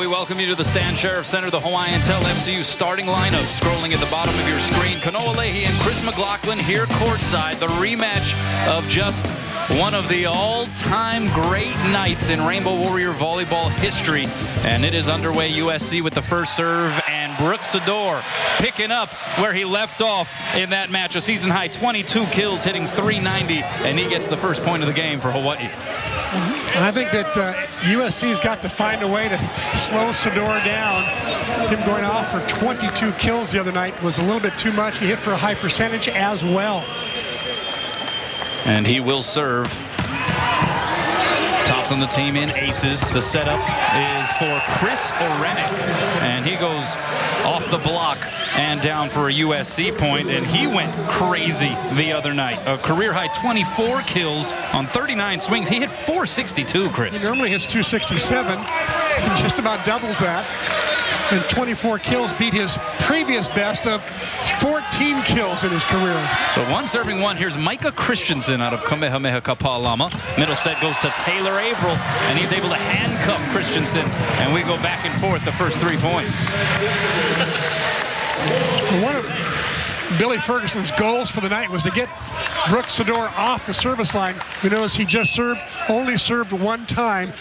we welcome you to the Stan Sheriff Center, the Hawaiian Tel FCU starting lineup. Scrolling at the bottom of your screen, Kanoa Leahy and Chris McLaughlin here courtside. The rematch of just one of the all-time great nights in Rainbow Warrior volleyball history. And it is underway. USC with the first serve, and Brooks Sador picking up where he left off in that match. A season-high 22 kills, hitting 390, and he gets the first point of the game for Hawaii. I think that USC's got to find a way to slow Sador down. Him going off for 22 kills the other night was a little bit too much. He hit for a high percentage as well. And he will serve. Tops on the team in aces. The setup is for Chris Orenek, and he goes off the block and down for a USC point, and he went crazy the other night. A career-high 24 kills on 39 swings. He hit 462, Chris. He normally hits 267. He just about doubles that. And 24 kills beat his previous best of 14 kills in his career. So one serving one. Here's Micah Christensen out of Kamehameha Kapalama. Middle set goes to Taylor Averill, and he's able to handcuff Christensen. And we go back and forth the first 3 points. One of Billy Ferguson's goals for the night was to get Brooks Sador off the service line. We notice he just only served one time.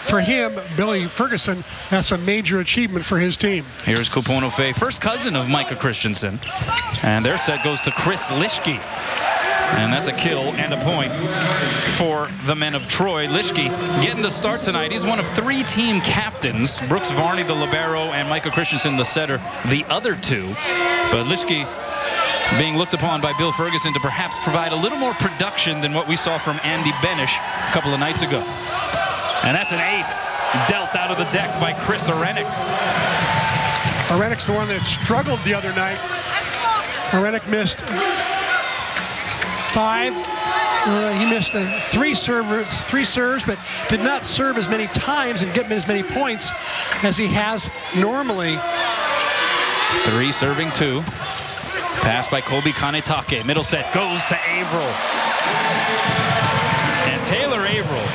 For him, Billy Ferguson, that's a major achievement for his team. Here's Kupono Fei, first cousin of Micah Christensen. And their set goes to Chris Lischke. And that's a kill and a point for the men of Troy. Lischke getting the start tonight. He's one of 3 team captains. Brooks Varney, the libero, and Micah Christensen, the setter, the other 2. But Lischke being looked upon by Bill Ferguson to perhaps provide a little more production than what we saw from Andy Benish a couple of nights ago. And that's an ace dealt out of the deck by Chris Orenek. Orenek's the one that struggled the other night. Orenek missed 5. He missed 3 serves, but did not serve as many times and get as many points as he has normally. 3 serving 2. Pass by Kobe Kanetake. Middle set goes to Averill. And Taylor Averill,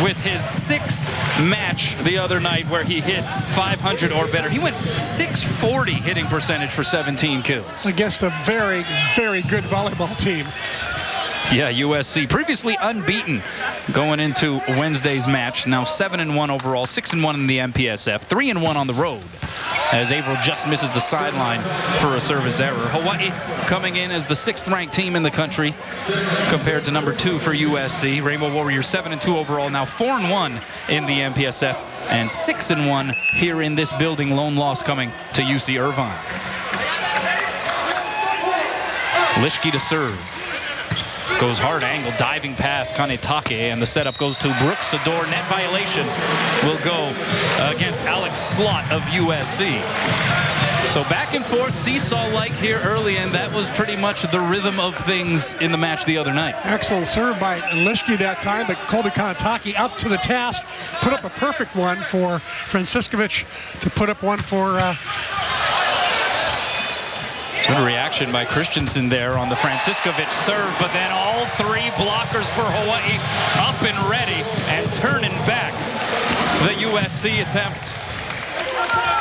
with his 6th match the other night where he hit 500 or better. He went 640 hitting percentage for 17 kills. Against a very, very good volleyball team. Yeah, USC, previously unbeaten going into Wednesday's match. Now 7-1 overall, 6-1 in the MPSF, 3-1 on the road, as Averill just misses the sideline for a service error. Hawaii coming in as the 6th-ranked team in the country compared to number 2 for USC. Rainbow Warriors 7-2 overall, now 4-1 in the MPSF, and 6-1 here in this building. Lone loss coming to UC Irvine. Lischke to serve. Goes hard angle, diving past Kanetake, and the setup goes to Brooks Sador. Net violation will go against Alex Slott of USC. So back and forth, seesaw-like here early, and that was pretty much the rhythm of things in the match the other night. Excellent serve by Lischke that time, but Colby Kanetake up to the task, put up a perfect one for Franciskovic to put up one for... Good reaction by Christensen there on the Franciskovic serve, but then all 3 blockers for Hawaii up and ready and turning back the USC attempt.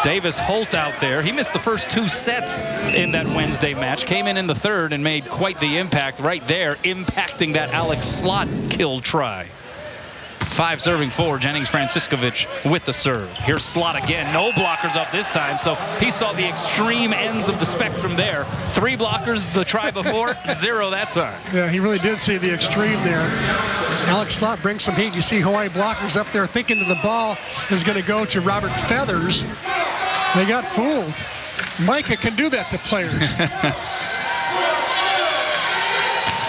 Davis Holt out there. He missed the first 2 sets in that Wednesday match. Came in the 3rd and made quite the impact right there, impacting that Alex Slott kill try. 5 serving 4, Jennings Franciskovic with the serve. Here's Slott again, no blockers up this time, so he saw the extreme ends of the spectrum there. 3 blockers the try before, 0 that time. Yeah, he really did see the extreme there. Alex Slott brings some heat. You see Hawaii blockers up there thinking that the ball is going to go to Robert Feathers. They got fooled. Micah can do that to players.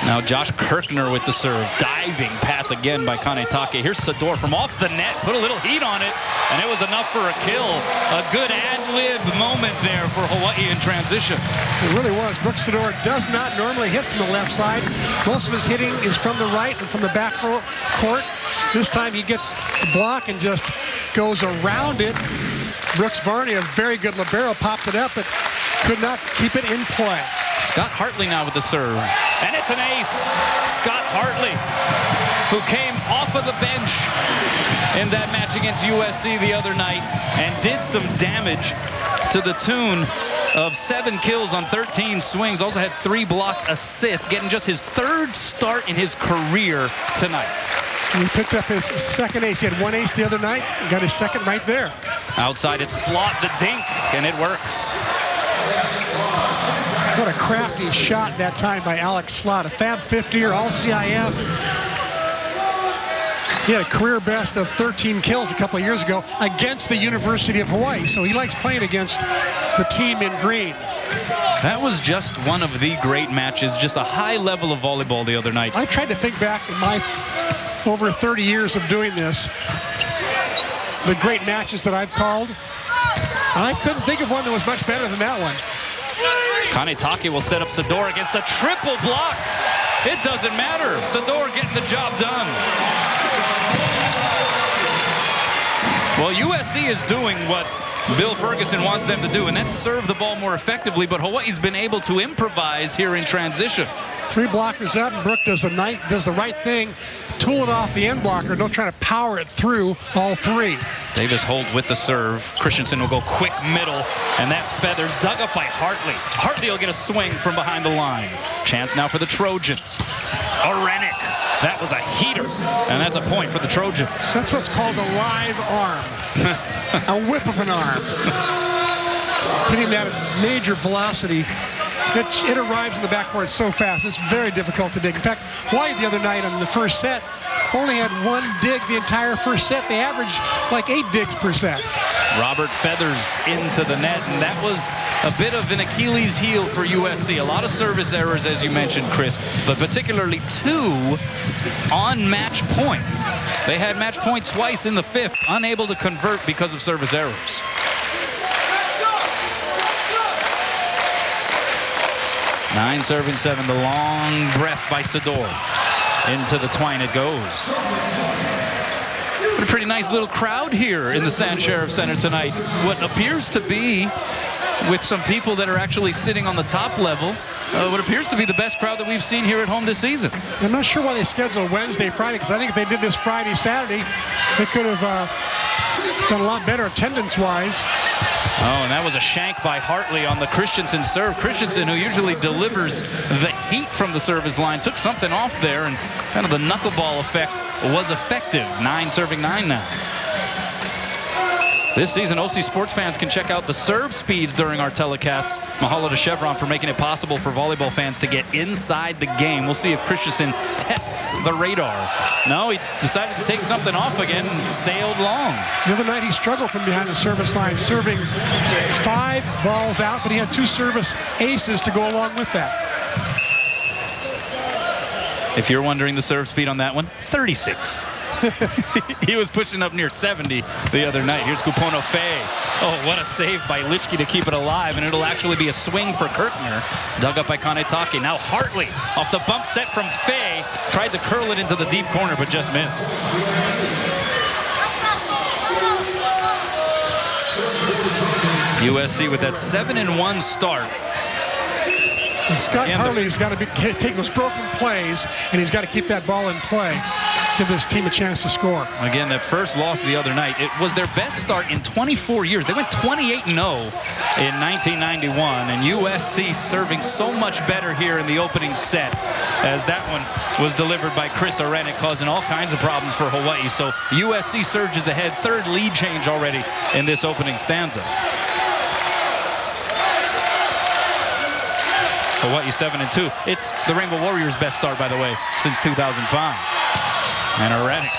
Now Josh Kirkner with the serve. Diving pass again by Kanetake. Here's Sador from off the net. Put a little heat on it, and it was enough for a kill. A good ad-lib moment there for Hawaii in transition. It really was. Brooks Sador does not normally hit from the left side. Most of his hitting is from the right and from the back court. This time he gets the block and just goes around it. Brooks Varney, a very good libero, popped it up, but could not keep it in play. Scott Hartley now with the serve. And it's an ace. Scott Hartley who came off of the bench in that match against USC the other night and did some damage to the tune of 7 kills on 13 swings. Also had 3 block assists, getting just his 3rd start in his career tonight. He picked up his 2nd ace. He had 1 ace the other night. He got his 2nd right there. Outside, it's Slot the dink, and it works. What a crafty shot that time by Alex Slot. A Fab 50er, all CIF. He had a career best of 13 kills a couple of years ago against the University of Hawaii. So he likes playing against the team in green. That was just one of the great matches, just a high level of volleyball the other night. I tried to think back in my over 30 years of doing this, the great matches that I've called. I couldn't think of one that was much better than that one. Kanetake will set up Sador against a triple block. It doesn't matter. Sador getting the job done. Well, USC is doing what Bill Ferguson wants them to do, and that's serve the ball more effectively, but Hawaii's been able to improvise here in transition. 3 blockers up, and Brooke does the right thing, tool it off the end blocker, don't try to power it through all 3. Davis hold with the serve. Christensen will go quick middle, and that's Feathers, dug up by Hartley. Hartley will get a swing from behind the line. Chance now for the Trojans. Arenik, that was a heater, and that's a point for the Trojans. That's what's called a live arm, a whip of an arm. Hitting that at major velocity. It arrives in the backcourt so fast, it's very difficult to dig. In fact, Hawaii the other night on the first set only had 1 dig the entire first set. They averaged like 8 digs per set. Robert Feathers into the net, and that was a bit of an Achilles heel for USC. A lot of service errors, as you mentioned, Chris, but particularly 2 on match point. They had match point twice in the 5th, unable to convert because of service errors. Nine serving 7, the long breath by Sador. Into the twine it goes. But a pretty nice little crowd here in the Stan Sheriff Center tonight. What appears to be, with some people that are actually sitting on the top level, what appears to be the best crowd that we've seen here at home this season. I'm not sure why they scheduled Wednesday, Friday, because I think if they did this Friday, Saturday, they could have done a lot better attendance-wise. Oh, and that was a shank by Hartley on the Christensen serve. Christensen, who usually delivers the heat from the service line, took something off there, and kind of the knuckleball effect was effective. 9 serving 9 now. This season, OC sports fans can check out the serve speeds during our telecasts. Mahalo to Chevron for making it possible for volleyball fans to get inside the game. We'll see if Christensen tests the radar. No, he decided to take something off again and sailed long. The other night, he struggled from behind the service line, serving 5 balls out, but he had 2 service aces to go along with that. If you're wondering the serve speed on that one, 36. He was pushing up near 70 the other night. Here's Kupono Fei. Oh, what a save by Lischke to keep it alive, and it'll actually be a swing for Kirkner. Dug up by Kanetake. Now Hartley off the bump set from Fei. Tried to curl it into the deep corner, but just missed. USC with that 7-1 start. And Scott Hartley has got to take those broken plays, and he's got to keep that ball in play. Give this team a chance to score. Again, that first loss the other night, it was their best start in 24 years. They went 28-0 in 1991, and USC serving so much better here in the opening set, as that one was delivered by Chris Arenik, causing all kinds of problems for Hawaii. So USC surges ahead, 3rd lead change already in this opening stanza. Hawaii 7-2. It's the Rainbow Warriors' best start, by the way, since 2005. And Arenik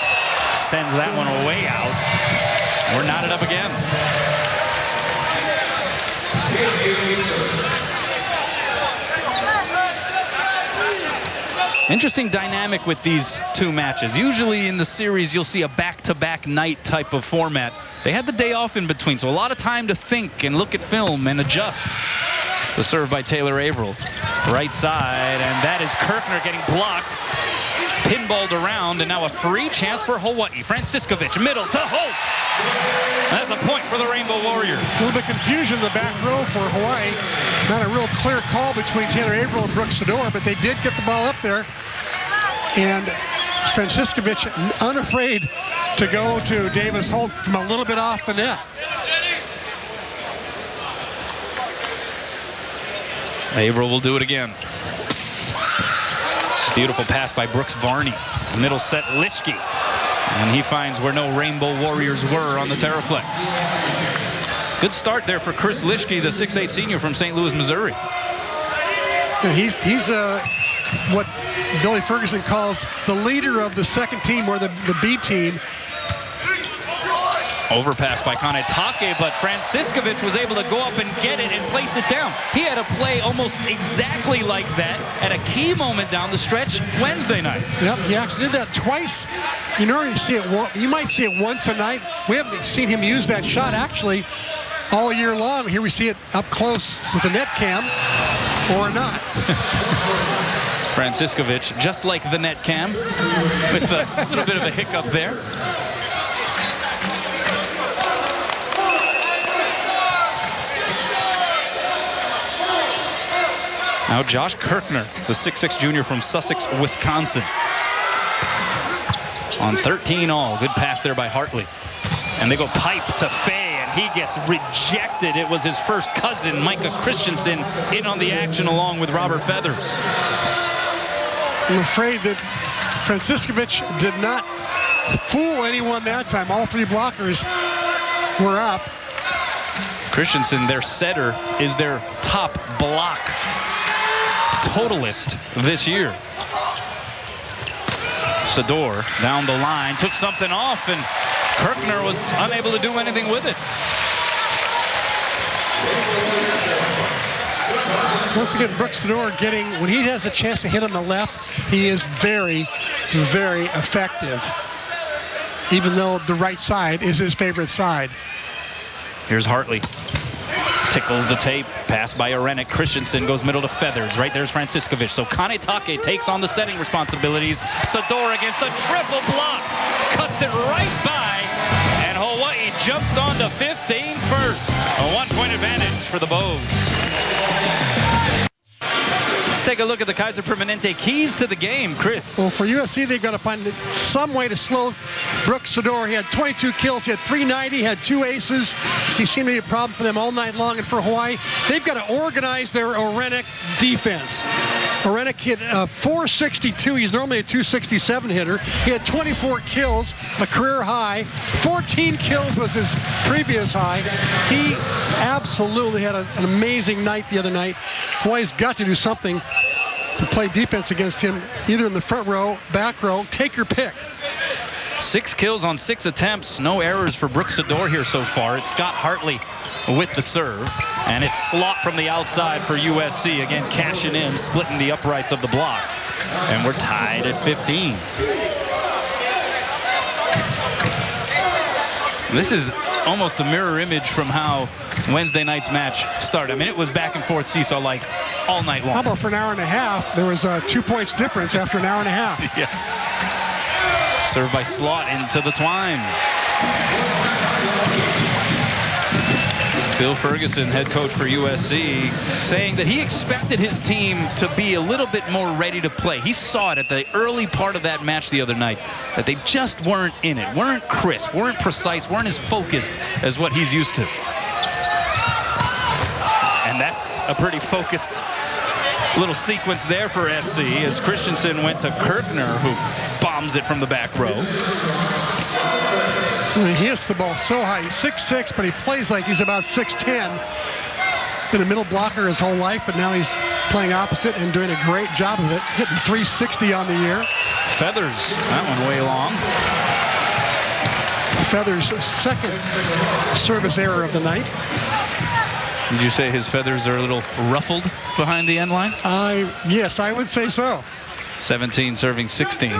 sends that one way out. We're knotted up again. Interesting dynamic with these 2 matches. Usually in the series, you'll see a back-to-back night type of format. They had the day off in between, so a lot of time to think and look at film and adjust. The serve by Taylor Averill. Right side, and that is Kirkner getting blocked. Pinballed around, and now a free chance for Hawaii. Franciscovich, middle to Holt. That's a point for the Rainbow Warriors. A little bit of confusion in the back row for Hawaii. Not a real clear call between Taylor Averill and Brooke Sador, but they did get the ball up there. And Franciscovich unafraid to go to Davis Holt from a little bit off the net. Averill will do it again. Beautiful pass by Brooks Varney. Middle set Lischke. And he finds where no Rainbow Warriors were on the Terraflex. Good start there for Chris Lischke, the 6'8" senior from St. Louis, Missouri. He's what Billy Ferguson calls the leader of the second team, or the B team. Overpass by Kanetake, but Franciscovich was able to go up and get it and place it down. He had a play almost exactly like that at a key moment down the stretch Wednesday night. Yep, he actually did that twice. You normally see it. You might see it once a night. We haven't seen him use that shot actually all year long. Here we see it up close with the net cam, or not. Franciscovich, just like the net cam, with a little bit of a hiccup there. Now Josh Kirkner, the 6'6" junior from Sussex, Wisconsin. On 13 all. Good pass there by Hartley. And they go pipe to Fay, and he gets rejected. It was his first cousin, Micah Christensen, in on the action along with Robert Feathers. I'm afraid that Franciscovich did not fool anyone that time. All three blockers were up. Christensen, their setter, is their top block totalist this year. Sador down the line, took something off, and Kirkner was unable to do anything with it. Once again, Brooks Sador getting, when he has a chance to hit on the left, he is very, very effective, even though the right side is his favorite side. Here's Hartley. Tickles the tape. Pass by Arenik. Christensen goes middle to Feathers. Right there's Franciscovich. So Kanetake takes on the setting responsibilities. Sador against a triple block. Cuts it right by. And Hawaii jumps on to 15 first. A 1-point advantage for the Bows. Let's take a look at the Kaiser Permanente keys to the game. Chris. Well, for USC, they've got to find some way to slow Brooks Sador. He had 22 kills. He had 390. He had 2 aces. He seemed to be a problem for them all night long. And for Hawaii, they've got to organize their Arenik defense. Arenik hit 462. He's normally a 267 hitter. He had 24 kills, a career high. 14 kills was his previous high. He absolutely had an amazing night the other night. Hawaii's got to do something to play defense against him, either in the front row, back row, take your pick. 6 kills on 6 attempts. No errors for Brooks Sador here so far. It's Scott Hartley with the serve. And it's Slot from the outside for USC. Again, cashing in, splitting the uprights of the block. And we're tied at 15. This is almost a mirror image from how Wednesday night's match started. I mean, it was back and forth seesaw like all night long. How about for an hour and a half? There was 2 points difference after an hour and a half. Yeah. Served by Slot into the twine. Bill Ferguson, head coach for USC, saying that he expected his team to be a little bit more ready to play. He saw it at the early part of that match the other night, that they just weren't in it, weren't crisp, weren't precise, weren't as focused as what he's used to. And that's a pretty focused little sequence there for SC as Christensen went to Kirkner, who bombs it from the back row. He hits the ball so high. He's 6'6", but he plays like he's about 6'10". Been a middle blocker his whole life, but now he's playing opposite and doing a great job of it, hitting 360 on the year. Feathers, that one way long. Feathers' second service error of the night. Did you say his feathers are a little ruffled behind the end line? Yes, I would say so. 17 serving 16.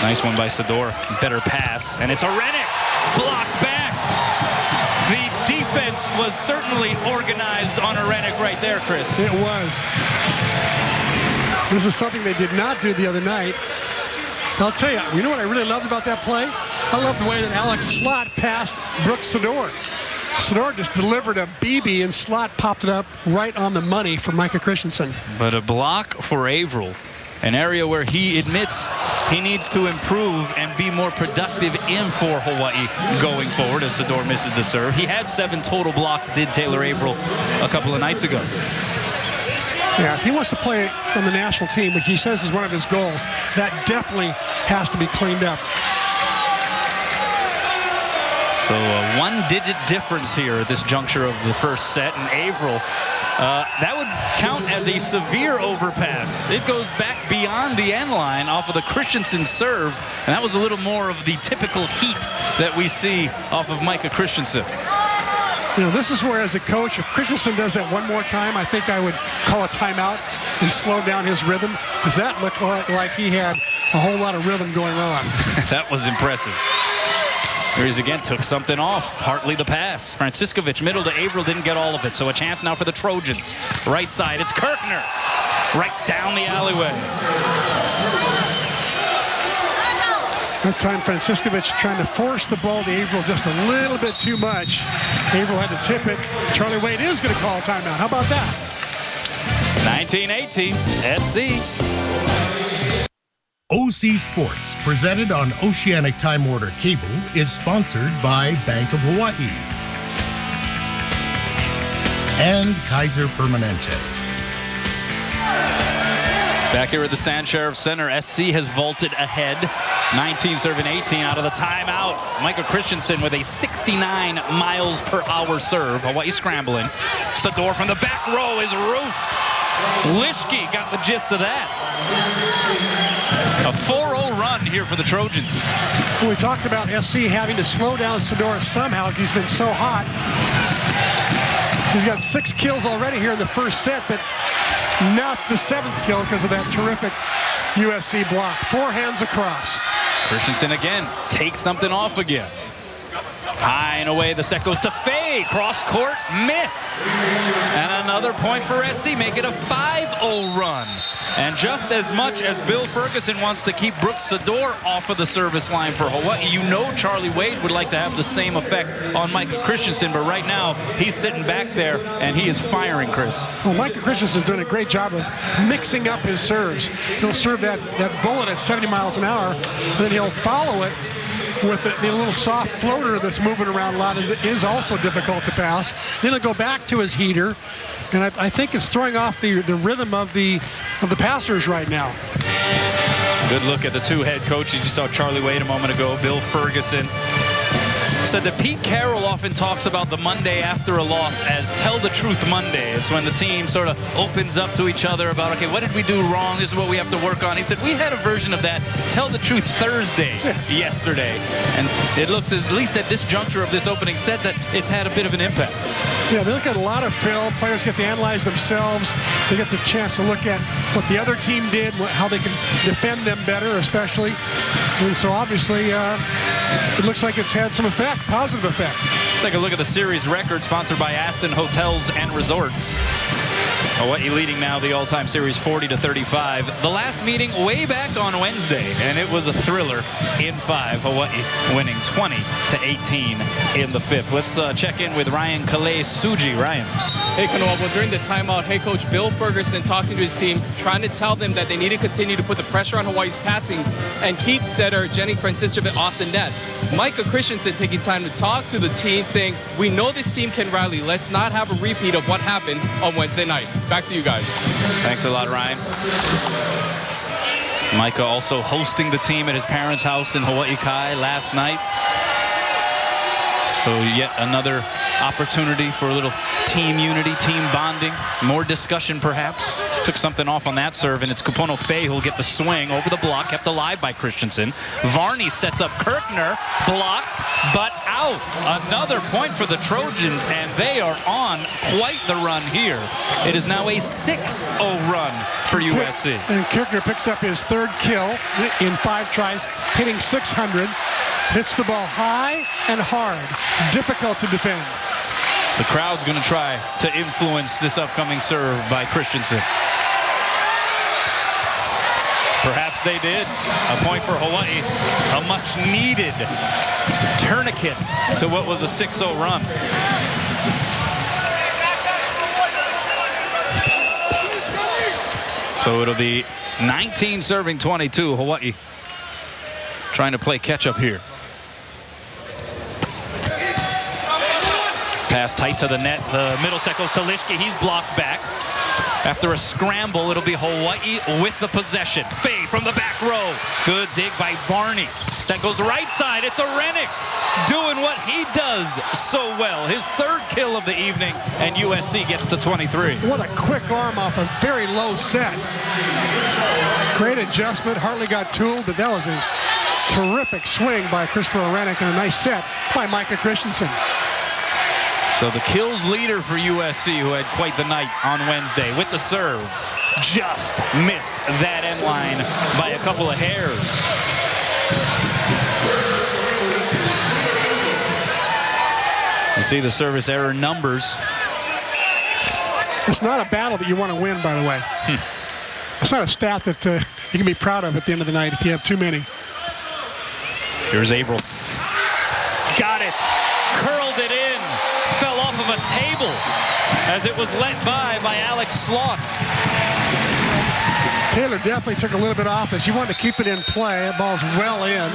Nice one by Sador. Better pass, and it's Arenik. Blocked back. The defense was certainly organized on Arenik right there, Chris. It was. This is something they did not do the other night. I'll tell you, you know what I really loved about that play? I love the way that Alex Slot passed Brooks Sador. Sador just delivered a BB and slot popped it up right on the money for Micah Christensen. But a block for Averill, an area where he admits he needs to improve and be more productive in for Hawaii going forward as Sador misses the serve. He had 7 total blocks, did Taylor Averill a couple of nights ago. Yeah, if he wants to play on the national team, which he says is one of his goals, that definitely has to be cleaned up. So a 1-digit difference here at this juncture of the first set, and Averill, that would count as a severe overpass. It goes back beyond the end line off of the Christensen serve, and that was a little more of the typical heat that we see off of Micah Christensen. You know, this is where, as a coach, if Christensen does that one more time, I think I would call a timeout and slow down his rhythm, because that looked like he had a whole lot of rhythm going on. That was impressive. Here he again, took something off. Hartley the pass. Franciscovich middle to Averill, didn't get all of it. So a chance now for the Trojans. Right side, it's Kirkner. Right down the alleyway. That time Franciscovich trying to force the ball to Averill just a little bit too much. Averill had to tip it. Charlie Wade is going to call a timeout. How about that? 19-18, SC. OC Sports, presented on Oceanic Time Warner Cable, is sponsored by Bank of Hawaii and Kaiser Permanente. Back here at the Stan Sheriff Center, SC has vaulted ahead. 19-18 out of the timeout. Micah Christensen with a 69 miles per hour serve. Hawaii scrambling. Sador from the back row is roofed. Lischke got the gist of that. A 4-0 run here for the Trojans. We talked about SC having to slow down Sador somehow. He's been so hot. He's got 6 kills already here in the first set, but not the 7th kill because of that terrific USC block. 4 hands across. Christensen again takes something off again. High and away, the set goes to Fay. Cross court, miss. And another point for SC, make it a 5-0 run. And just as much as Bill Ferguson wants to keep Brooks Sador off of the service line for Hawaii, you know Charlie Wade would like to have the same effect on Micah Christensen, but right now he's sitting back there and he is firing, Chris. Well, Micah Christensen's doing a great job of mixing up his serves. He'll serve that bullet at 70 miles an hour, and then he'll follow it with the little soft floater that's moving around a lot, and it is also difficult to pass. Then he'll go back to his heater, and I think it's throwing off the rhythm of the passers right now. Good look at the 2 head coaches. You saw Charlie Wade a moment ago, Bill Ferguson. Said that Pete Carroll often talks about the Monday after a loss as Tell the Truth Monday. It's when the team sort of opens up to each other about, okay, what did we do wrong? This is what we have to work on. He said, we had a version of that Tell the Truth Thursday yesterday. And it looks, at least at this juncture of this opening set, that it's had a bit of an impact. Yeah, they look at a lot of film. Players get to analyze themselves. They get the chance to look at what the other team did, how they can defend them better, especially. And so obviously, it looks like it's had some effect, positive effect. Let's take a look at the series record sponsored by Aston Hotels and Resorts. Hawaii leading now the all-time series 40-35. The last meeting way back on Wednesday, and it was a thriller in 5. Hawaii winning 20-18 in the 5th. Let's check in with Ryan Kalei-Suji. Ryan. Hey, Kanoa. Well, during the timeout, head coach Bill Ferguson talking to his team, trying to tell them that they need to continue to put the pressure on Hawaii's passing and keep setter Jennings Franciscovich off the net. Micah Christensen taking time to talk to the team, saying, we know this team can rally. Let's not have a repeat of what happened on Wednesday night. Back to you guys. Thanks a lot, Ryan. Micah also hosting the team at his parents' house in Hawaii Kai last night. So yet another opportunity for a little team unity, team bonding, more discussion perhaps. Took something off on that serve, and it's Kupono Fay who'll get the swing over the block, kept alive by Christensen. Varney sets up Kirkner, blocked, but out. Another point for the Trojans, and they are on quite the run here. It is now a 6-0 run for USC. And Kirkner picks up his 3rd kill in 5 tries, hitting 600. Hits the ball high and hard. Difficult to defend. The crowd's going to try to influence this upcoming serve by Christensen. Perhaps they did. A point for Hawaii. A much-needed tourniquet to what was a 6-0 run. So it'll be 19 serving 22. Hawaii trying to play catch up here. Pass tight to the net. The middle set goes to Lischke. He's blocked back. After a scramble, it'll be Hawaii with the possession. Fay from the back row. Good dig by Varney. Set goes right side. It's Arenik doing what he does so well. His third kill of the evening, and USC gets to 23. What a quick arm off a very low set. Great adjustment. Hartley got tooled, but that was a terrific swing by Christopher Arenik and a nice set by Micah Christensen. So the kills leader for USC, who had quite the night on Wednesday with the serve, just missed that end line by a couple of hairs. You see the service error numbers. It's not a battle that you want to win, by the way. It's not a stat that you can be proud of at the end of the night if you have too many. Here's Averill. Got it. Curled it in. Fell off of a table as it was let by Alex Slaught. Taylor definitely took a little bit off as he wanted to keep it in play. That ball's well in.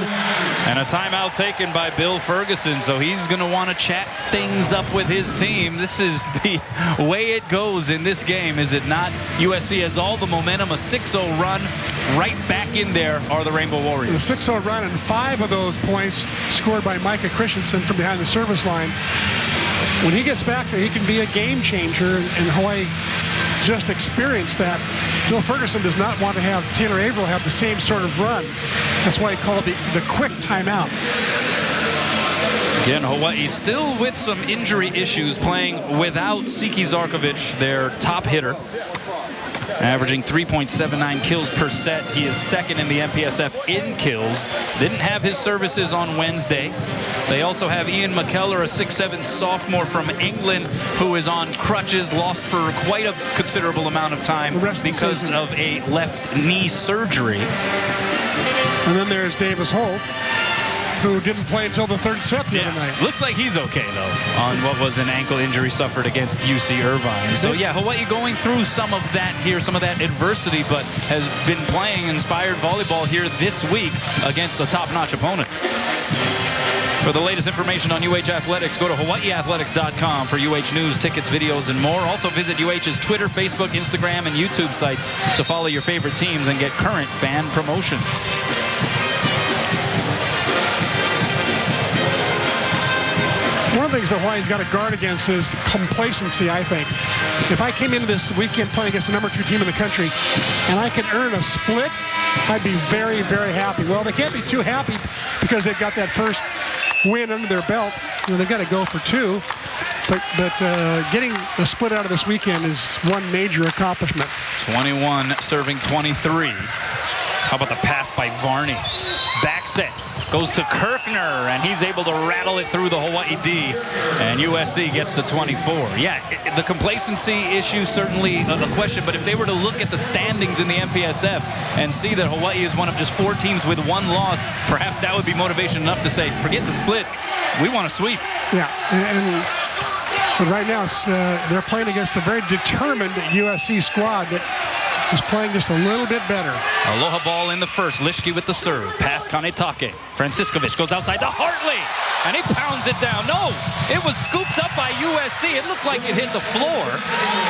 And a timeout taken by Bill Ferguson, so he's going to want to chat things up with his team. This is the way it goes in this game, is it not? USC has all the momentum, a 6-0 run. Right back in there are the Rainbow Warriors. The 6-0 run, and 5 of those points scored by Micah Christensen from behind the service line. When he gets back there, he can be a game changer, and Hawaii just experienced that. Bill Ferguson does not want to have Taylor Averill have the same sort of run. That's why he called it the quick timeout. Again, Hawaii still with some injury issues, playing without Siki Zarkovic, their top hitter. Averaging 3.79 kills per set. He is second in the MPSF in kills. Didn't have his services on Wednesday. They also have Ian McKellar, a 6'7" sophomore from England, who is on crutches, lost for quite a considerable amount of time because of a left knee surgery. And then there's Davis Holt, who didn't play until the third set the other night. Looks like he's okay, though, on what was an ankle injury suffered against UC Irvine. So, yeah, Hawaii going through some of that here, some of that adversity, but has been playing inspired volleyball here this week against a top-notch opponent. For the latest information on UH Athletics, go to hawaiiathletics.com for UH news, tickets, videos, and more. Also visit UH's Twitter, Facebook, Instagram, and YouTube sites to follow your favorite teams and get current fan promotions. One of the things that Hawaii's got to guard against is complacency, I think. If I came into this weekend playing against the #2 team in the country and I could earn a split, I'd be very, very happy. Well, they can't be too happy because they've got that first win under their belt. You know, they've got to go for 2. But getting the split out of this weekend is one major accomplishment. 21 serving 23. How about the pass by Varney? Back set goes to Kirkner, and he's able to rattle it through the Hawaii D, and USC gets to 24. Yeah, the complacency issue certainly a question, but if they were to look at the standings in the MPSF and see that Hawaii is one of just 4 teams with 1 loss, perhaps that would be motivation enough to say, forget the split, we want to sweep. Yeah, but right now they're playing against a very determined USC squad that is playing just a little bit better. Aloha ball in the first. Lischke with the serve. Pass Kanetake. Franciscovich goes outside to Hartley, and he pounds it down. No, it was scooped up by USC. It looked like it hit the floor,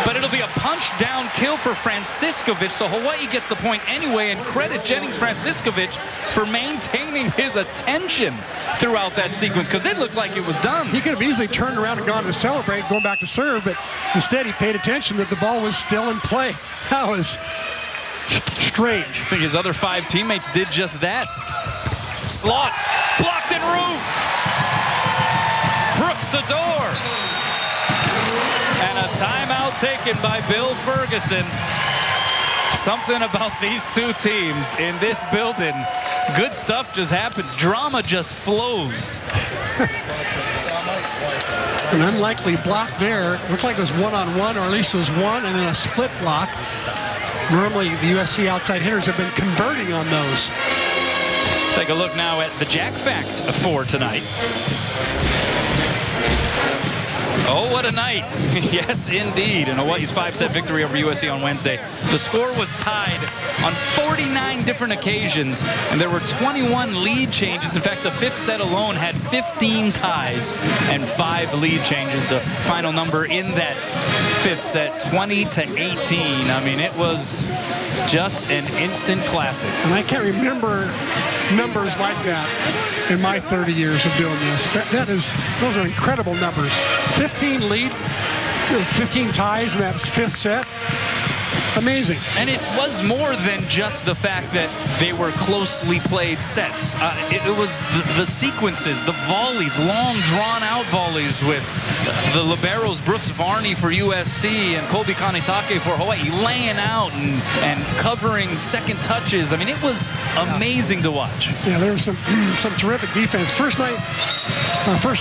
but it'll be a punch-down kill for Franciscovich, so Hawaii gets the point anyway, and credit Jennings Franciscovich for maintaining his attention throughout that sequence, because it looked like it was done. He could have easily turned around and gone to celebrate, going back to serve, but instead he paid attention that the ball was still in play. That was strange. I think his other 5 teammates did just that. Slaught, blocked and roofed. Brooks Sador. And a timeout taken by Bill Ferguson. Something about these 2 teams in this building. Good stuff just happens. Drama just flows. An unlikely block there. It looked like it was 1-on-1, or at least it was 1 and then a split block. Normally the USC outside hitters have been converting on those. Take a look now at the Jack Fact for tonight. Oh, what a night. Yes, indeed. In Hawaii's 5-set victory over USC on Wednesday, the score was tied on 49 different occasions, and there were 21 lead changes. In fact, the 5th set alone had 15 ties and 5 lead changes. The final number in that 5th set, 20-18. I mean, it was just an instant classic. And I can't remember numbers like that in my 30 years of doing this. Those are incredible numbers. 15 lead, 15 ties in that 5th set. Amazing. And it was more than just the fact that they were closely played sets. It was the sequences, the volleys, long, drawn-out volleys with the liberos, Brooks Varney for USC and Colby Kanetake for Hawaii, laying out and covering second touches. I mean, it was amazing to watch. Yeah, there was some terrific defense. First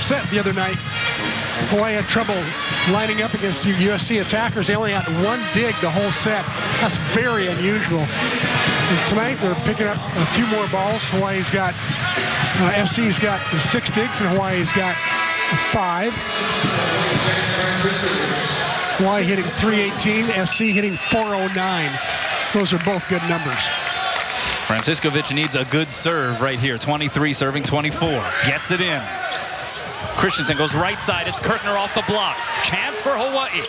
set the other night, Hawaii had trouble lining up against USC attackers. They only had 1 dig the whole set. That's very unusual. And tonight they're picking up a few more balls. Hawaii's got, SC's got 6 digs and Hawaii's got 5. Hawaii hitting 318, SC hitting 409. Those are both good numbers. Franciskovic needs a good serve right here. 23 serving 24. Gets it in. Christensen goes right side. It's Kirkner off the block. Chance for Hawaii.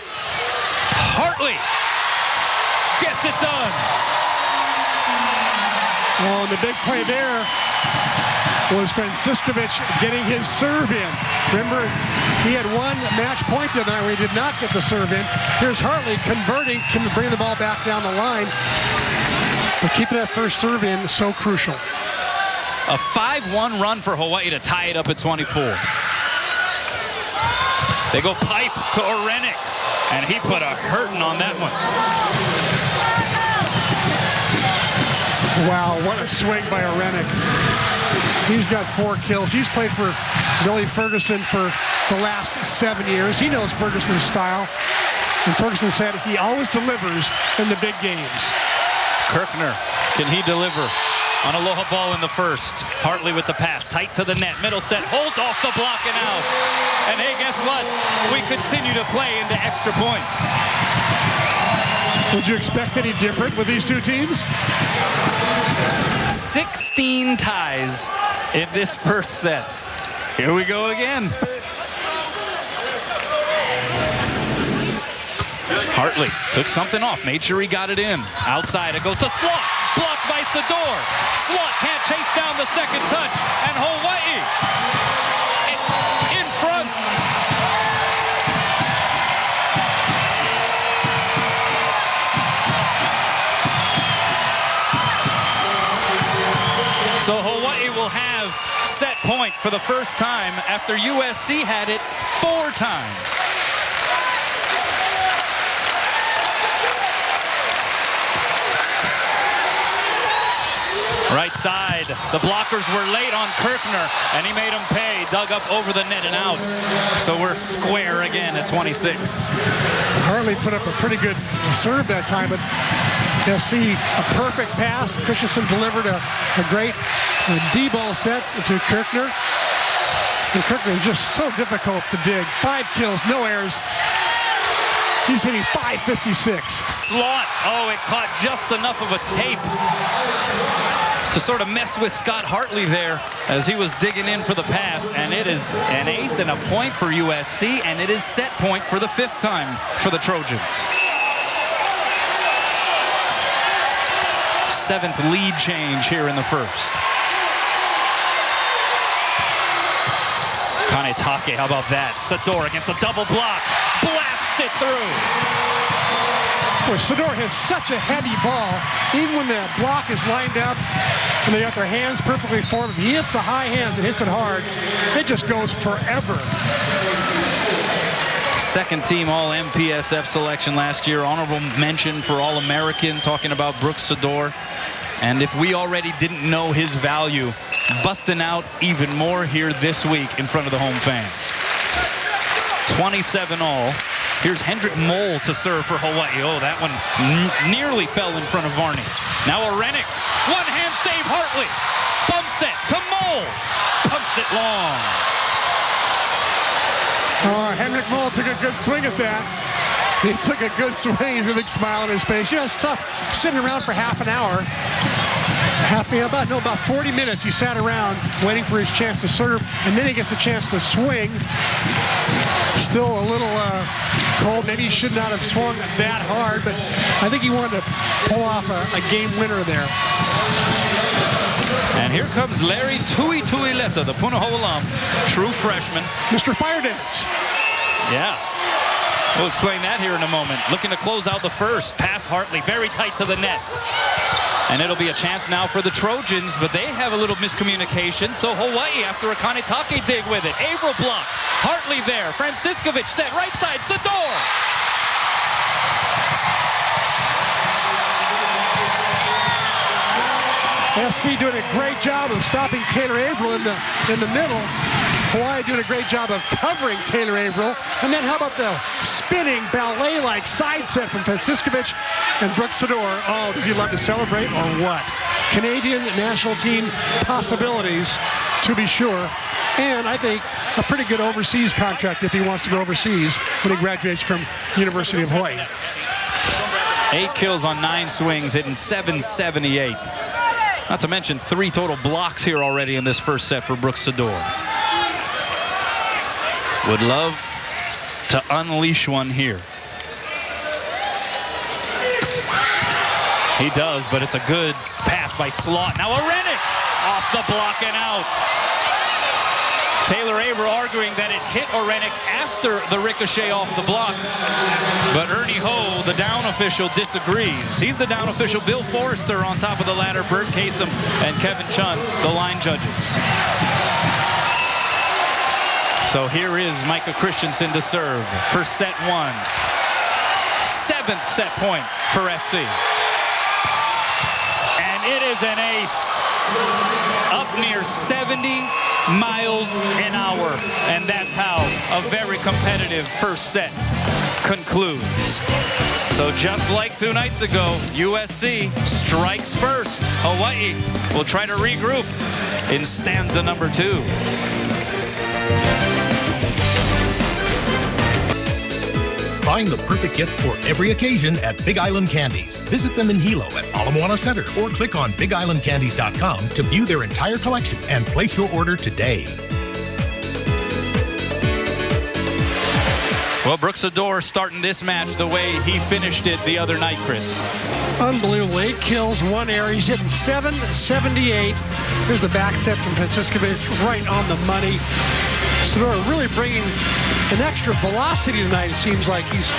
Hartley gets it done. Oh, and the big play there was Franciskovic getting his serve in. Remember, he had 1 match point the other night where he did not get the serve in. Here's Hartley converting, can bring the ball back down the line. But keeping that first serve in is so crucial. A 5-1 run for Hawaii to tie it up at 24. They go pipe to Orenik, and he put a hurting on that one. Wow, what a swing by Orenik. He's got 4 kills. He's played for Billy Ferguson for the last 7 years. He knows Ferguson's style. And Ferguson said he always delivers in the big games. Kirkner, can he deliver? On Aloha ball in the first. Hartley with the pass, tight to the net. Middle set, Holt off the block and out. And hey, guess what? We continue to play into extra points. Would you expect any different with these two teams? 16 ties in this first set. Here we go again. Hartley took something off, made sure he got it in. Outside, it goes to Slot. Blocked by Sador. Slot can't chase down the second touch. And Hawaii in front. So Hawaii will have set point for the first time after USC had it 4 times. Right side, the blockers were late on Kirkner, and he made them pay, dug up over the net and out. So we're square again at 26. Hartley put up a pretty good serve that time, but SC, a perfect pass. Christensen delivered a great D-ball set to Kirkner. And Kirkner is just so difficult to dig. 5 kills, no errors. He's hitting .556. Slot, oh, it caught just enough of a tape to sort of mess with Scott Hartley there as he was digging in for the pass. And it is an ace and a point for USC, and it is set point for the 5th time for the Trojans. 7th lead change here in the first. Kanetake, how about that? Sador against a double block. Blasts it through. Boy, Sador hits such a heavy ball. Even when the block is lined up and they got their hands perfectly formed, he hits the high hands and hits it hard. It just goes forever. 2nd team All-MPSF selection last year. Honorable mention for All-American, talking about Brooks Sador. And if we already didn't know his value, busting out even more here this week in front of the home fans. 27 all. Here's Hendrik Moll to serve for Hawaii. Oh, that one nearly fell in front of Varney. Now Orenik, one-hand save Hartley. Bumps it to Moll. Pumps it long. Henrik Mull took a good swing at that. He took a good swing. He's got a big smile on his face. You know, it's tough sitting around for half an hour. About 40 minutes he sat around waiting for his chance to serve, and then he gets a chance to swing. Still a little cold. Maybe he should not have swung that hard, but I think he wanted to pull off a game winner there. And here comes Larry Tui Tuileta, the Punahou alum, true freshman. Mr. Fire Dance. Yeah. We'll explain that here in a moment. Looking to close out the first. Pass Hartley, very tight to the net. And it'll be a chance now for the Trojans, but they have a little miscommunication. So Hawaii, after a Kanetake dig with it. Averill block. Hartley there. Franciscovich set right side. Sador. SC doing a great job of stopping Taylor Averill in the middle. Hawaii doing a great job of covering Taylor Averill. And then how about the spinning ballet-like side set from Franciscovich and Brooks Sador. Oh, does he love to celebrate or what? Canadian national team possibilities, to be sure. And I think a pretty good overseas contract if he wants to go overseas when he graduates from University of Hawaii. 8 kills on 9 swings, hitting .778. Not to mention 3 total blocks here already in this first set for Brooks Sador. Would love to unleash one here. He does, but it's a good pass by Slaught. Now Arenik off the block and out. Taylor Averill arguing that it hit Arenik after the ricochet off the block. But Ernie Ho, the down official, disagrees. He's the down official. Bill Forrester on top of the ladder. Bert Kasem and Kevin Chun, the line judges. So here is Micah Christensen to serve for set 1. 7th set point for SC. And it is an ace. Up near 70 miles an hour. And that's how a very competitive first set concludes. So just like 2 nights ago, USC strikes first. Hawaii will try to regroup in stanza number 2. Find the perfect gift for every occasion at Big Island Candies. Visit them in Hilo at Ala Moana Center or click on BigIslandCandies.com to view their entire collection and place your order today. Well, Brooks Sador starting this match the way he finished it the other night, Chris. Unbelievable. 8 kills, 1 error. He's hitting .778. Here's the back set from Franciscovich, right on the money. Sador really bringing an extra velocity tonight. It seems like he's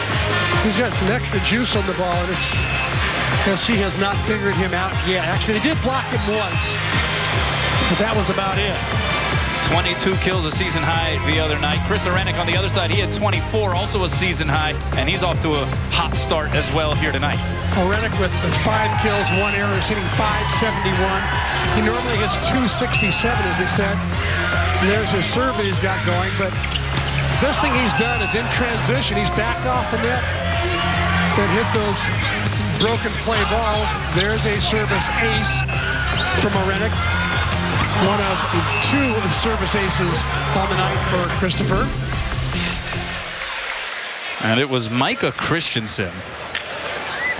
got some extra juice on the ball, and SC has not figured him out yet. Actually, they did block him once, but that was about it. 22 kills, a season high the other night. Chris Arenik on the other side, he had 24, also a season high, and he's off to a hot start as well here tonight. Arenik with 5 kills, 1 error, is hitting .571. He normally hits .267, as we said. And there's his serve that he's got going, but the best thing he's done is in transition. He's backed off the net and hit those broken play balls. There's a service ace from Arenik. One of 2 service aces on the night for Christopher. And it was Micah Christensen.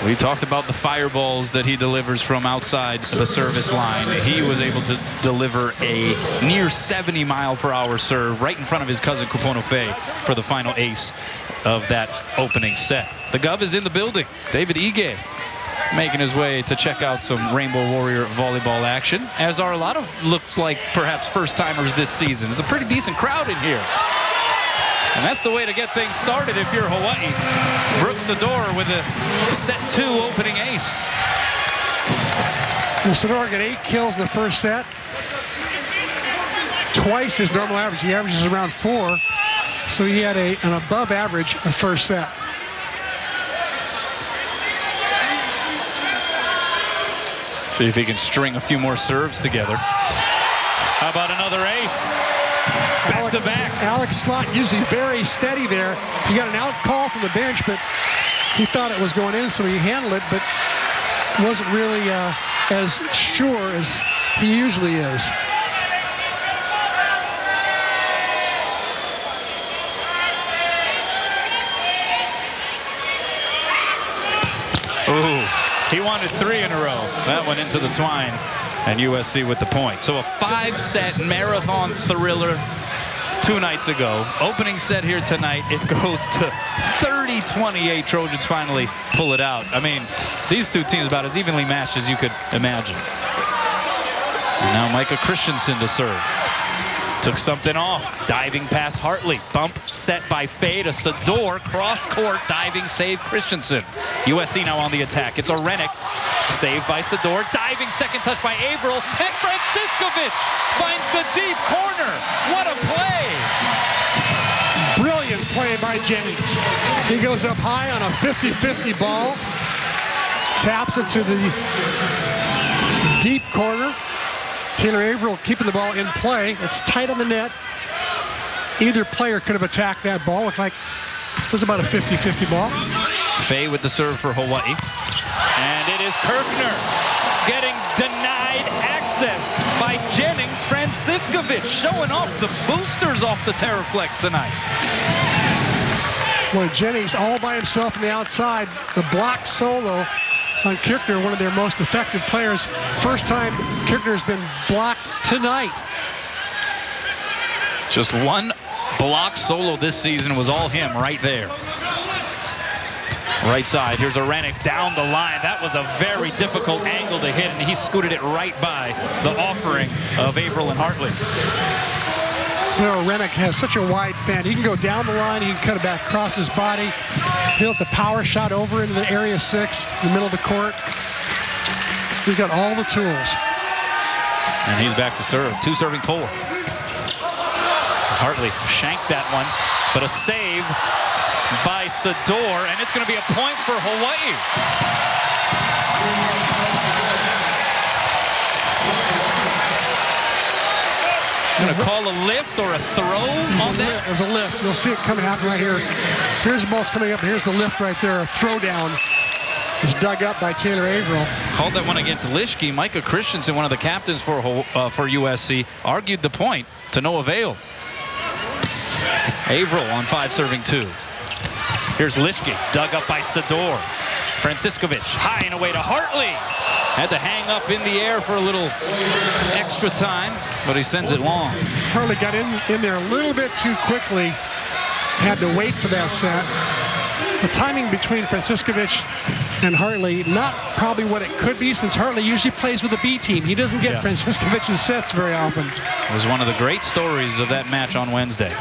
We talked about the fireballs that he delivers from outside the service line. He was able to deliver a near 70-mile-per-hour serve right in front of his cousin Kupono Fei for the final ace of that opening set. The Gov is in the building. David Ige making his way to check out some Rainbow Warrior volleyball action, as are a lot of, looks like, perhaps first-timers this season. It's a pretty decent crowd in here. And that's the way to get things started if you're Hawaii. Brooks Sador with a set 2 opening ace. Well, Sador got 8 kills in the first set. Twice his normal average. He averages around 4. So he had an above average first set. See if he can string a few more serves together. How about another ace? Back to back. Alex Slaught usually very steady there. He got an out call from the bench, but he thought it was going in, so he handled it, but wasn't really as sure as he usually is. He wanted 3 in a row. That went into the twine, and USC with the point. So a 5-set marathon thriller 2 nights ago. Opening set here tonight, it goes to 30-28. Trojans finally pull it out. I mean, these two teams about as evenly matched as you could imagine. And now Micah Christensen to serve. Took something off, diving past Hartley. Bump set by Faye to Sador. Cross court, diving save Christensen. USC now on the attack. It's Arenik. Saved by Sador. Diving second touch by Averill. And Franciscovich finds the deep corner. What a play. Brilliant play by Jennings. He goes up high on a 50-50 ball. Taps it to the deep corner. Taylor Averill keeping the ball in play. It's tight on the net. Either player could have attacked that ball. Looked like it was about a 50-50 ball. Faye with the serve for Hawaii. And it is Kirkner getting denied access by Jennings. Franciscovich showing off the boosters off the Terraflex tonight. Boy, Jennings all by himself on the outside. The block solo on Kirkner, one of their most effective players. First time Kirkner's been blocked tonight. Just one block solo this season was all him right there. Right side, here's Arenik down the line. That was a very difficult angle to hit, and he scooted it right by the offering of Averill and Hartley. You know, Arenik has such a wide fan. He can go down the line, he can cut it back across his body. He'll hit the power shot over into the area 6, the middle of the court. He's got all the tools. And he's back to serve. 2 serving 4. Hartley shanked that one, but a save by Sador, and it's going to be a point for Hawaii. Going to call a lift or a throw on that? There's a lift. You'll see it coming out right here. Here's the ball's coming up, and here's the lift right there. A throwdown is dug up by Taylor Averill. Called that one against Lischke. Micah Christensen, one of the captains for USC, argued the point to no avail. Averill on 5 serving 2. Here's Lischke, dug up by Sador. Franciscovich, high and away to Hartley. Had to hang up in the air for a little extra time, but he sends it long. Hartley got in there a little bit too quickly. Had to wait for that set. The timing between Franciscovich and Hartley, not probably what it could be, since Hartley usually plays with the B team. He doesn't get Franciscovich's sets very often. It was one of the great stories of that match on Wednesday.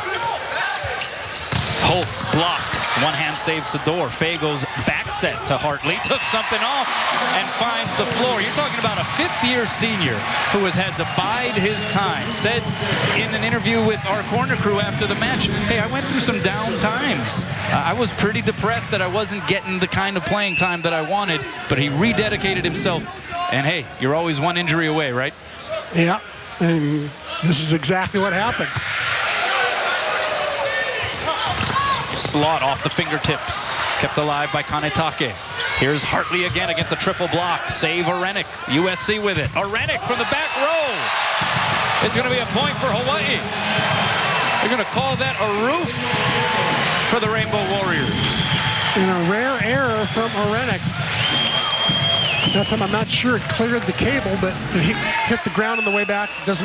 Holt blocked. One-hand save Sador. Faye goes back set to Hartley. Took something off and finds the floor. You're talking about a 5th-year senior who has had to bide his time. Said in an interview with our corner crew after the match, hey, I went through some down times. I was pretty depressed that I wasn't getting the kind of playing time that I wanted, but he rededicated himself. And hey, you're always one injury away, right? Yeah, and this is exactly what happened. Slot off the fingertips. Kept alive by Kanetake. Here's Hartley again against a triple block. Save Arenik. USC with it. Arenik from the back row. It's going to be a point for Hawaii. They're going to call that a roof for the Rainbow Warriors. And a rare error from Arenik. That time I'm not sure it cleared the cable, but he hit the ground on the way back. It's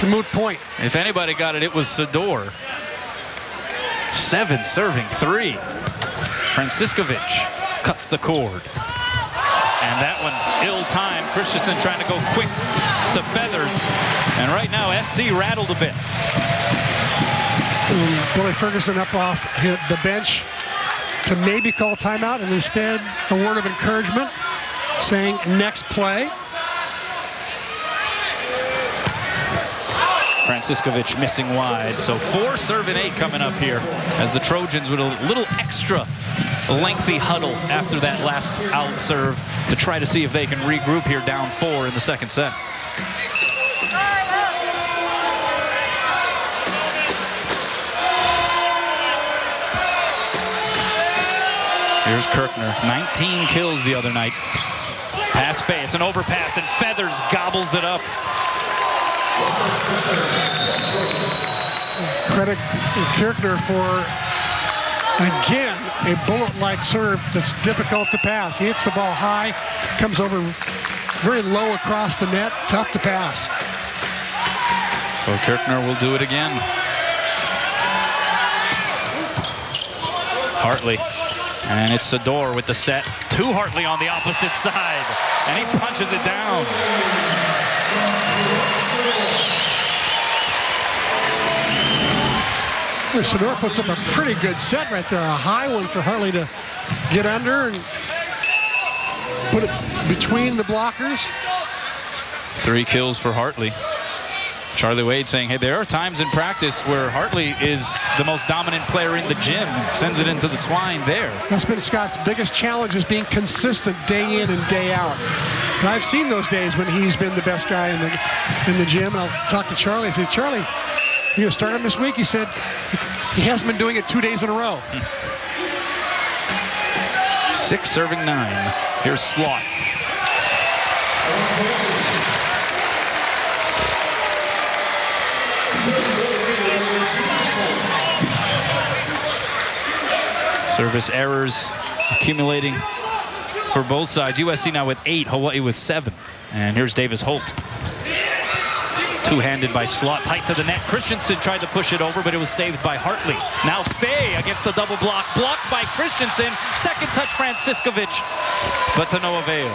a moot point. If anybody got it, it was Sador. 7 serving 3. Franciscovich cuts the cord. And that one ill-timed. Christensen trying to go quick to Feathers. And right now, SC rattled a bit. Billy Ferguson up off the bench to maybe call timeout, and instead a word of encouragement saying next play. Franciscovich missing wide. So 4 serving 8 coming up here as the Trojans with a little extra lengthy huddle after that last out serve to try to see if they can regroup here down 4 in the second set. Here's Kirkner, 19 kills the other night. Pass Faye, it's an overpass, and Feathers gobbles it up. Credit Kirkner for, again, a bullet-like serve that's difficult to pass. He hits the ball high, comes over very low across the net, tough to pass. So Kirkner will do it again. Hartley. And it's Sador with the set to Hartley on the opposite side. And he punches it down. Sador puts up a pretty good set right there. A high one for Hartley to get under and put it between the blockers. 3 kills for Hartley. Charlie Wade saying, hey, there are times in practice where Hartley is the most dominant player in the gym. Sends it into the twine there. That's been Scott's biggest challenge, is being consistent day in and day out. And I've seen those days when he's been the best guy in the gym. And I'll talk to Charlie and say, Charlie, you gonna start him this week? He said he hasn't been doing it 2 days in a row. 6 serving 9. Here's Slot. Service errors accumulating for both sides. USC now with 8, Hawaii with 7. And here's Davis Holt. Two-handed by Slot, tight to the net. Christensen tried to push it over, but it was saved by Hartley. Now Fay against the double block, blocked by Christensen. Second touch Franciscovich, but to no avail.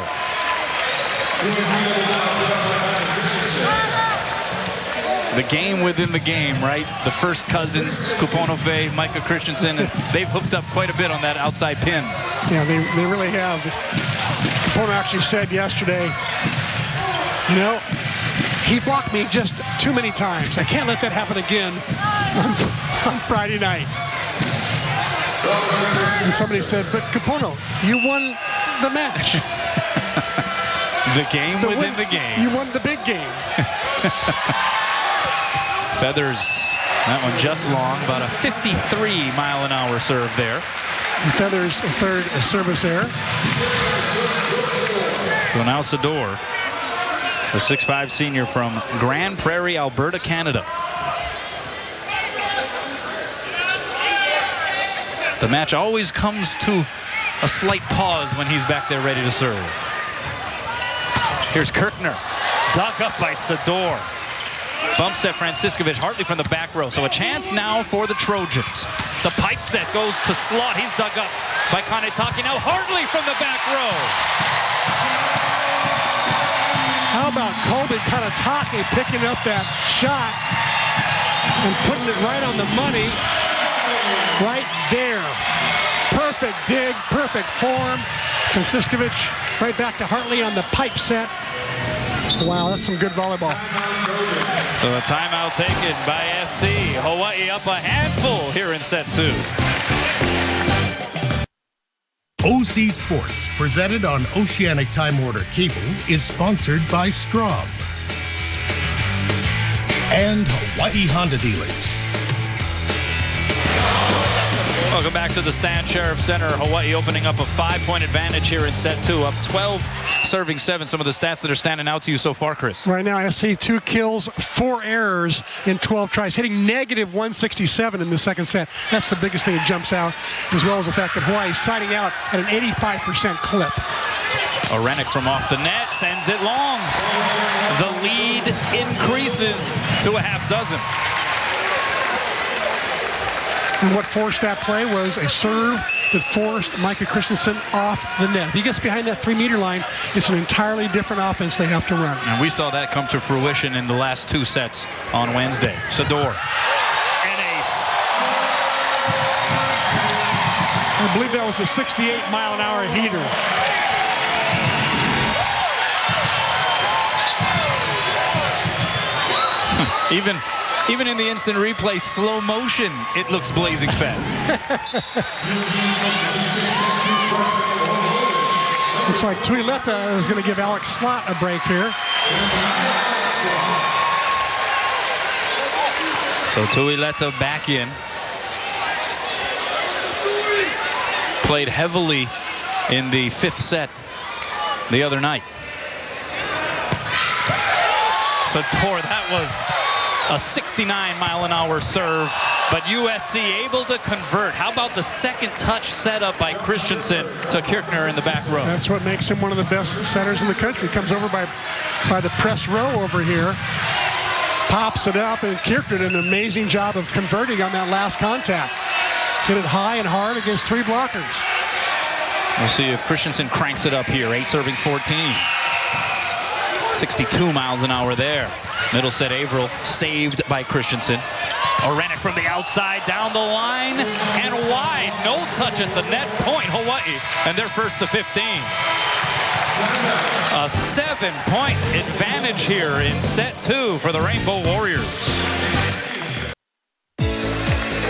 The game within the game, right? The first cousins, Kupono Fay, Micah Christensen, and they've hooked up quite a bit on that outside pin. Yeah, they really have. Kupono actually said yesterday, you know, he blocked me just too many times. I can't let that happen again on Friday night. And somebody said, but Kupono, you won the match. The game within the game. You won the big game. Feathers, that one just long, about a 53-mile-an-hour serve there. And Feathers, a third service error. So now Sador, a 6'5" senior from Grand Prairie, Alberta, Canada. The match always comes to a slight pause when he's back there ready to serve. Here's Kirkner, dug up by Sador. Bump set Franciscovich, Hartley from the back row. So a chance now for the Trojans. The pipe set goes to Slot. He's dug up by Kanetake. Now Hartley from the back row. How about Colby Kanetake picking up that shot and putting it right on the money, right there. Perfect dig, perfect form. Franciscovich right back to Hartley on the pipe set. Wow, that's some good volleyball. So a timeout taken by SC. Hawaii up a handful here in set 2. OC Sports, presented on Oceanic Time Warner Cable, is sponsored by Straub and Hawaii Honda Dealers. Welcome back to the Stan Sheriff Center. Hawaii opening up a 5-point advantage here in set 2, up 12, serving 7. Some of the stats that are standing out to you so far, Chris. Right now, I see 2 kills, 4 errors in 12 tries, hitting negative 167 in the second set. That's the biggest thing that jumps out, as well as the fact that Hawaii is siding out at an 85% clip. Orenek from off the net sends it long. The lead increases to a half dozen. And what forced that play was a serve that forced Micah Christensen off the net. If he gets behind that 3-meter line, it's an entirely different offense they have to run. And we saw that come to fruition in the last 2 sets on Wednesday. Sador. An ace. I believe that was a 68-mile-an-hour heater. Even in the instant replay, slow motion, it looks blazing fast. Looks like Tuileta is going to give Alex Slot a break here. So Tuileta back in. Played heavily in the 5th set the other night. Sador, that was a 69-mile-an-hour serve, but USC able to convert. How about the second touch set up by Christensen to Kirchner in the back row? That's what makes him one of the best setters in the country. Comes over by the press row over here, pops it up, and Kirchner did an amazing job of converting on that last contact. Hit it high and hard against 3 blockers. We'll see if Christensen cranks it up here. 8 serving 14. 62 miles an hour there. Middle set Averill saved by Christensen. Orenek from the outside down the line and wide. No touch at the net. Point Hawaii and they're first to 15. A 7-point advantage here in set 2 for the Rainbow Warriors.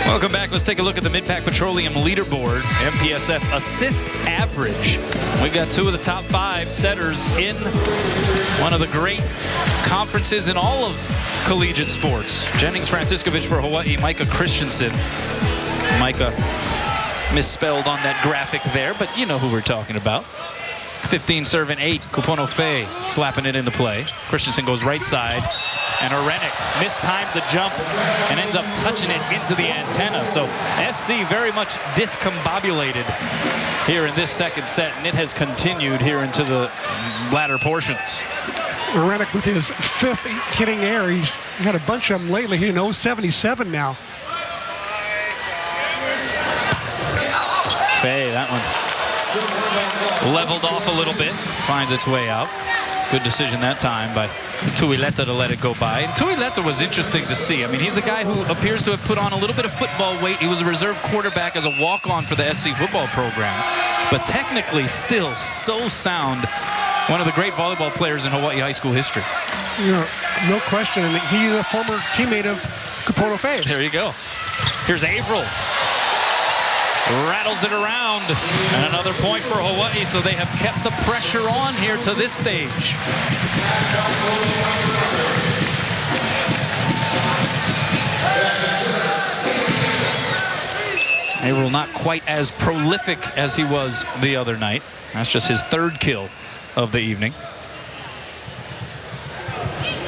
Welcome back. Let's take a look at the Mid-Pac Petroleum leaderboard. MPSF assist average. We've got 2 of the top 5 setters in one of the great conferences in all of collegiate sports. Jennings Franciscovich for Hawaii, Micah Christensen. Micah misspelled on that graphic there, but you know who we're talking about. 15 serving 8, Kupono Fei slapping it into play. Christensen goes right side, and Orenek mistimed the jump and ends up touching it into the antenna. So SC very much discombobulated here in this second set, and it has continued here into the latter portions. Orenek with his 5th hitting air. He's had a bunch of them lately. He's in 077 now. Fei, that one leveled off a little bit, finds its way out. Good decision that time by Tuileta to let it go by. And Tuileta was interesting to see. I mean, he's a guy who appears to have put on a little bit of football weight. He was a reserve quarterback as a walk-on for the SC football program, but technically still so sound. One of the great volleyball players in Hawaii high school history. You know, no question. And he's a former teammate of Kupono Fei. There you go. Here's Averill. Rattles it around, and another point for Hawaii, so they have kept the pressure on here to this stage. Averill not quite as prolific as he was the other night. That's just his 3rd kill of the evening.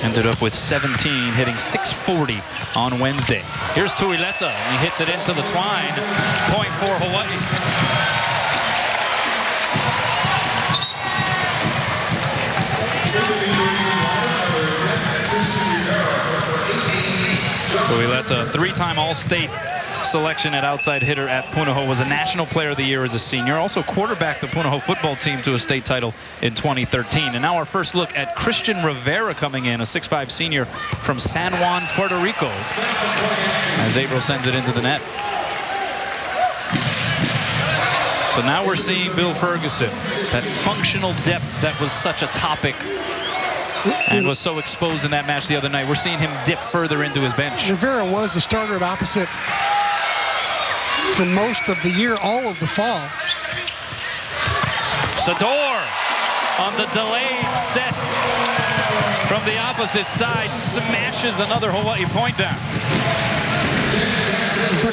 Ended up with 17, hitting .640 on Wednesday. Here's Tuileta, and he hits it into the twine. Point for Hawaii. Tuileta, 3-time All-State selection at outside hitter at Punahou, was a National Player of the Year as a senior. Also quarterbacked the Punahou football team to a state title in 2013. And now our first look at Christian Rivera coming in, a 6'5" senior from San Juan, Puerto Rico, as Averill sends it into the net. So now we're seeing Bill Ferguson, that functional depth that was such a topic and was so exposed in that match the other night. We're seeing him dip further into his bench. Rivera was the starter at opposite for most of the year, all of the fall. Sador on the delayed set from the opposite side smashes another Hawaii point down.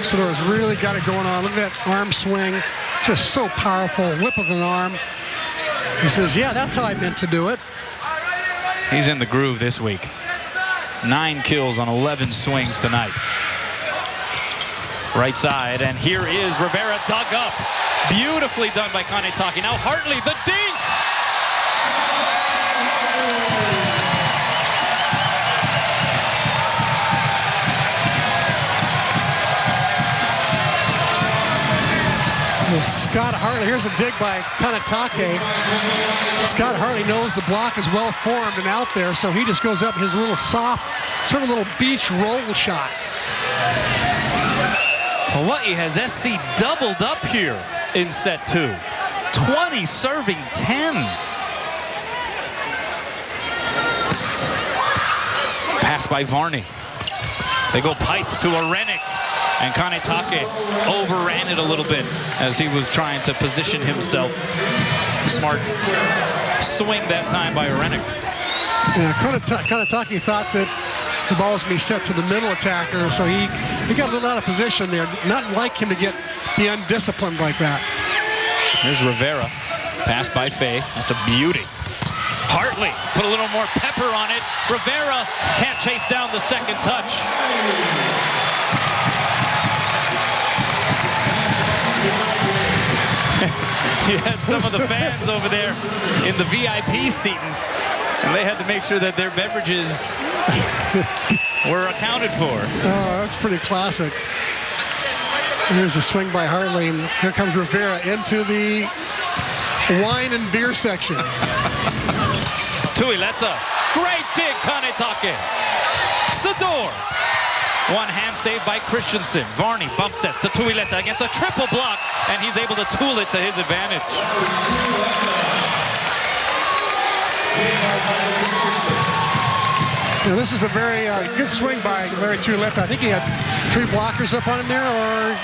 Sador's really got it going on. Look at that arm swing. Just so powerful. Whip of an arm. He says, yeah, that's how I meant to do it. He's in the groove this week. 9 kills on 11 swings tonight. Right side, and here is Rivera dug up. Beautifully done by Kanetaki. Now Hartley, the dink! Well, Scott Hartley, here's a dig by Kanetake. Scott Hartley knows the block is well formed and out there, so he just goes up his little soft, sort of little beach roll shot. Hawaii has SC doubled up here in set 2. 20 serving 10. Pass by Varney. They go pipe to Orenek, and Kanetake overran it a little bit as he was trying to position himself. Smart swing that time by Orenek. Yeah, Kanetake thought that the ball was going to be set to the middle attacker, so he got a little out of position there. Not like him to be undisciplined like that. Here's Rivera. Pass by Fei. That's a beauty. Hartley put a little more pepper on it. Rivera can't chase down the second touch. You had some of the fans over there in the VIP seating, and they had to make sure that their beverages were accounted for. Oh, that's pretty classic. Here's a swing by Hartley, and here comes Rivera into the wine and beer section. Tuileta, great dig, Kanetake. Sador, one hand save by Christensen. Varney bump sets to Tuileta against a triple block, and he's able to tool it to his advantage. Now, this is a very good swing by Larry Tuileta. I think he had 3 blockers up on him there, or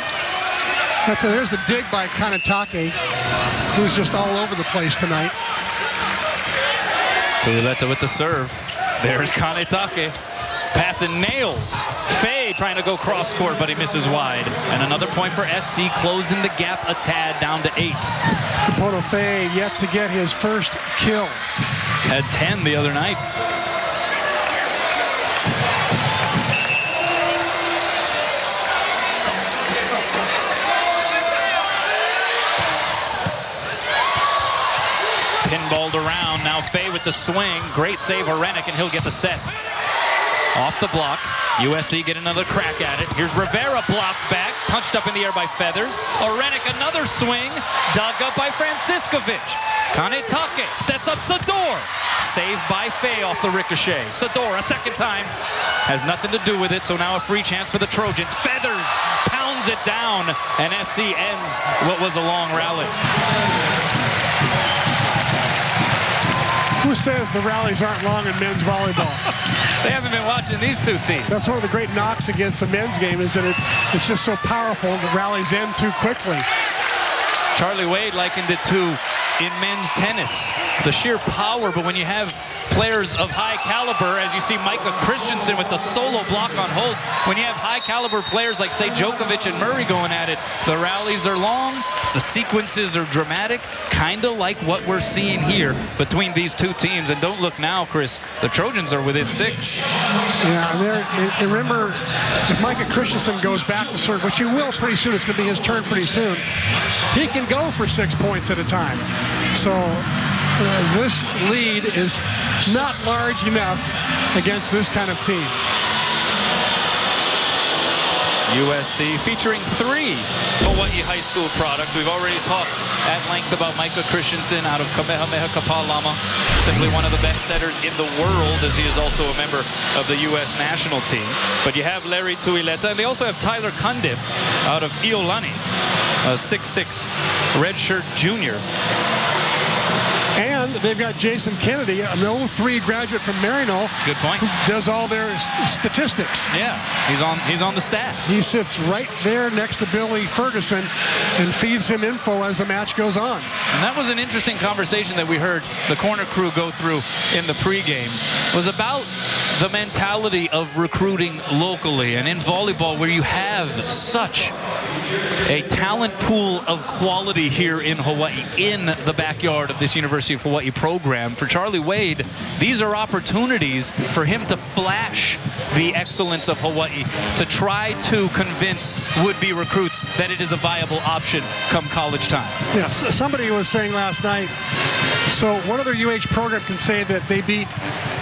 there's the dig by Kanetake, who's just all over the place tonight. Tuileta with the serve. There's Kanetake. Passing nails. Fay trying to go cross court, but he misses wide. And another point for SC, closing the gap a tad down to 8. Kapoto Fay yet to get his first kill. Had 10 the other night. Pinballed around. Now Fay with the swing. Great save, Arenik, and he'll get the set. Off the block. USC get another crack at it. Here's Rivera blocked back. Punched up in the air by Feathers. Arenik another swing. Dug up by Franciscovic. Kanetake sets up Sador. Saved by Fay off the ricochet. Sador a second time. Has nothing to do with it, so now a free chance for the Trojans. Feathers pounds it down, and SC ends what was a long rally. Who says the rallies aren't long in men's volleyball? They haven't been watching these two teams. That's one of the great knocks against the men's game, is that it's just so powerful, the rallies end too quickly. Charlie Wade likened it to in men's tennis, the sheer power, but when you have players of high caliber, as you see Micah Christensen with the solo block on hold, when you have high caliber players like, say, Djokovic and Murray going at it, the rallies are long, the sequences are dramatic, kind of like what we're seeing here between these two teams. And don't look now, Chris, the Trojans are within 6. Yeah, and remember, if Micah Christensen goes back to serve, which he will pretty soon, it's going to be his turn pretty soon, he can go for 6 points at a time. So this lead is not large enough against this kind of team. USC featuring 3 Hawaii high school products. We've already talked at length about Micah Christensen out of Kamehameha Kapalama. Simply one of the best setters in the world, as he is also a member of the U.S. national team. But you have Larry Tuileta, and they also have Tyler Cundiff out of Iolani, a 6'6" redshirt junior. And they've got Jason Kennedy, an 03 graduate from Marino. Good point. Who does all their statistics. Yeah, he's on the staff. He sits right there next to Billy Ferguson and feeds him info as the match goes on. And that was an interesting conversation that we heard the corner crew go through in the pregame. It was about the mentality of recruiting locally, and in volleyball, where you have such a talent pool of quality here in Hawaii, in the backyard of this University of Hawaii program. For Charlie Wade, these are opportunities for him to flash the excellence of Hawaii, to try to convince would-be recruits that it is a viable option come college time. Yes, somebody was saying last night, so what other UH program can say that they beat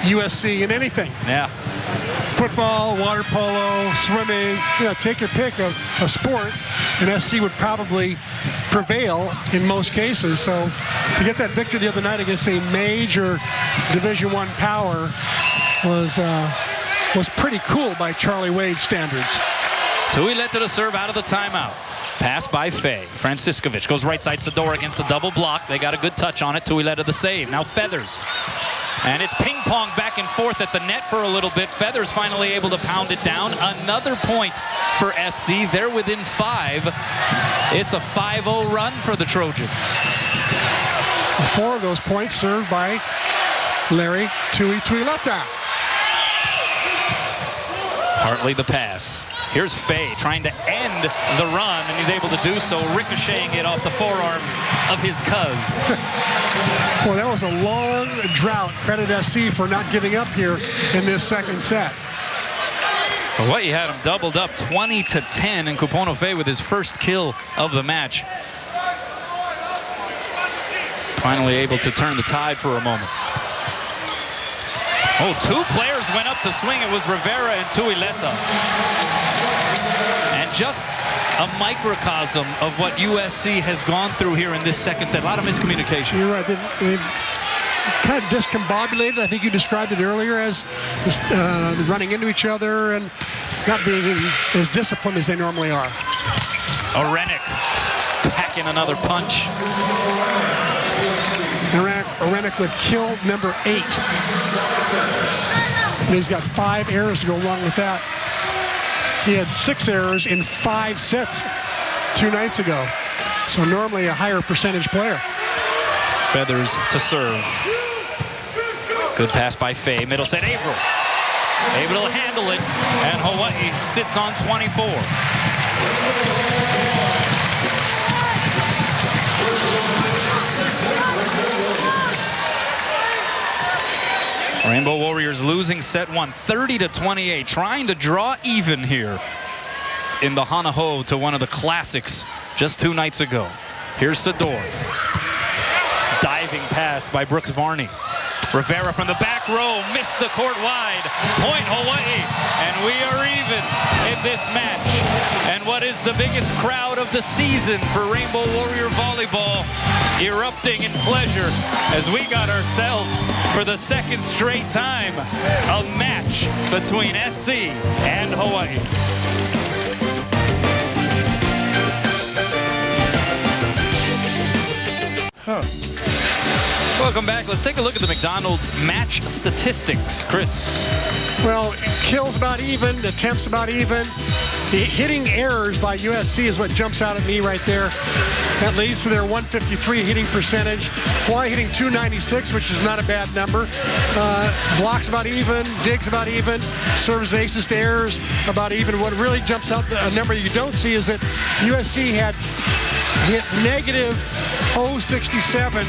USC in anything? Yeah. Football, water polo, swimming, take your pick of a sport, and SC would probably prevail in most cases. So to get that victory the other night against a major Division I power was pretty cool by Charlie Wade's standards. Tuileta to serve out of the timeout. Pass by Fay. Franciscovic goes right side. Sador against the double block. They got a good touch on it. Tuileta the save. Now Feathers. And it's ping pong back and forth at the net for a little bit. Feathers finally able to pound it down. Another point for SC. They're within 5. It's a 5-0 run for the Trojans. 4 of those points served by Larry Tuileta. Hartley the pass. Here's Fay trying to end the run, and he's able to do so, ricocheting it off the forearms of his cuz. Well, that was a long drought. Credit SC for not giving up here in this second set. Hawaii had him doubled up 20-10, and Kupono Fay with his first kill of the match. Finally able to turn the tide for a moment. Oh, two players went up to swing. It was Rivera and Tuileta. And just a microcosm of what USC has gone through here in this second set. A lot of miscommunication. You're right. They've kind of discombobulated. I think you described it earlier as just, running into each other and not being as disciplined as they normally are. Orenik packing another punch. Orenik with kill number 8. And he's got 5 errors to go along with that. He had 6 errors in 5 sets 2 nights ago. So normally a higher percentage player. Feathers to serve. Good pass by Fay. Middle set, Averill. Able to handle it, and Hawaii sits on 24. Rainbow Warriors losing set 1, 30-28, trying to draw even here in the Hanaho to one of the classics just 2 nights ago. Here's Sador. Diving pass by Brooks Varney. Rivera from the back row, missed the court wide. Point Hawaii, and we are even in this match. And what is the biggest crowd of the season for Rainbow Warrior Volleyball erupting in pleasure as we got ourselves, for the second straight time, a match between SC and Hawaii. Welcome back. Let's take a look at the McDonald's match statistics. Chris. Well, kills about even, attempts about even. The hitting errors by USC is what jumps out at me right there. That leads to their 153 hitting percentage. Hawaii hitting 296, which is not a bad number. Blocks about even, digs about even, serves aces to errors about even. What really jumps out, a number you don't see, is that USC had hit negative 067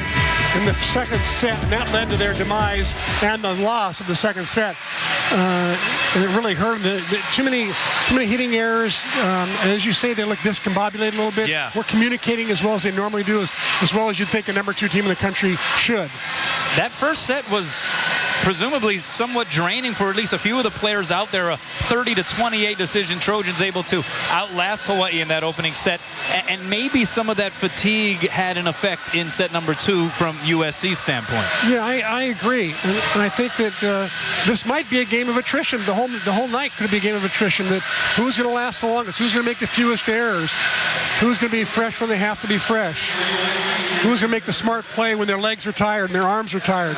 in the second set, and that led to their demise and the loss of the second set. And it really hurt them. Too many hitting errors. As you say, they look discombobulated a little bit. Yeah. We're communicating as well as they normally do, as well as you'd think a number 2 team in the country should. That first set was presumably somewhat draining for at least a few of the players out there. A 30-28 decision. Trojans able to outlast Hawaii in that opening set, and maybe some of that fatigue had an effect in set number 2 from USC's standpoint. Yeah, I agree, and I think that this might be a game of attrition. The whole night could be a game of attrition. That who's going to last the longest? Who's going to make the fewest errors? Who's going to be fresh when they have to be fresh? Who's going to make the smart play when their legs are tired and their arms are tired?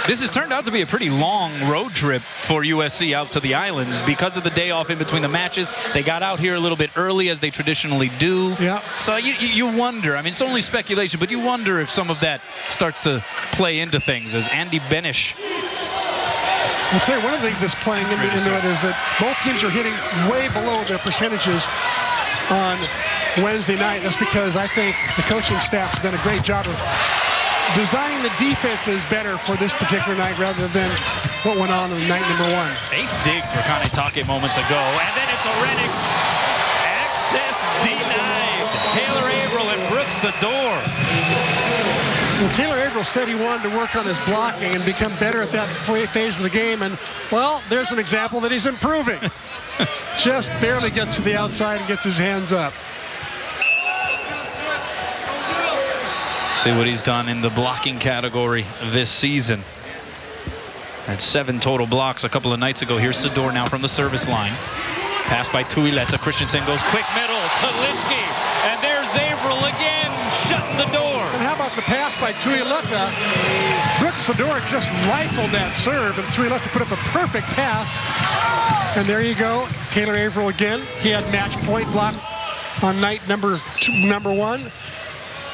This has turned out to be a pretty long road trip for USC out to the islands because of the day off in between the matches. They got out here a little bit early, as they traditionally do. Yeah. So you wonder. I mean, it's only speculation, but you wonder if some of that starts to play into things, as Andy Benish. I'll tell you, one of the things that's playing into it is that both teams are hitting way below their percentages on Wednesday night. That's because I think the coaching staff has done a great job of designing the defenses better for this particular night rather than what went on in night number 1. 8th dig for Kanetake moments ago, and then it's Orenik. Access denied. Taylor Averill and Brooks Sador. Well, Taylor Averill said he wanted to work on his blocking and become better at that phase of the game, and, well, there's an example that he's improving. Just barely gets to the outside and gets his hands up. See what he's done in the blocking category this season. Had 7 total blocks a couple of nights ago. Here's Sador now from the service line. Pass by Tuileta. Christensen goes quick middle to Lischke. And there's Averill again, shutting the door. And how about the pass by Tuileta? Brooks Sador just rifled that serve, and Tuileta put up a perfect pass. And there you go. Taylor Averill again. He had match point block on night number 1.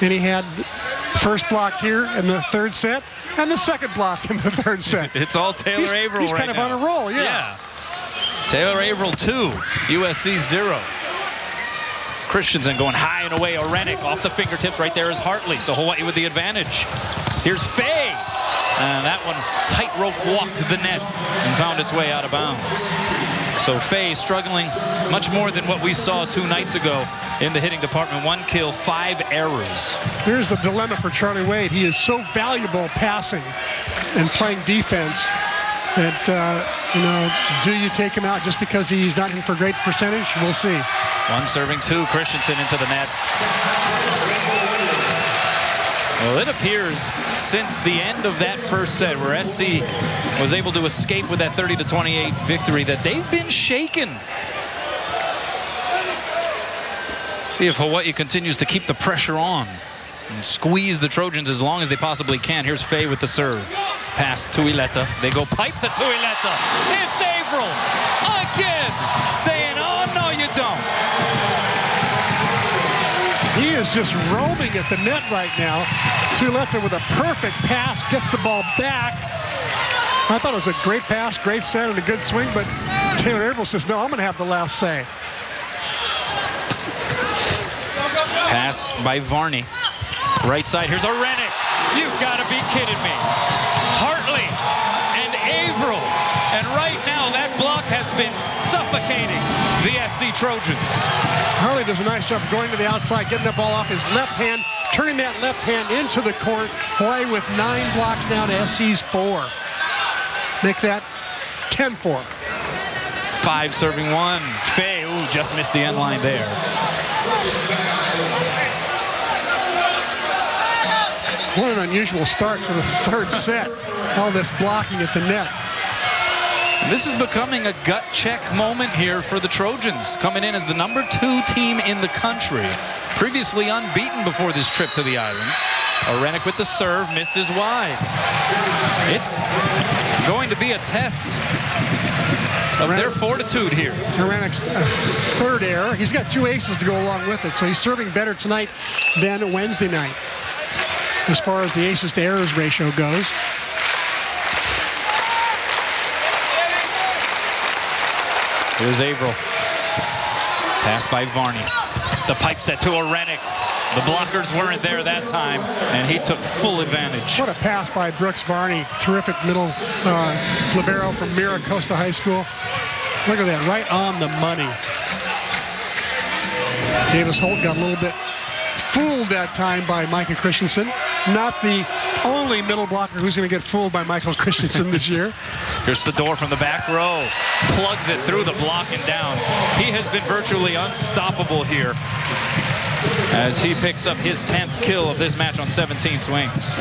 And he had first block here in the 3rd set, and the second block in the 3rd set. It's all Taylor Averill he's right kind of now. on a roll, yeah. Taylor Averill 2, USC 0. Christensen going high and away. Orenik off the fingertips. Right there is Hartley. So Hawaii with the advantage. Here's Faye. And that one tightrope walked to the net and found its way out of bounds. So Faye struggling much more than what we saw 2 nights ago in the hitting department. 1 kill, 5 errors. Here's the dilemma for Charlie Wade. He is so valuable passing and playing defense that, you know, do you take him out just because he's not in for great percentage? We'll see. 1 serving 2, Christensen into the net. Well, it appears since the end of that first set where SC was able to escape with that 30-28 victory that they've been shaken. See if Hawaii continues to keep the pressure on and squeeze the Trojans as long as they possibly can. Here's Faye with the serve. Pass Tuileta. They go pipe to Tuileta. It's Averill again saying, oh, no, you don't. He is just roaming at the net right now. Tuileta with a perfect pass, gets the ball back. I thought it was a great pass, great set, and a good swing, but Taylor Averill says, no, I'm going to have the last say. Pass by Varney. Right side, here's Orenik. You've got to be kidding me. Hartley and Averill. And right now, that block has been suffocating the SC Trojans. Hartley does a nice job going to the outside, getting the ball off his left hand, turning that left hand into the court. Hawaii with 9 blocks now to SC's 4. Make that 10-4. 5 serving 1. Faye, ooh, just missed the end line there. What an unusual start to the 3rd set. All this blocking at the net. This is becoming a gut check moment here for the Trojans, coming in as the #2 team in the country. Previously unbeaten before this trip to the islands. Orenik with the serve, misses wide. It's going to be a test of their fortitude here. Orenik's 3rd error. He's got 2 aces to go along with it, so he's serving better tonight than Wednesday night as far as the aces to errors ratio goes. Here's Averill. Pass by Varney. The pipe set to Orenik. The blockers weren't there that time, and he took full advantage. What a pass by Brooks Varney. Terrific middle libero from Mira Costa High School. Look at that, right on the money. Davis Holt got a little bit fooled that time by Micah Christensen. Not the only middle blocker who's going to get fooled by Michael Christensen this year. Here's Sador from the back row. Plugs it through the block and down. He has been virtually unstoppable here as he picks up his 10th kill of this match on 17 swings.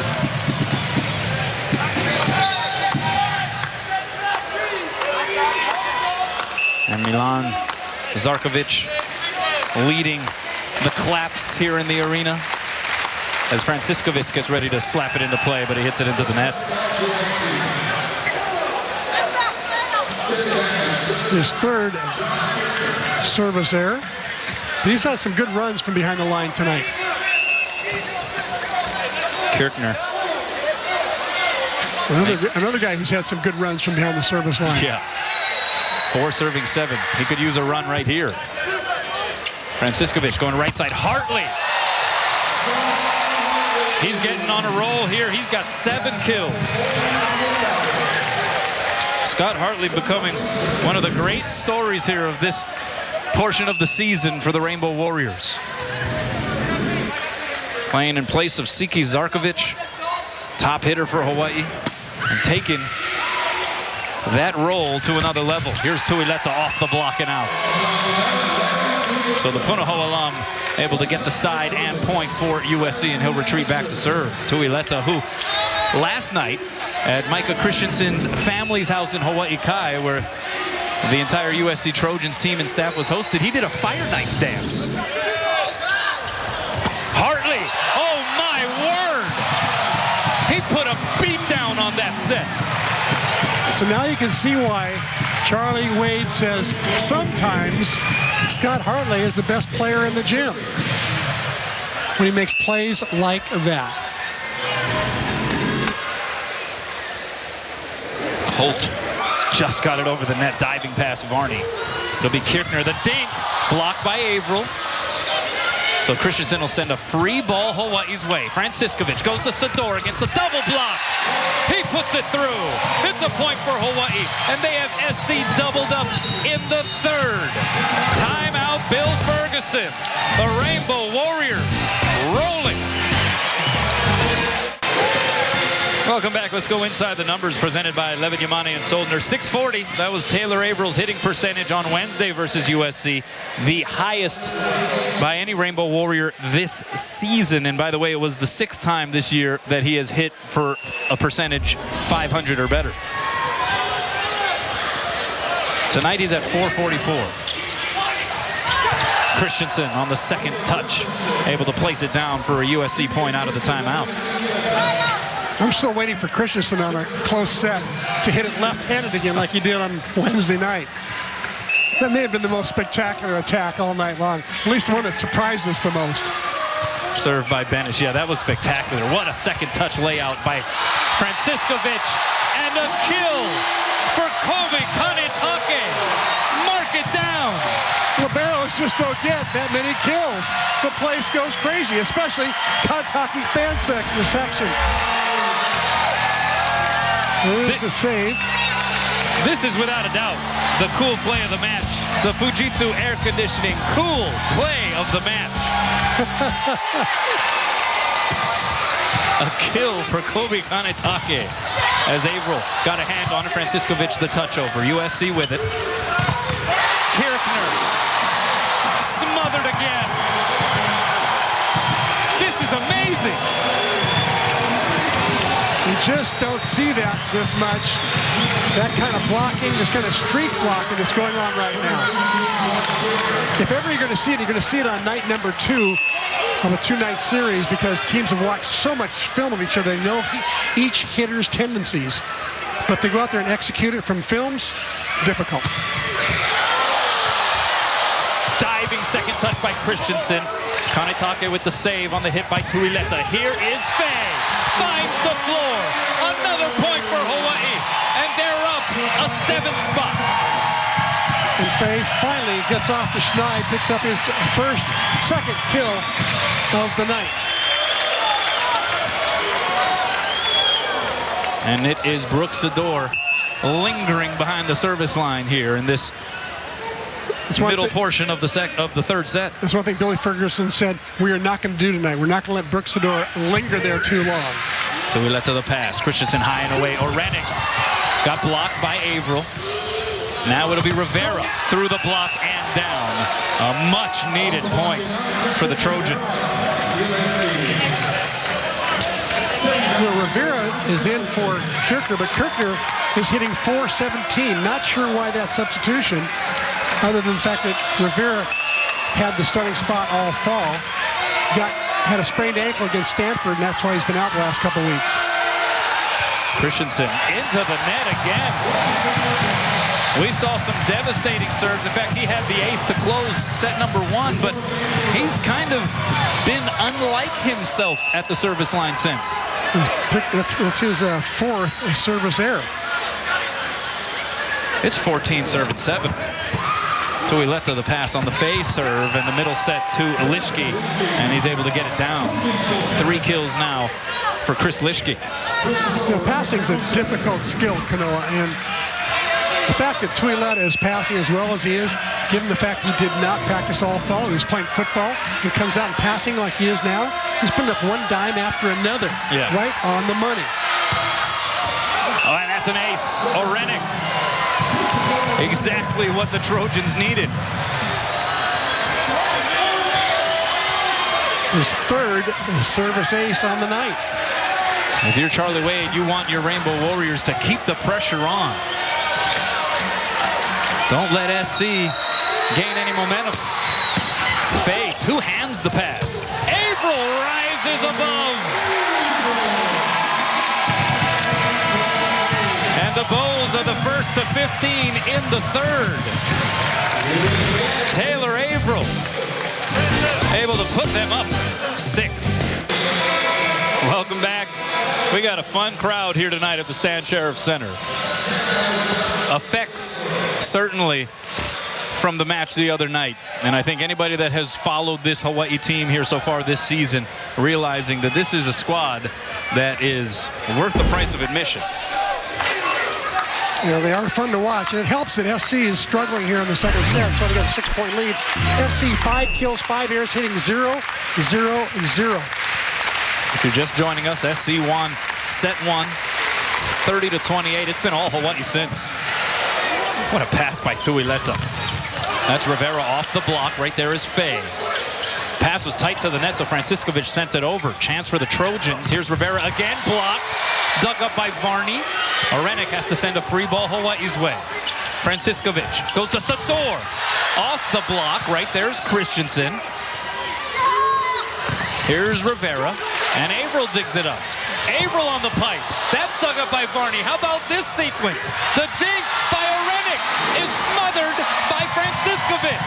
And Milan Zarkovic leading the claps here in the arena as Franciskovic gets ready to slap it into play, but he hits it into the net. His 3rd service error. But he's had some good runs from behind the line tonight. Kirchner. Another guy who's had some good runs from behind the service line. Yeah. 4 serving 7. He could use a run right here. Franciskovic going right side. Hartley. He's getting on a roll here. He's got 7 kills. Scott Hartley becoming one of the great stories here of this portion of the season for the Rainbow Warriors. Playing in place of Siki Zarkovic, top hitter for Hawaii, and taking that role to another level. Here's Tuileta off the block and out. So the Punahou alum able to get the side and point for USC, and he'll retreat back to serve. Tuileta, who last night at Micah Christensen's family's house in Hawaii Kai, where the entire USC Trojans team and staff was hosted, he did a fire knife dance. Hartley, oh my word! He put a beat down on that set. So now you can see why Charlie Wade says sometimes Scott Hartley is the best player in the gym when he makes plays like that. Holt Just got it over the net, diving past Varney. It'll be Kirchner, the dink, blocked by Averill. So Christensen will send a free ball Hawaii's way. Franciscovich goes to Sador against the double block. He puts it through. It's a point for Hawaii, and they have SC doubled up in the third. Timeout, Bill Ferguson. The Rainbow Warriors rolling. Welcome back. Let's go inside the numbers presented by Levin Yamane and Soldner. 640. That was Taylor Averill's hitting percentage on Wednesday versus USC. The highest by any Rainbow Warrior this season. And by the way, it was the 6th time this year that he has hit for a percentage 500 or better. Tonight he's at 444. Christensen on the second touch, able to place it down for a USC point out of the timeout. I'm still waiting for Christensen on a close set to hit it left-handed again like he did on Wednesday night. That may have been the most spectacular attack all night long. At least the one that surprised us the most. Served by Benish. Yeah, that was spectacular. What a second touch layout by Franciscovich. And a kill for Kobe Kanetake. Mark it down. Liberos just don't get that many kills. The place goes crazy, especially Kanetake fan section. Here's the save. This is without a doubt the cool play of the match. The Fujitsu air conditioning cool play of the match. A kill for Kobe Kanetake as Averill got a hand on it. Franciscovich the touch over. USC with it. Kirchner smothered again. This is amazing. You just don't see that this much. That kind of blocking, this kind of streak blocking that's going on right now. If ever you're going to see it, you're going to see it on night number 2 of a 2-night series because teams have watched so much film of each other. They know each hitter's tendencies. But to go out there and execute it from films, difficult. Diving second touch by Christensen. Kanetake with the save on the hit by Tuileta. Here is Faye. Finds the floor. Another point for Hawaii. And they're up a 7th spot. And Faye finally gets off the schneid, picks up his second kill of the night. And it is Brooks Sador lingering behind the service line here in this middle portion of the third set. That's one thing Billy Ferguson said we are not going to do tonight. We're not going to let Brooks Sador linger there too long. So we let to the pass. Christensen high and away. Orenik got blocked by Averill. Now it'll be Rivera through the block and down. A much needed point for the Trojans. Well, Rivera is in for Kirchner, but Kirchner is hitting .417. Not sure why that substitution, other than the fact that Rivera had the starting spot all fall. Had a sprained ankle against Stanford, and that's why he's been out the last couple weeks. Christensen into the net again. We saw some devastating serves. In fact, he had the ace to close set number 1, but he's kind of been unlike himself at the service line since. That's his 4th service error. It's 14 serve and 7. Tuileta the pass on the face serve and the middle set to Lischke, and he's able to get it down. 3 kills now for Chris Lischke. You know, passing's a difficult skill, Kanoa, and the fact that Tuileta is passing as well as he is, given the fact he did not practice all fall, he was playing football, he comes out and passing like he is now, he's putting up one dime after another, right on the money. Oh, and that's an ace. Orenik. Exactly what the Trojans needed. His 3rd service ace on the night. If you're Charlie Wade, you want your Rainbow Warriors to keep the pressure on. Don't let SC gain any momentum. Faye two-hands the pass. Averill rises above. And the Bulls are the first to 15 in the third. Taylor Averill able to put them up 6. Welcome back. We got a fun crowd here tonight at the Stan Sheriff Center. Effects, certainly, from the match the other night. And I think anybody that has followed this Hawaii team here so far this season, realizing that this is a squad that is worth the price of admission. You know, they are fun to watch, and it helps that SC is struggling here in the second set, so they got a 6-point lead. SC 5 kills, 5 airs, hitting 0-0-0. If you're just joining us, SC won set 1, 30-28. It's been all Hawaii since. What a pass by Tuileta. That's Rivera off the block. Right there is Faye. Pass was tight to the net, so Franciskovic sent it over. Chance for the Trojans. Here's Rivera again, blocked. Dug up by Varney. Arenik has to send a free ball Hawaii's way. Franciskovic goes to Sador. Off the block. Right there's Christensen. Here's Rivera. And Averill digs it up. Averill on the pipe. That's dug up by Varney. How about this sequence? The dink by Arenik is smothered by Franciskovic.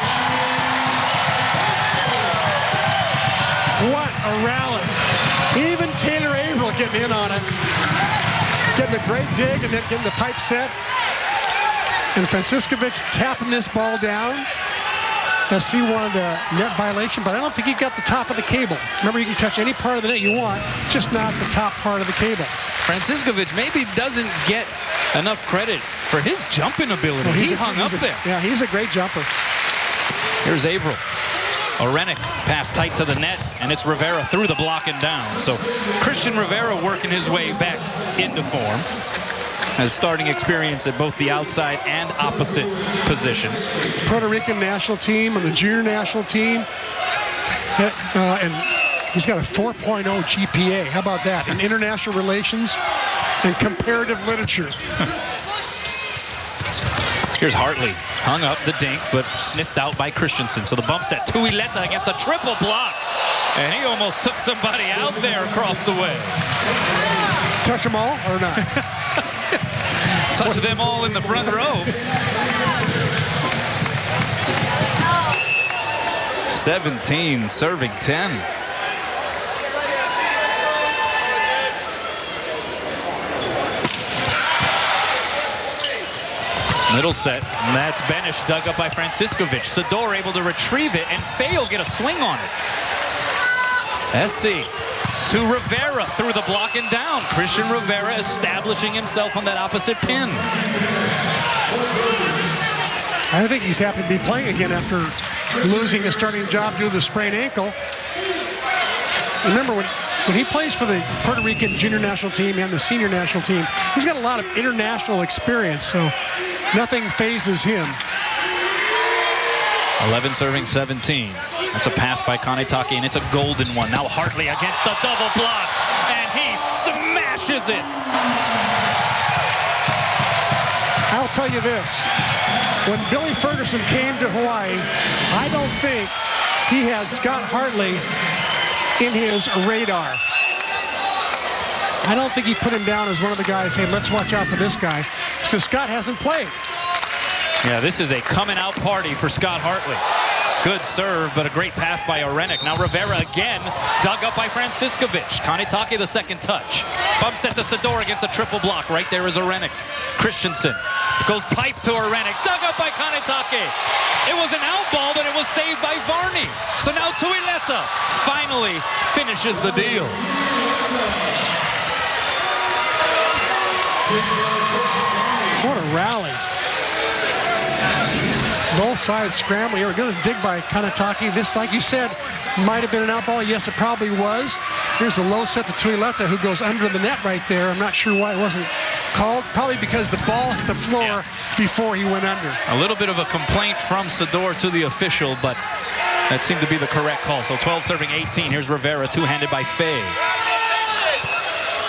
What a rally. Even Taylor Averill getting in on it. Getting a great dig and then getting the pipe set. And Franciskovic tapping this ball down. SC wanted a net violation, but I don't think he got the top of the cable. Remember, you can touch any part of the net you want, just not the top part of the cable. Franciskovic maybe doesn't get enough credit for his jumping ability. Well, he hung up there. Yeah, he's a great jumper. Here's Averill. Arenik pass tight to the net, and it's Rivera through the block and down. So Christian Rivera working his way back into form. Has starting experience at both the outside and opposite positions. Puerto Rican national team and the junior national team. And he's got a 4.0 GPA. How about that? In international relations and comparative literature. Here's Hartley. Hung up the dink, but sniffed out by Christensen. So the bump set. Tuileta against a triple block. And he almost took somebody out there across the way. Touch them all or not? Touch them all in the front row. 17 serving 10. Middle set, and that's Benish dug up by Franciskovic. Sador able to retrieve it, and Faye will get a swing on it. SC to Rivera through the block and down. Christian Rivera establishing himself on that opposite pin. I think he's happy to be playing again after losing a starting job due to the sprained ankle. Remember, when he plays for the Puerto Rican junior national team and the senior national team, he's got a lot of international experience, so nothing phases him. 11 serving 17. That's a pass by Kanetake, and it's a golden one. Now Hartley against the double block, and he smashes it. I'll tell you this. When Billy Ferguson came to Hawaii, I don't think he had Scott Hartley in his radar. I don't think he put him down as one of the guys, hey, let's watch out for this guy, because Scott hasn't played. Yeah, this is a coming out party for Scott Hartley. Good serve, but a great pass by Arenik. Now Rivera again, dug up by Franciskovic. Kanetake the second touch. Bump set to Sador against a triple block. Right there is Arenik. Christensen goes pipe to Arenik. Dug up by Kanetake. It was an out ball, but it was saved by Varney. So now Tuileta finally finishes the deal. What a rally. Both sides scrambling. We're going to dig by Kanetake. This, like you said, might have been an out ball. Yes, it probably was. Here's the low set to Tuileta, who goes under the net right there. I'm not sure why it wasn't called. Probably because the ball hit the floor before he went under. A little bit of a complaint from Sador to the official, but that seemed to be the correct call. So 12 serving 18. Here's Rivera, two-handed by Faye.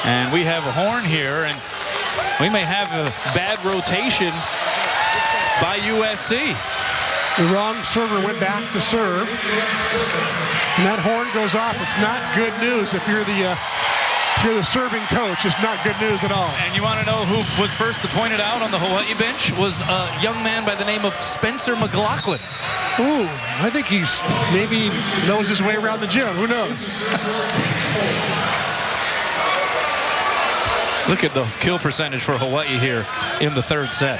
And we have a horn here, and we may have a bad rotation by USC. The wrong server went back to serve. And that horn goes off. It's not good news if you're the serving coach. It's not good news at all. And you want to know who was first to point it out on the Hawaii bench? Was a young man by the name of Spencer McLaughlin. Ooh, I think he's maybe knows his way around the gym. Who knows? Look at the kill percentage for Hawaii here in the third set.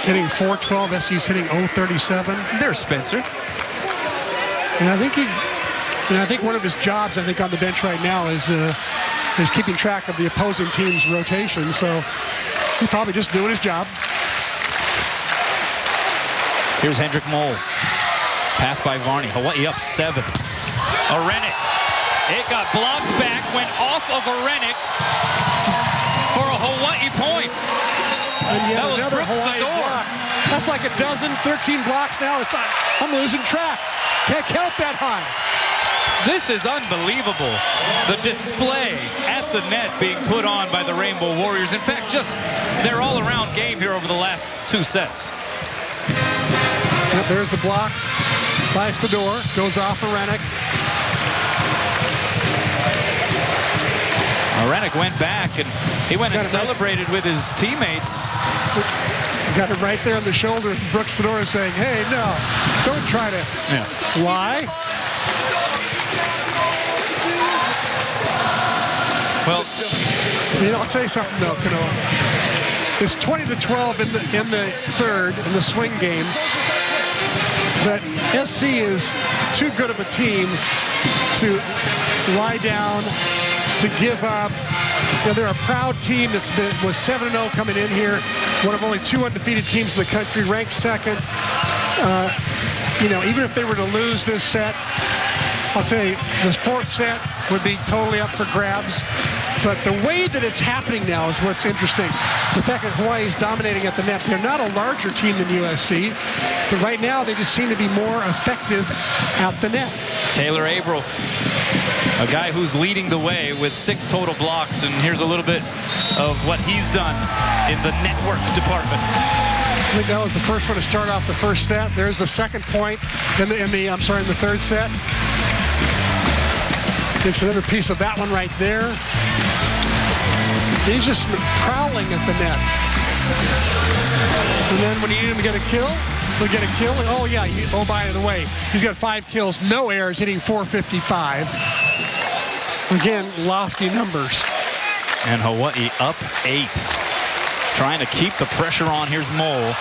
Hitting .412, SC's hitting .037. There's Spencer. And I think one of his jobs, on the bench right now is keeping track of the opposing team's rotation. So he's probably just doing his job. Here's Hendrik Mole. Pass by Varney. Hawaii up 7. Arenik. It got blocked back, went off of Arenik for a Hawaii point. And that was another Brooks Hawaii Sador. block. That's like a dozen, 13 blocks now. I'm losing track. Can't count that high. This is unbelievable. The display at the net being put on by the Rainbow Warriors. In fact, just their all-around game here over the last 2 sets. Yep, there's the block by Sador. Goes off Arenik. Arenik went back and he went and celebrated with his teammates. Got it right there on the shoulder. Brooks Sador saying, hey, no, don't try to lie. Well, I'll tell you something, though, Kanoa. It's 20-12 in the third, in the swing game. But SC is too good of a team to lie down, to give up. They're a proud team was 7-0 coming in here. One of only 2 undefeated teams in the country, ranked second. Even if they were to lose this set, I'll tell you, this 4th set would be totally up for grabs. But the way that it's happening now is what's interesting. The fact that Hawaii is dominating at the net. They're not a larger team than USC, but right now they just seem to be more effective at the net. Taylor Averill, a guy who's leading the way with 6 total blocks, and here's a little bit of what he's done in the network department. I think that was the first one to start off the first set. There's the second point in the third set. Gets another piece of that one right there. He's just prowling at the net. And then when you need him to get a kill, he'll get a kill. Oh, yeah. By the way, he's got 5 kills, no errors, hitting .455. Again, lofty numbers. And Hawaii up 8. Trying to keep the pressure on. Here's Mole.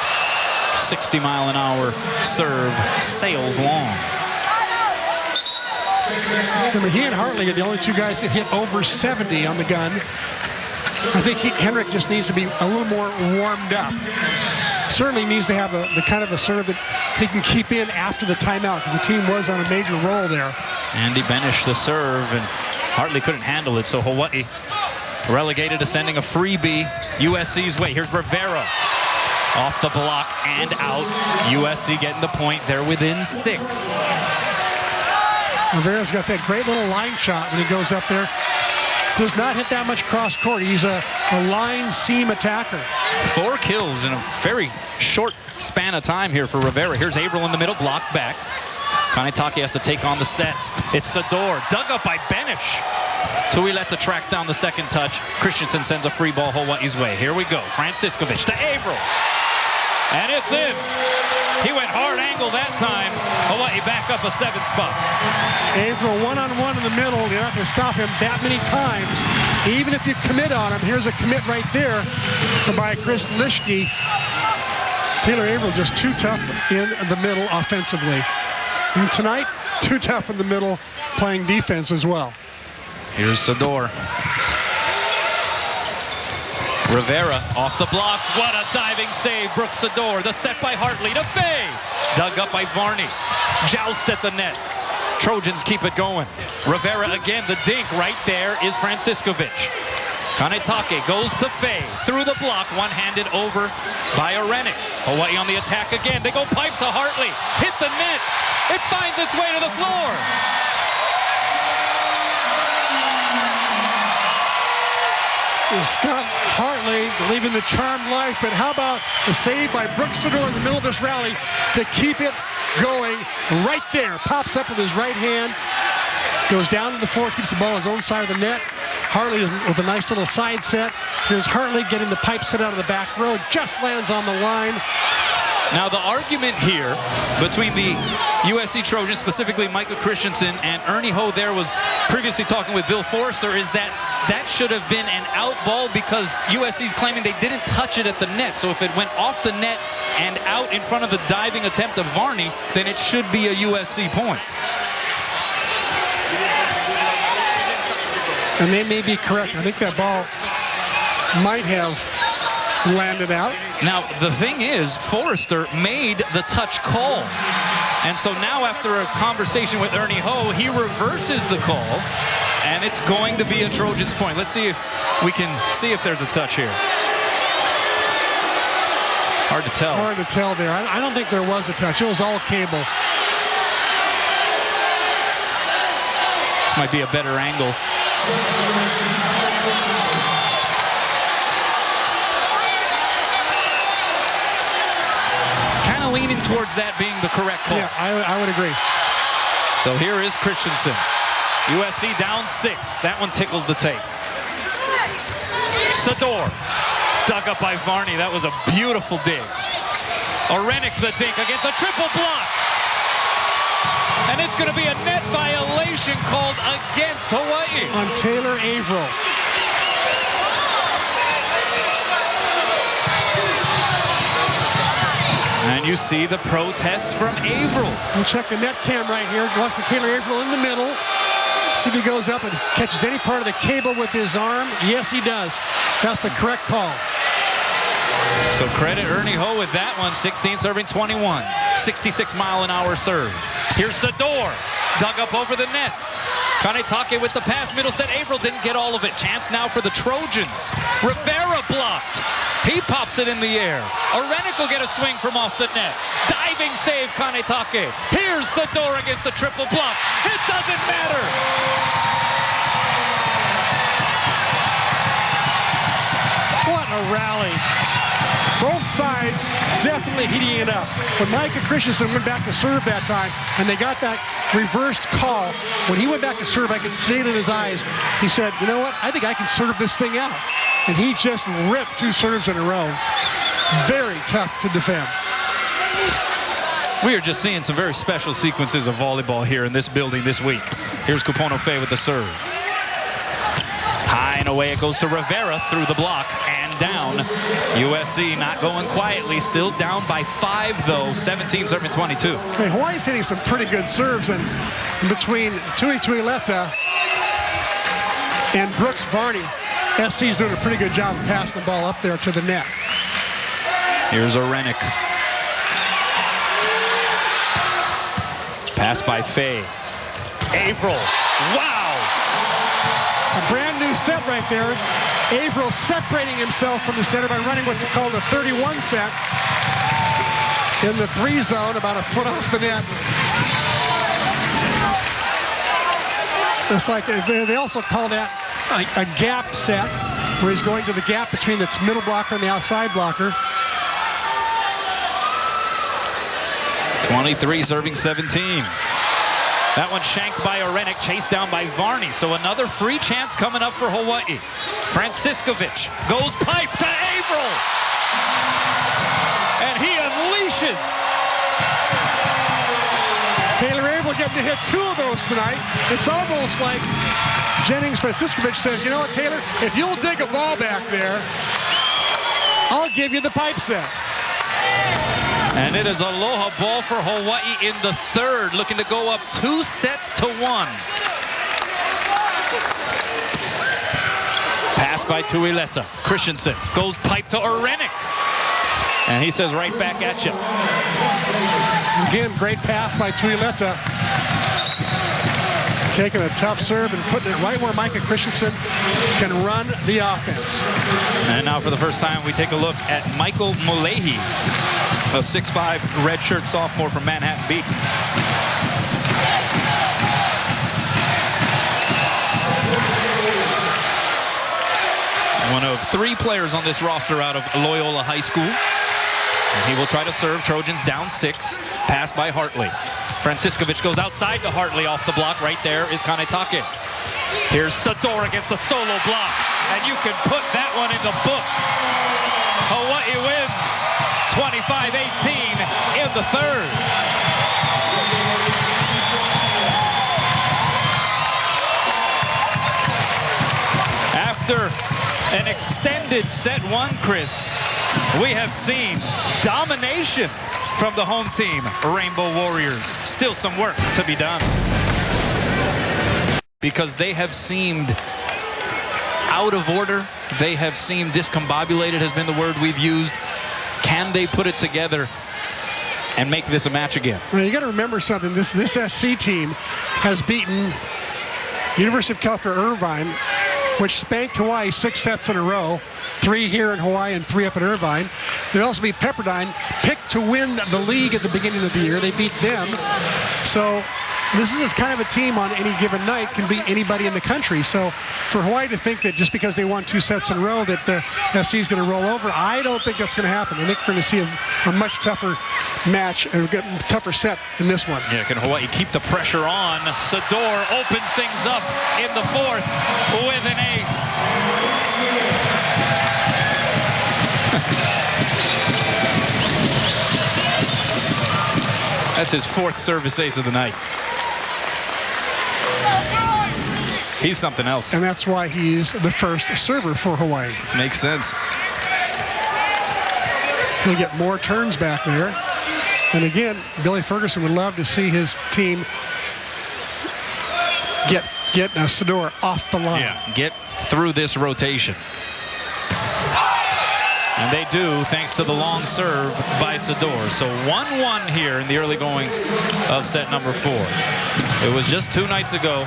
60-mile-an-hour serve. Sails long. He and Hartley are the only 2 guys that hit over 70 on the gun. I think Hendrik just needs to be a little more warmed up. Certainly needs to have the kind of a serve that he can keep in after the timeout, because the team was on a major roll there. Andy Benish the serve, and Hartley couldn't handle it, so Hawaii relegated to sending a freebie USC's way. Here's Rivera off the block and out. USC getting the point. They're within 6. Rivera's got that great little line shot when he goes up there. Does not hit that much cross court. He's a line seam attacker. 4 kills in a very short span of time here for Rivera. Here's Averill in the middle, blocked back. Kanetake has to take on the set. It's Sador, dug up by Benish. Tuileta tracks down the second touch. Christensen sends a free ball Hawaii's way. Here we go. Franciscovich to Averill. And it's in. He went hard angle that time. Hawaii back up a 7 spot. Averill one-on-one in the middle. You're not going to stop him that many times. Even if you commit on him, here's a commit right there by Chris Lischke. Taylor Averill just too tough in the middle offensively. And tonight, too tough in the middle playing defense as well. Here's Sador. Rivera off the block. What a diving save. Brooks Sador. The set by Hartley to Fay. Dug up by Varney. Joust at the net. Trojans keep it going. Rivera again. The dink right there is Franciscovich. Kanetake goes to Fay. Through the block. One-handed over by Arenik. Hawaii on the attack again. They go pipe to Hartley. Hit the net. It finds its way to the floor. Scott Hartley leaving the charmed life, but how about the save by Brooks Sador in the middle of this rally to keep it going right there. Pops up with his right hand, goes down to the floor, keeps the ball on his own side of the net. Hartley with a nice little side set. Here's Hartley getting the pipe set out of the back row, just lands on the line. Now the argument here between the USC Trojans, specifically Micah Christensen, and Ernie Ho there was previously talking with Bill Forrester, is that should have been an out ball because USC's claiming they didn't touch it at the net. So if it went off the net and out in front of the diving attempt of Varney, then it should be a USC point. And they may be correct. I think that ball might have landed out. Now, the thing is, Forrester made the touch call. And so now after a conversation with Ernie Ho, he reverses the call, and it's going to be a Trojans point. Let's see if we can see if there's a touch here. Hard to tell. Hard to tell there. I don't think there was a touch. It was all cable. This might be a better angle. Kind of leaning towards that being the correct call. Yeah, I would agree. So here is Christensen. USC down 6. That one tickles the tape. Sador. Dug up by Varney. That was a beautiful dig. Orenik the dink against a triple block. And it's going to be a net violation called against Hawaii. On Taylor Averill. And you see the protest from Averill. We'll check the net cam right here. Watch for Taylor Averill in the middle. See if he goes up and catches any part of the cable with his arm. Yes, he does. That's the correct call. So credit Ernie Ho with that one. 16 serving 21. 66-mile-an-hour serve. Here's Sador. Dug up over the net. Kanetake with the pass. Middle set. Averill didn't get all of it. Chance now for the Trojans. Rivera blocked. He pops it in the air. Orenik will get a swing from off the net. Diving save, Kanetake. Here's Sador against the triple block. It doesn't matter. What a rally. Both sides definitely heating it up. When Micah Christensen went back to serve that time, and they got that reversed call, when he went back to serve, I could see it in his eyes. He said, you know what, I think I can serve this thing out. And he just ripped 2 serves in a row. Very tough to defend. We are just seeing some very special sequences of volleyball here in this building this week. Here's Kupono-Fei with the serve. High and away it goes to Rivera through the block and down. USC not going quietly, still down by 5 though, 17 serving 22. Hey, Hawaii's hitting some pretty good serves, and between Tui Tuileta and Brooks Varney, SC's doing a pretty good job of passing the ball up there to the net. Here's Orenik. Pass by Fei. Averill. Wow! A brand new set right there. Averill separating himself from the center by running what's called a 31 set in the 3 zone, about a foot off the net. It's like they also call that a gap set, where he's going to the gap between the middle blocker and the outside blocker. 23 serving 17. That one shanked by Orenik, chased down by Varney. So another free chance coming up for Hawaii. Franciscovich goes pipe to Averill. And he unleashes. Taylor Averill getting to hit 2 of those tonight. It's almost like Jennings Franciscovich says, you know what, Taylor, if you'll dig a ball back there, I'll give you the pipe set. And it is aloha ball for Hawaii in the 3rd, looking to go up 2 sets to 1. Pass by Tuileta. Christensen goes pipe to Orenik. And he says right back at you. Again, great pass by Tuileta. Taking a tough serve and putting it right where Micah Christensen can run the offense. And now for the first time, we take a look at Michael Mulehi, a 6'5" redshirt sophomore from Manhattan Beach. One of 3 players on this roster out of Loyola High School. And he will try to serve. Trojans down 6. Pass by Hartley. Franciscovich goes outside to Hartley off the block. Right there is Kanetake. Here's Sador against the solo block. And you can put that one in the books. Hawaii wins 25-18 in the 3rd. After an extended set one, Chris, we have seen domination from the home team, Rainbow Warriors. Still some work to be done, because they have seemed out of order. They have seemed discombobulated, has been the word we've used. Can they put it together and make this a match again? Well, you got to remember something. This SC team has beaten University of California Irvine, which spanked Hawaii 6 sets in a row, 3 here in Hawaii and 3 up in Irvine. They also beat Pepperdine, picked to win the league at the beginning of the year. They beat them. So this is kind of a team on any given night can beat anybody in the country. So for Hawaii to think that just because they won 2 sets in a row that the SC is going to roll over, I don't think that's going to happen. I think we're going to see a much tougher match and a tougher set in this one. Yeah, can Hawaii keep the pressure on? Sador opens things up in the 4th with an ace. That's his 4th service ace of the night. He's something else. And that's why he's the first server for Hawaii. Makes sense. He'll get more turns back there. And again, Billy Ferguson would love to see his team get Sador off the line. Yeah, get through this rotation. And they do, thanks to the long serve by Sador. So 1-1 here in the early goings of set number 4. It was just 2 nights ago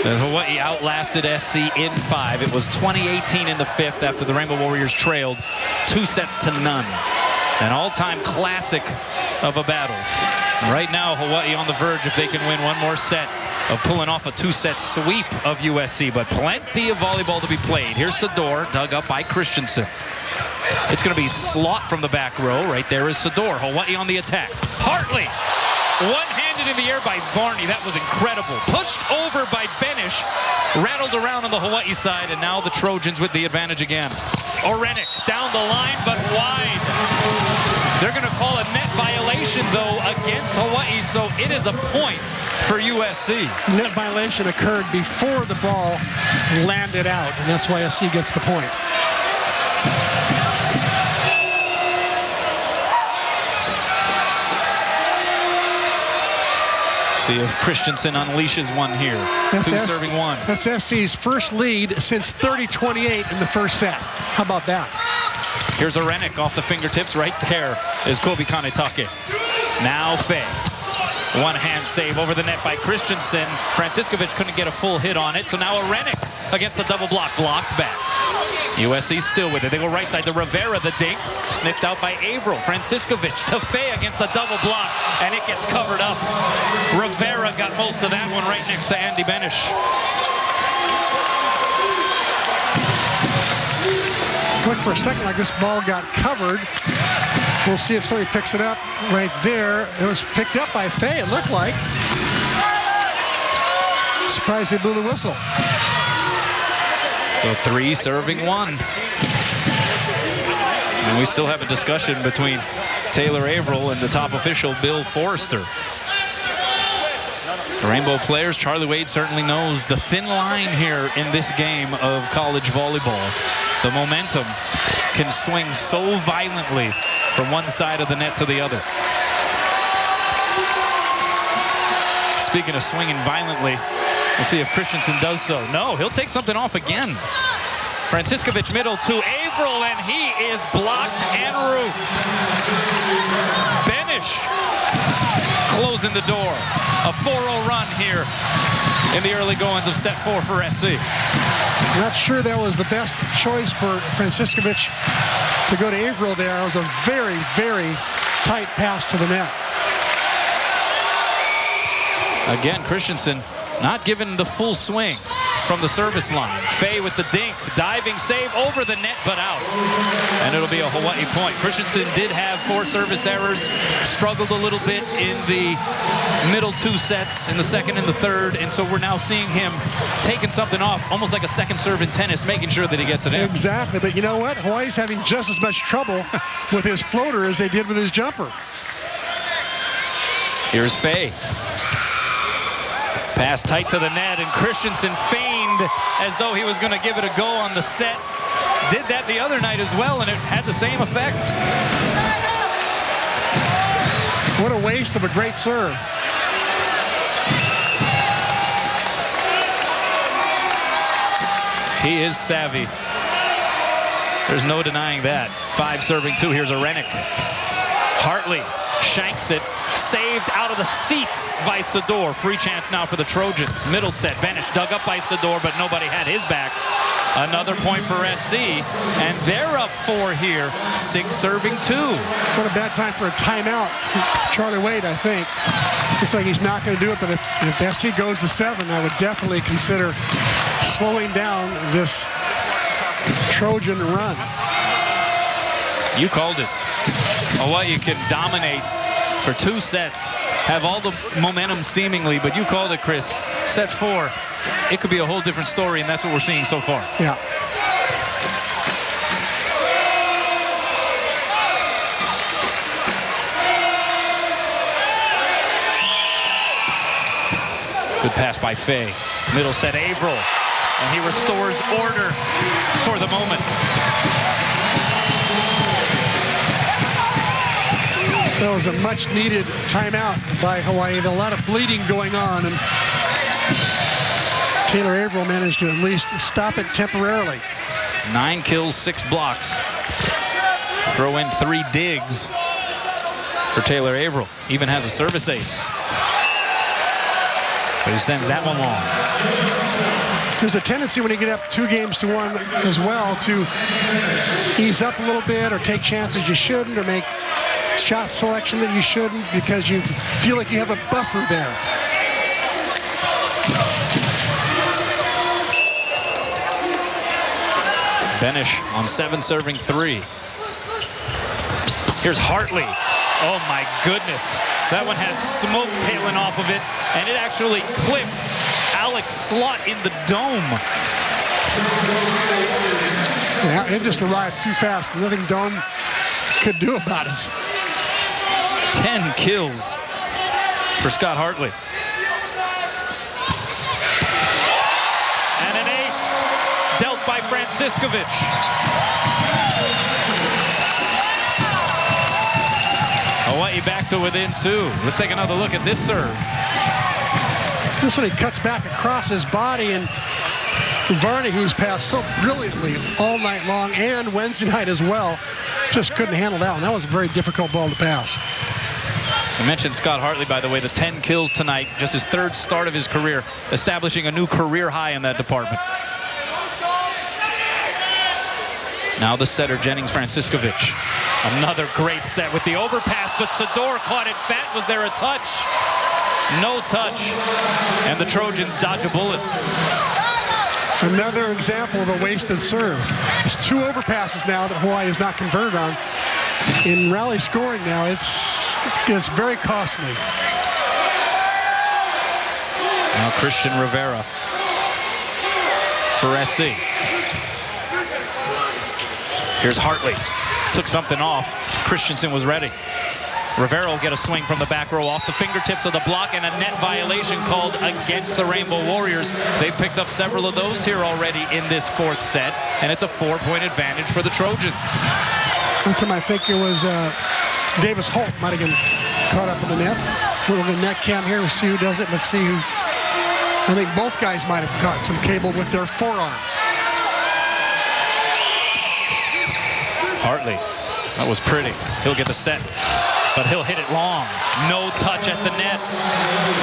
that Hawaii outlasted SC in 5. It was 2018 in the 5th after the Rainbow Warriors trailed 2 sets to none. An all-time classic of a battle. Right now, Hawaii on the verge, if they can win one more set, of pulling off a 2-set sweep of USC. But plenty of volleyball to be played. Here's Sador, dug up by Christensen. It's going to be Slot from the back row. Right there is Sador. Hawaii on the attack. Hartley, one-handed in the air by Varney. That was incredible. Pushed over by Benish. Rattled around on the Hawaii side, and now the Trojans with the advantage again. Orenik down the line, but wide. They're going to call a net violation, though, against Hawaii, so it is a point for USC. Net violation occurred before the ball landed out, and that's why SC gets the point. See if Christensen unleashes one here. That's serving one. That's SC's first lead since 30-28 in the first set. How about that? Here's Orenik off the fingertips. Right there is Kobe Kanetake. Now Faye. One-hand save over the net by Christensen. Franciskovic couldn't get a full hit on it, so now Orenik against the double block. Blocked back. USC still with it. They go right side to Rivera, the dink. Sniffed out by Averill. Franciskovic to Faye against the double block, and it gets covered up. Rivera got most of that one right next to Andy Benish. Looked for a second like this ball got covered. We'll see if somebody picks it up right there. It was picked up by Faye, it looked like. Surprised they blew the whistle. So 3 serving 1. And we still have a discussion between Taylor Averill and the top official, Bill Forrester. The Rainbow players, Charlie Wade certainly knows the thin line here in this game of college volleyball. The momentum can swing so violently from one side of the net to the other. Speaking of swinging violently, we'll see if Christensen does so. No, he'll take something off again. Franciskovic middle to Averill, and he is blocked and roofed. Benish closing the door. A 4-0 run here in the early goings of set 4 for SC. Not sure that was the best choice for Franciskovic to go to Averill there. It was a very, very tight pass to the net. Again, Christensen not given the full swing from the service line. Faye with the dink, diving save over the net, but out. And it'll be a Hawaii point. Christensen did have 4 service errors, struggled a little bit in the middle 2 sets, in the second and the third, and so we're now seeing him taking something off, almost like a second serve in tennis, making sure that he gets it in. Exactly, but you know what? Hawaii's having just as much trouble with his floater as they did with his jumper. Here's Faye. Pass tight to the net, and Christensen feigns seemed as though he was going to give it a go on the set. Did that the other night as well, and it had the same effect. What a waste of a great serve. He is savvy. There's no denying that. 5 serving 2. Here's Arenik. Hartley shanks it. Saved out of the seats by Sador. Free chance now for the Trojans. Middle set. Benish dug up by Sador, but nobody had his back. Another point for SC, and they're up 4 here. 6 serving 2. What a bad time for a timeout for Charlie Wade, I think. Looks like he's not going to do it, but if SC goes to 7, I would definitely consider slowing down this Trojan run. You called it. Hawaii can dominate for 2 sets, have all the momentum seemingly, but you called it, Chris. Set 4, it could be a whole different story, and that's what we're seeing so far. Yeah. Good pass by Fay. Middle set, Averill, and he restores order for the moment. That was a much-needed timeout by Hawaii. A lot of bleeding going on, and Taylor Averill managed to at least stop it temporarily. 9 kills, 6 blocks. Throw in 3 digs for Taylor Averill. Even has a service ace. But he sends that one long. There's a tendency when you get up 2 games to 1 as well to ease up a little bit or take chances you shouldn't or make shot selection that you shouldn't because you feel like you have a buffer there. Benish on 7 serving 3. Here's Hartley. Oh my goodness. That one had smoke tailing off of it, and it actually clipped Alex Slot in the dome. Yeah, it just arrived too fast. Nothing Dome could do about it. 10 kills for Scott Hartley. And an ace dealt by Franciscovich. Hawaii back to within 2. Let's take another look at this serve. This one he cuts back across his body, and Varney, who's passed so brilliantly all night long and Wednesday night as well, just couldn't handle that one. That was a very difficult ball to pass. I mentioned Scott Hartley, by the way, the 10 kills tonight, just his 3rd start of his career, establishing a new career high in that department. Now the setter, Jennings Franciscovich. Another great set with the overpass, but Sador caught it fat. Was there a touch? No touch. And the Trojans dodge a bullet. Another example of a wasted serve. There's 2 overpasses now that Hawaii is not converted on. In rally scoring now, it's very costly. Now Christian Rivera for SC. Here's Hartley. Took something off. Christensen was ready. Rivera will get a swing from the back row off the fingertips of the block, and a net violation called against the Rainbow Warriors. They've picked up several of those here already in this 4th set, and it's a 4-point advantage for the Trojans. One time I think it was Davis Holt might have gotten caught up in the net. We'll look at the net cam here. We'll see who does it. Let's see who. I think both guys might have caught some cable with their forearm. Hartley, that was pretty. He'll get the set, but he'll hit it long. No touch at the net,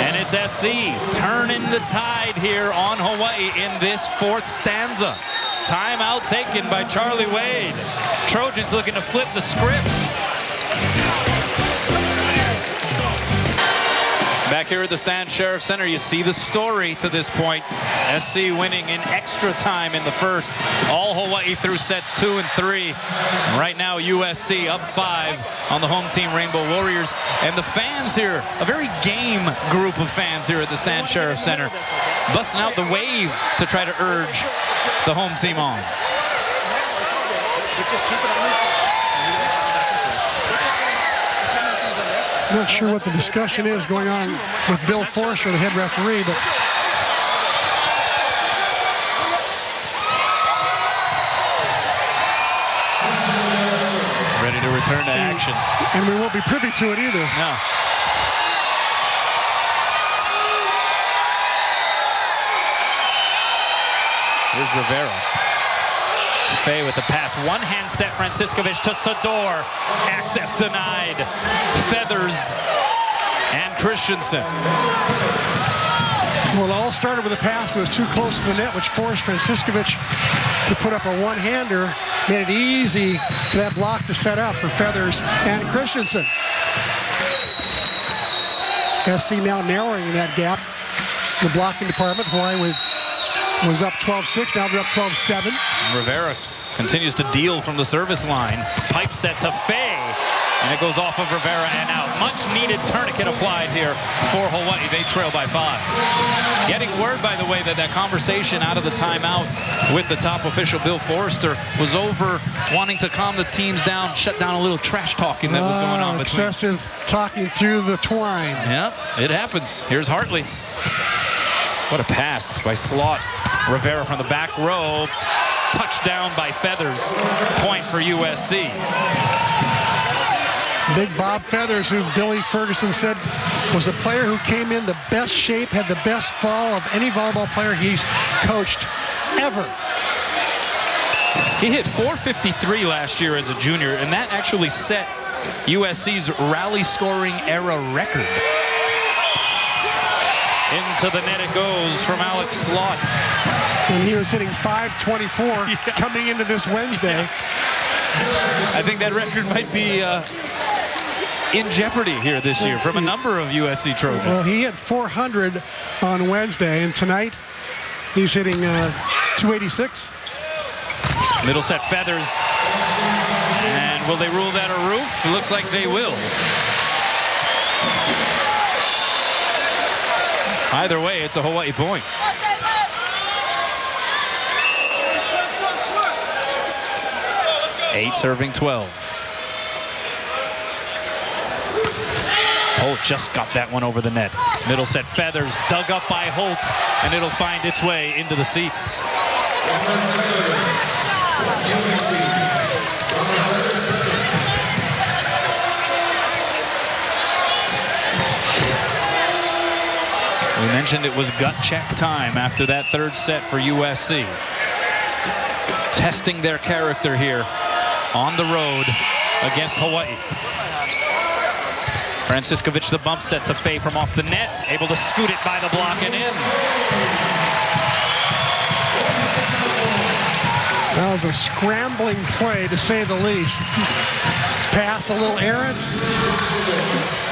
and it's SC turning the tide here on Hawaii in this 4th stanza. Timeout taken by Charlie Wade. Trojans looking to flip the script. Back here at the Stan Sheriff Center, you see the story to this point. SC winning in extra time in the 1st. All Hawaii through sets 2 and 3. Right now, USC up 5 on the home team Rainbow Warriors. And the fans here, a very game group of fans here at the Stan Sheriff Center, busting out the wave to try to urge the home team on. I'm not sure what the discussion is going on with Bill Forster, the head referee, but to return to action. And we won't be privy to it either. No. Here's Rivera. Fay with the pass. One-hand set, Franciscovich to Sador. Access denied. Feathers and Christensen. Well, it all started with a pass that was too close to the net, which forced Franciscovich to put up a one-hander. Made it easy for that block to set up for Feathers and Christensen. SC now narrowing that gap. The blocking department, Hawaii was up 12-6, now they're up 12-7. Rivera continues to deal from the service line. Pipe set to Fay, and it goes off of Rivera and out. Much needed tourniquet applied here for Hawaii. They trail by 5. Getting word, by the way, that conversation out of the timeout with the top official, Bill Forrester, was over wanting to calm the teams down, shut down a little trash talking that was going on between. Excessive talking through the twine. Yep, it happens. Here's Hartley. What a pass by Slot. Rivera from the back row. Touchdown by Feathers. Point for USC. Big Bob Feathers, who Billy Ferguson said was a player who came in the best shape, had the best fall of any volleyball player he's coached ever. He hit .453 last year as a junior, and that actually set USC's rally scoring era record. Into the net it goes from Alex Slot. And he was hitting .524 coming into this Wednesday. I think that record might be in jeopardy here this year from a number of USC Trojans. Well, he hit .400 on Wednesday, and tonight he's hitting .286. Middle set Feathers. And will they rule that a roof? It looks like they will. Either way, it's a Hawaii point. Eight serving 12. Holt just got that one over the net. Middle set Feathers, dug up by Holt, and it'll find its way into the seats. We mentioned it was gut check time after that third set for USC. Testing their character here on the road against Hawaii. Franciscovich the bump set to Fay from off the net, able to scoot it by the block and in. That was a scrambling play, to say the least. Pass a little errant,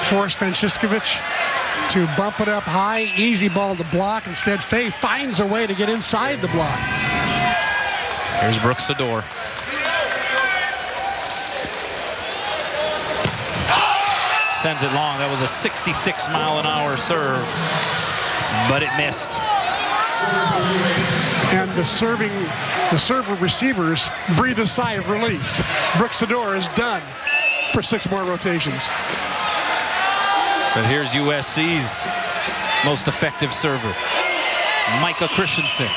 forced Franciscovich to bump it up high, easy ball to block. Instead, Fay finds a way to get inside the block. Here's Brooks Sador. Sends it long. That was a 66-mile-an-hour serve, but it missed. And the server receivers breathe a sigh of relief. Brooks Sador is done for 6 more rotations. But here's USC's most effective server, Micah Christensen.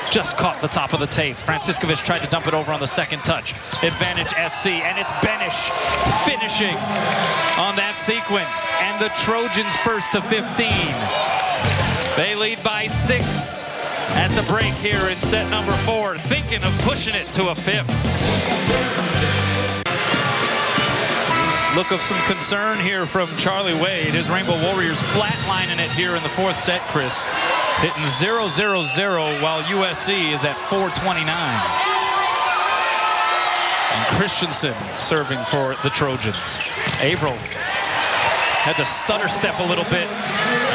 Just caught the top of the tape. Franciscovich tried to dump it over on the second touch. Advantage SC, and it's Benish finishing on that sequence. And the Trojans first to 15. They lead by 6 at the break here in set number 4, thinking of pushing it to a 5th. Look of some concern here from Charlie Wade. His Rainbow Warriors flatlining it here in the 4th set, Chris. Hitting 0-0-0 while USC is at 429. And Christensen serving for the Trojans. Averill had to stutter step a little bit.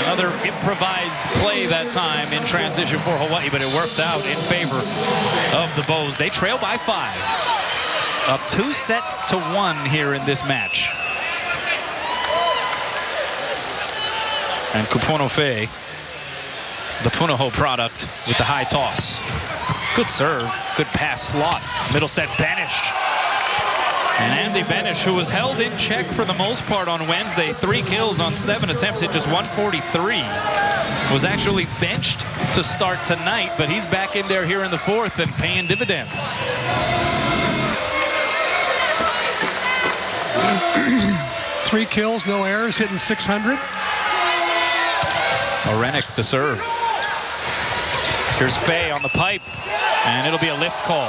Another improvised play that time in transition for Hawaii, but it worked out in favor of the Bows. They trail by 5. Up 2-1 here in this match. And Kupono Fay, the Punahou product, with the high toss. Good serve, good pass Slot. Middle set Benish. And Andy Benish, who was held in check for the most part on Wednesday, 3 kills on 7 attempts, hit just 143. Was actually benched to start tonight, but he's back in there here in the 4th and paying dividends. 3 kills, no errors, hitting .600. Orenek, the serve. Here's Fay on the pipe, and it'll be a lift call.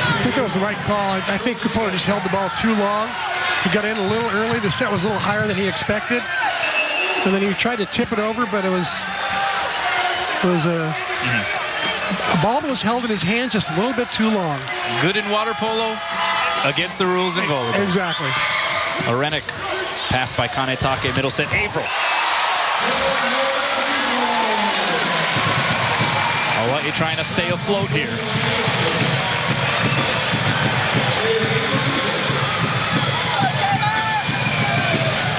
I think that was the right call. I think Capote just held the ball too long. He got in a little early. The set was a little higher than he expected. And then he tried to tip it over, but it was a ball that was held in his hands just a little bit too long. Good in water polo, against the rules in volleyball. Exactly. Orenek, passed by Kanetake, middle set, Averill. Hawaii trying to stay afloat here.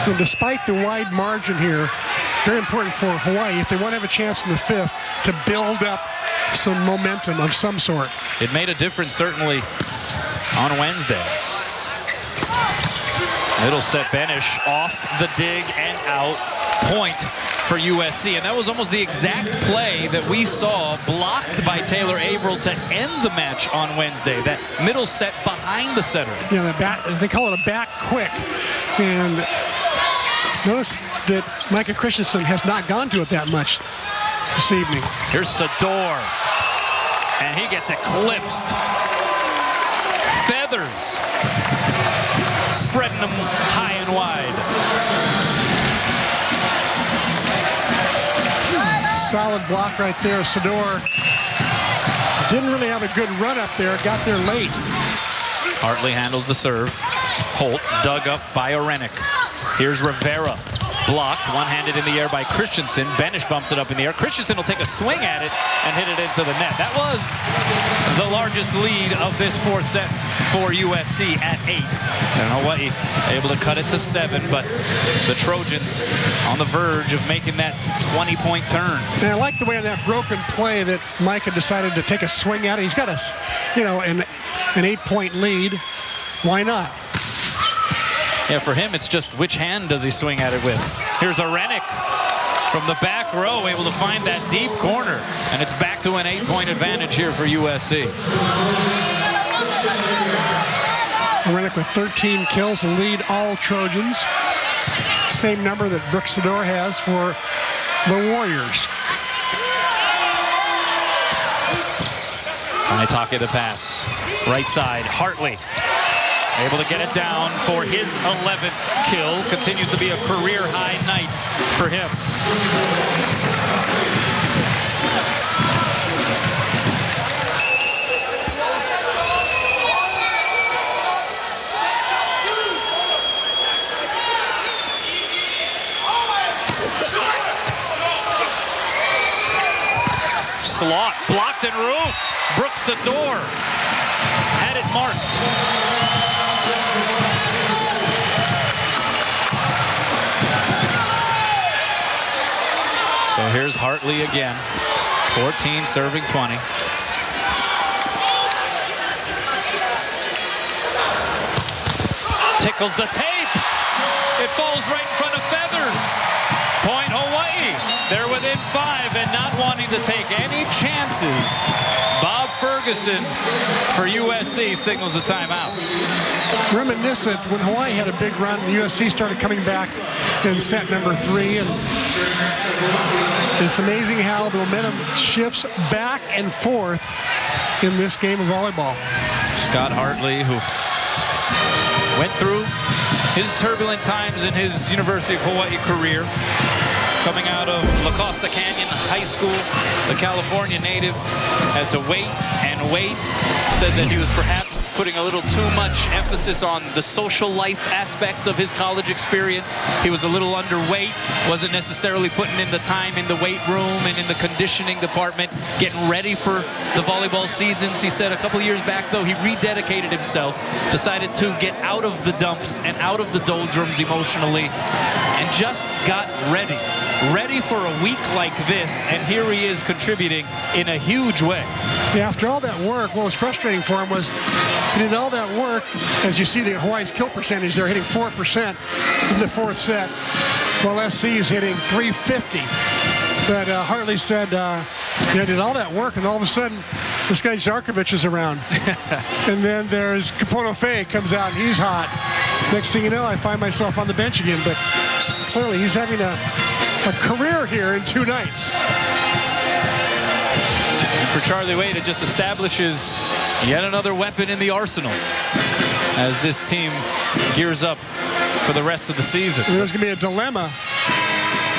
And despite the wide margin here, very important for Hawaii, if they want to have a chance in the 5th, to build up some momentum of some sort. It made a difference, certainly, on Wednesday. Middle set, Benish off the dig and out. Point for USC. And that was almost the exact play that we saw blocked by Taylor Averill to end the match on Wednesday. That middle set behind the setter. Yeah, they call it a back quick. And notice that Micah Christensen has not gone to it that much this evening. Here's Sador. And he gets eclipsed. Feathers. Spreading them high and wide. Solid block right there. Sador didn't really have a good run up there. Got there late. Hartley handles the serve. Holt dug up by Orenek. Here's Rivera. Blocked, one-handed in the air by Christensen. Benish bumps it up in the air. Christensen will take a swing at it and hit it into the net. That was the largest lead of this 4th set for USC at 8. And Hawaii able to cut it to 7, but the Trojans on the verge of making that 20-point turn. And I like the way on that broken play that Micah decided to take a swing at it. He's got an 8-point lead. Why not? Yeah, for him, it's just which hand does he swing at it with. Here's Orenek from the back row, able to find that deep corner. And it's back to an 8-point advantage here for USC. Orenek with 13 kills and lead all Trojans. Same number that Brooke Sador has for the Warriors. Kanetake the pass. Right side, Hartley. Able to get it down for his 11th kill. Continues to be a career-high night for him. Slot, blocked and roof. Brooke Sador had it marked. So here's Hartley again. 14 serving 20. Tickles the tape. It falls right in front of Feathers. Point Hawaii. They're within 5 and not wanting to take any chances. Bob Ferguson for USC signals a timeout. Reminiscent, when Hawaii had a big run, USC started coming back in set number 3. And it's amazing how the momentum shifts back and forth in this game of volleyball. Scott Hartley, who went through his turbulent times in his University of Hawaii career, coming out of La Costa Canyon High School, the California native, had to wait and wait. Said that he was perhaps putting a little too much emphasis on the social life aspect of his college experience. He was a little underweight, wasn't necessarily putting in the time in the weight room and in the conditioning department, getting ready for the volleyball seasons. He said a couple years back, though, he rededicated himself, decided to get out of the dumps and out of the doldrums emotionally, and just got ready for a week like this, and here he is contributing in a huge way. Yeah, after all that work, what was frustrating for him was he did all that work. As you see, the Hawaii's kill percentage, they're hitting 4% in the 4th set, while SC is hitting 350. But Hartley said, did all that work, and all of a sudden, this guy Zarkovich is around. And then there's Kapono Faye comes out, and he's hot. Next thing you know, I find myself on the bench again. But clearly, he's having a career here in 2 nights. And for Charlie Wade, it just establishes yet another weapon in the arsenal as this team gears up for the rest of the season. There's going to be a dilemma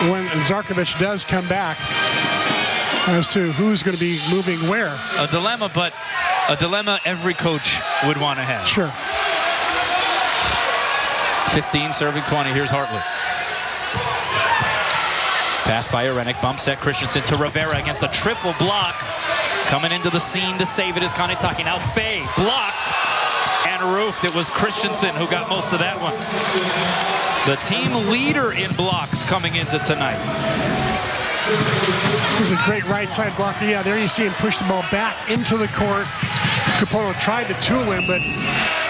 when Zarkovich does come back as to who's going to be moving where. A dilemma, but a dilemma every coach would want to have. Sure. 15 serving 20. Here's Hartley. Pass by Arenik, bump set Christensen to Rivera against a triple block. Coming into the scene to save it is Kanetake. Now Faye blocked and roofed. It was Christensen who got most of that one. The team leader in blocks coming into tonight. This is a great right side blocker. Yeah, there you see him push the ball back into the court. Kapono tried to tool him, but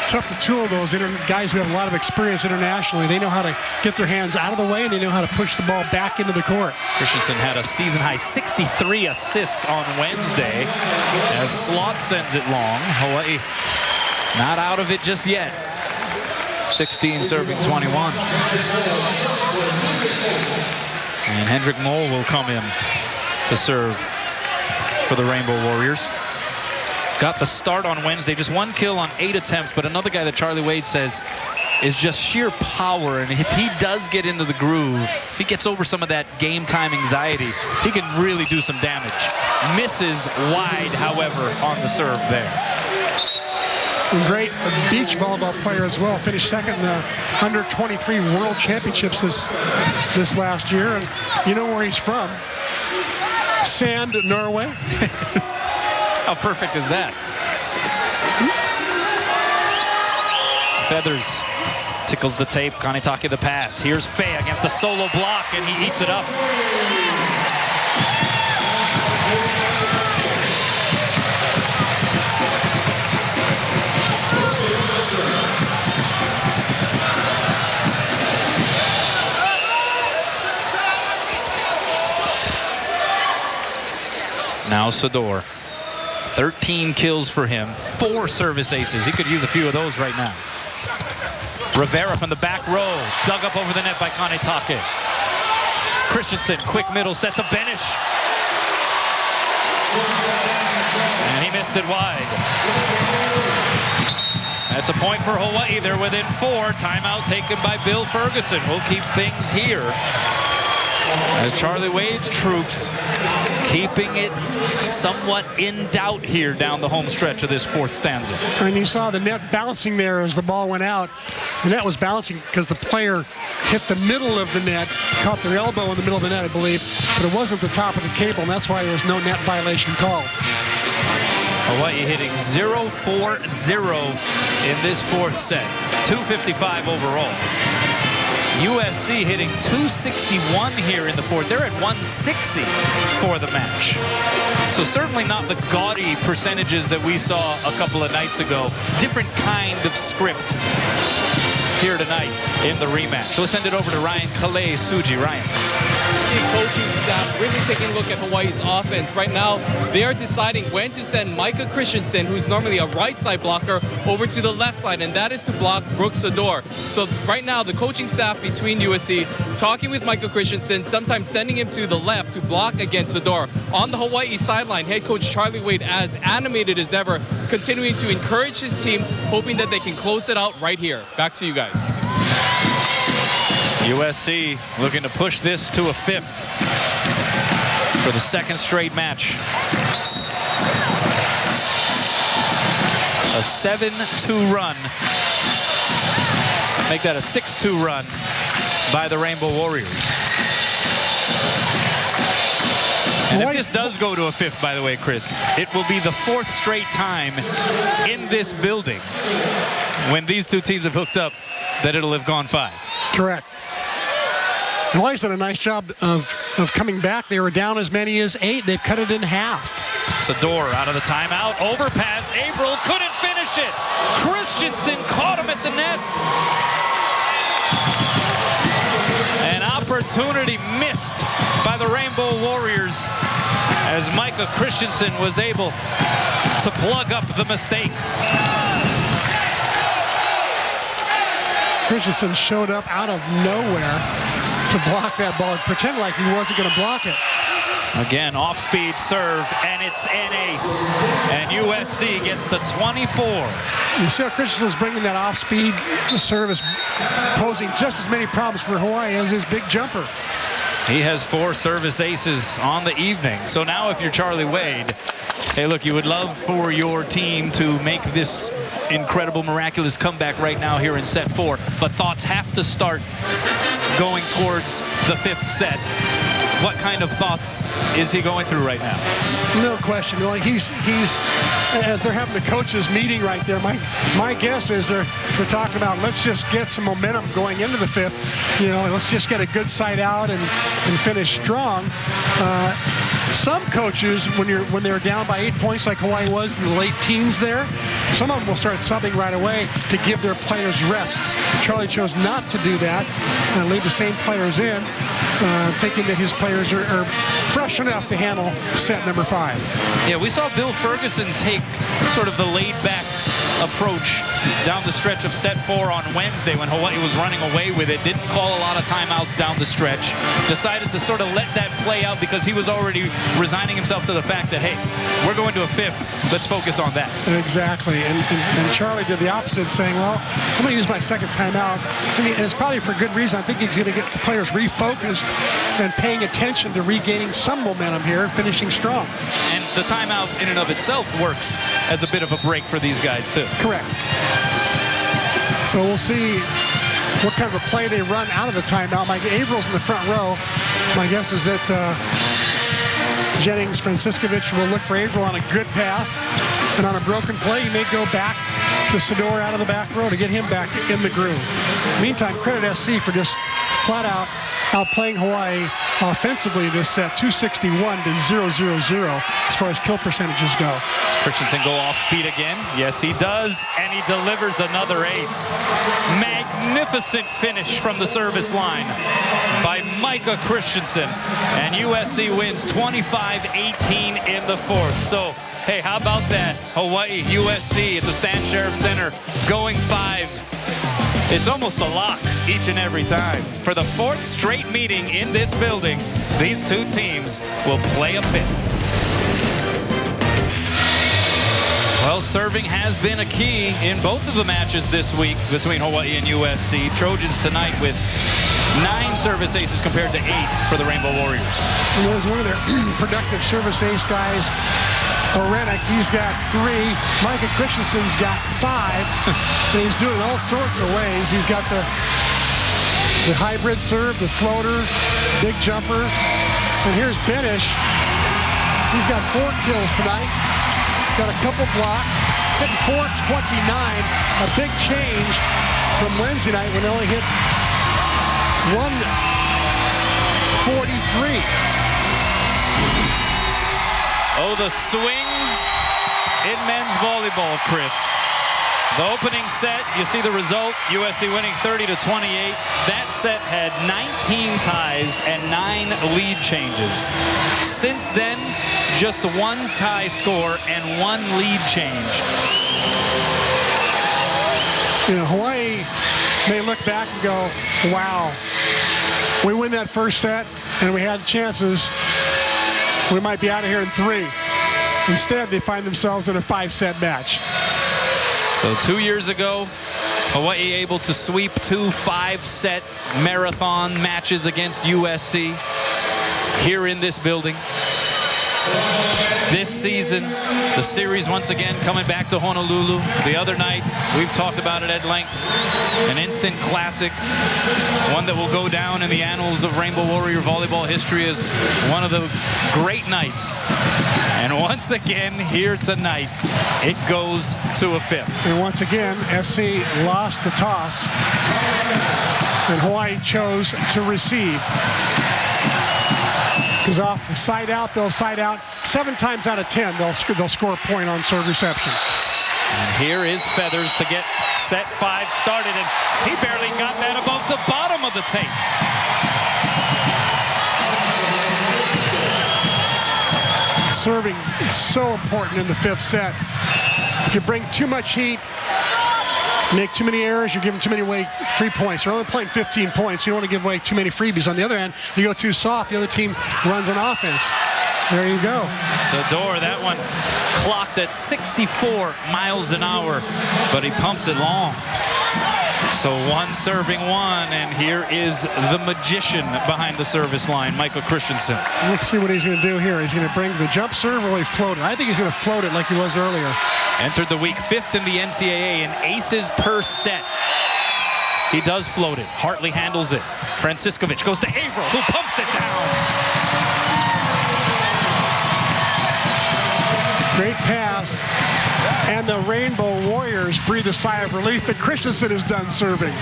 tough to tool those guys who have a lot of experience internationally. They know how to get their hands out of the way, and they know how to push the ball back into the court. Christensen had a season-high 63 assists on Wednesday as Slot sends it long. Hawaii not out of it just yet. 16 serving 21. And Hendrik Moll will come in to serve for the Rainbow Warriors. Got the start on Wednesday, just 1 kill on 8 attempts, but another guy that Charlie Wade says is just sheer power, and if he does get into the groove, if he gets over some of that game time anxiety, he can really do some damage. Misses wide, however, on the serve there. Great beach volleyball player as well. Finished second in the under-23 World Championships this last year. And you know where he's from? Sand, Norway. How perfect is that? Feathers tickles the tape. Kanetake the pass. Here's Faye against a solo block, and he eats it up. Now Sador. 13 kills for him, 4 service aces. He could use a few of those right now. Rivera from the back row, dug up over the net by Kanetake. Christensen, quick middle set to Benish. And he missed it wide. That's a point for Hawaii. They're within 4. Timeout taken by Bill Ferguson. We'll keep things here as Charlie Wade's troops keeping it somewhat in doubt here down the home stretch of this 4th stanza. And you saw the net bouncing there as the ball went out. The net was bouncing because the player hit the middle of the net, caught their elbow in the middle of the net, I believe, but it wasn't the top of the cable, and that's why there was no net violation called. Hawaii hitting 0-4-0 in this 4th set. 255 overall. USC hitting 261 here in the 4th. They're at 160 for the match. So certainly not the gaudy percentages that we saw a couple of nights ago. Different kind of script here tonight in the rematch. So let's send it over to Ryan Kalei-Suji. Ryan. Coaching staff really taking a look at Hawaii's offense. Right now, they are deciding when to send Micah Christensen, who's normally a right side blocker, over to the left side, and that is to block Brooks Sador. So right now, the coaching staff between USC talking with Micah Christensen, sometimes sending him to the left to block against Sador. On the Hawaii sideline, head coach Charlie Wade, as animated as ever, continuing to encourage his team, hoping that they can close it out right here. Back to you guys. USC looking to push this to a 5th for the 2nd straight match. A 7-2 run. Make that a 6-2 run by the Rainbow Warriors. And if this does go to a 5th, by the way, Chris, it will be the 4th straight time in this building when these two teams have hooked up that it'll have gone 5. Correct. Hawaii's done a nice job of coming back. They were down as many as 8. They've cut it in half. Sador out of the timeout. Overpass. Averill couldn't finish it. Christensen caught him at the net. An opportunity missed by the Rainbow Warriors as Micah Christensen was able to plug up the mistake. Christensen showed up out of nowhere to block that ball and pretend like he wasn't going to block it. Again, off-speed serve, and it's an ace. And USC gets to 24. You see how Christensen's bringing that off-speed service, posing just as many problems for Hawaii as his big jumper. He has 4 service aces on the evening. So now if you're Charlie Wade, hey, look, you would love for your team to make this incredible, miraculous comeback right now here in set 4. But thoughts have to start going towards the 5th set. What kind of thoughts is he going through right now? No question. Well, he's as they're having the coaches meeting right there, my guess is they're talking about, let's just get some momentum going into the 5th. You know, let's just get a good side out and finish strong. Some coaches, when they're down by 8 points like Hawaii was in the late teens there, some of them will start subbing right away to give their players rest. Charlie chose not to do that and leave the same players in, thinking that his players are fresh enough to handle set number 5. Yeah, we saw Bill Ferguson take sort of the laid-back approach down the stretch of set 4 on Wednesday when Hawaii was running away with it. Didn't call a lot of timeouts down the stretch. Decided to sort of let that play out because he was already resigning himself to the fact that, hey, we're going to a 5th. Let's focus on that. Exactly. And Charlie did the opposite, saying, well, I'm going to use my second timeout. And it's probably for good reason. I think he's going to get the players refocused and paying attention to regaining some momentum here, finishing strong. And the timeout in and of itself works as a bit of a break for these guys, too. Correct. So we'll see what kind of a play they run out of the timeout. Mike Avrill's in the front row. My guess is that Jennings Franciscovich will look for Averill on a good pass. And on a broken play, he may go back to Sador out of the back row to get him back in the groove. Meantime, credit SC for just flat out outplaying Hawaii offensively this set, 261 to 0-0-0 as far as kill percentages go. Christensen go off speed again. Yes, he does, and he delivers another ace. Magnificent finish from the service line by Micah Christensen, and USC wins 25-18 in the 4th. So, hey, how about that? Hawaii, USC at the Stan Sheriff Center going 5. It's almost a lock each and every time. For the 4th straight meeting in this building, these two teams will play a 5th. Well, serving has been a key in both of the matches this week between Hawaii and USC. Trojans tonight with 9 service aces compared to 8 for the Rainbow Warriors. He was one of their productive service ace guys. Orenek, he's got 3. Micah Christensen's got 5. And he's doing all sorts of ways. He's got the hybrid serve, the floater, big jumper. And here's Benish. He's got 4 kills tonight. Got a couple blocks. Hitting .429. A big change from Wednesday night when they only hit .143. Oh, the swings in men's volleyball, Chris. The opening set, you see the result, USC winning 30-28. That set had 19 ties and 9 lead changes. Since then, just 1 tie score and 1 lead change. You know, Hawaii may look back and go, wow, we win that first set and we had chances. We might be out of here in 3. Instead, they find themselves in a 5-set match. So 2 years ago, Hawaii able to sweep 2 5-set marathon matches against USC here in this building. This season, the series once again coming back to Honolulu. The other night, we've talked about it at length. An instant classic, one that will go down in the annals of Rainbow Warrior volleyball history as one of the great nights. And once again, here tonight, it goes to a 5th. And once again, SC lost the toss, and Hawaii chose to receive. Because off the side out, they'll side out. 7 times out of 10, they'll score a point on serve reception. And here is Feathers to get set 5 started, and he barely got that above the bottom of the tape. serving is so important in the 5th set. If you bring too much heat, make too many errors, you're giving too many away free points. You're only playing 15 points. You don't want to give away too many freebies. On the other hand, you go too soft, the other team runs on offense. There you go. Sador, that one clocked at 64 miles an hour, but he pumps it long. So one serving one, and here is the magician behind the service line, Michael Christensen. Let's see what he's going to do here. He's going to bring the jump serve, or will he float it? I think he's going to float it like he was earlier. Entered the week 5th in the NCAA in aces per set. He does float it. Hartley handles it. Franciscovich goes to Averill, who pumps it down. Great pass. And the Rainbow Warriors breathe a sigh of relief that Christensen is done serving,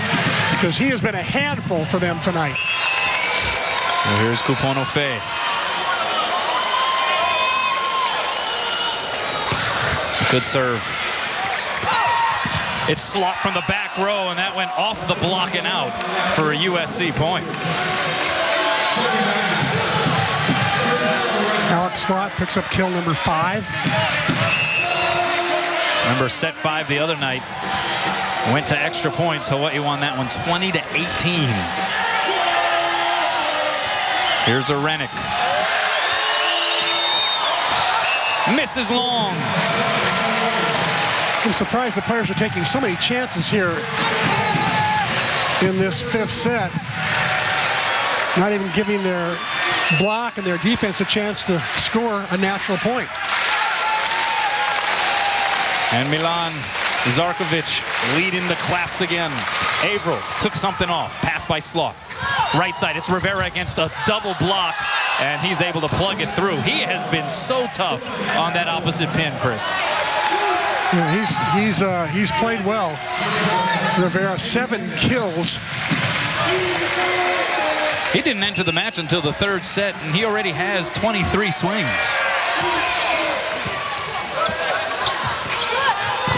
because he has been a handful for them tonight. Well, here's Kupono Fei. Good serve. It's Slot from the back row, and that went off the block and out for a USC point. Alex Slot picks up kill number 5. Remember, set 5 the other night went to extra points. Hawaii won that one 20-18. Here's Arenik. Misses long. I'm surprised the players are taking so many chances here in this 5th set. Not even giving their block and their defense a chance to score a natural point. And Milan Zarkovic leading the claps again. Averill took something off. Pass by Slot. Right side, it's Rivera against a double block, and he's able to plug it through. He has been so tough on that opposite pin, Chris. Yeah, he's played well. Rivera, 7 kills. He didn't enter the match until the 3rd set, and he already has 23 swings.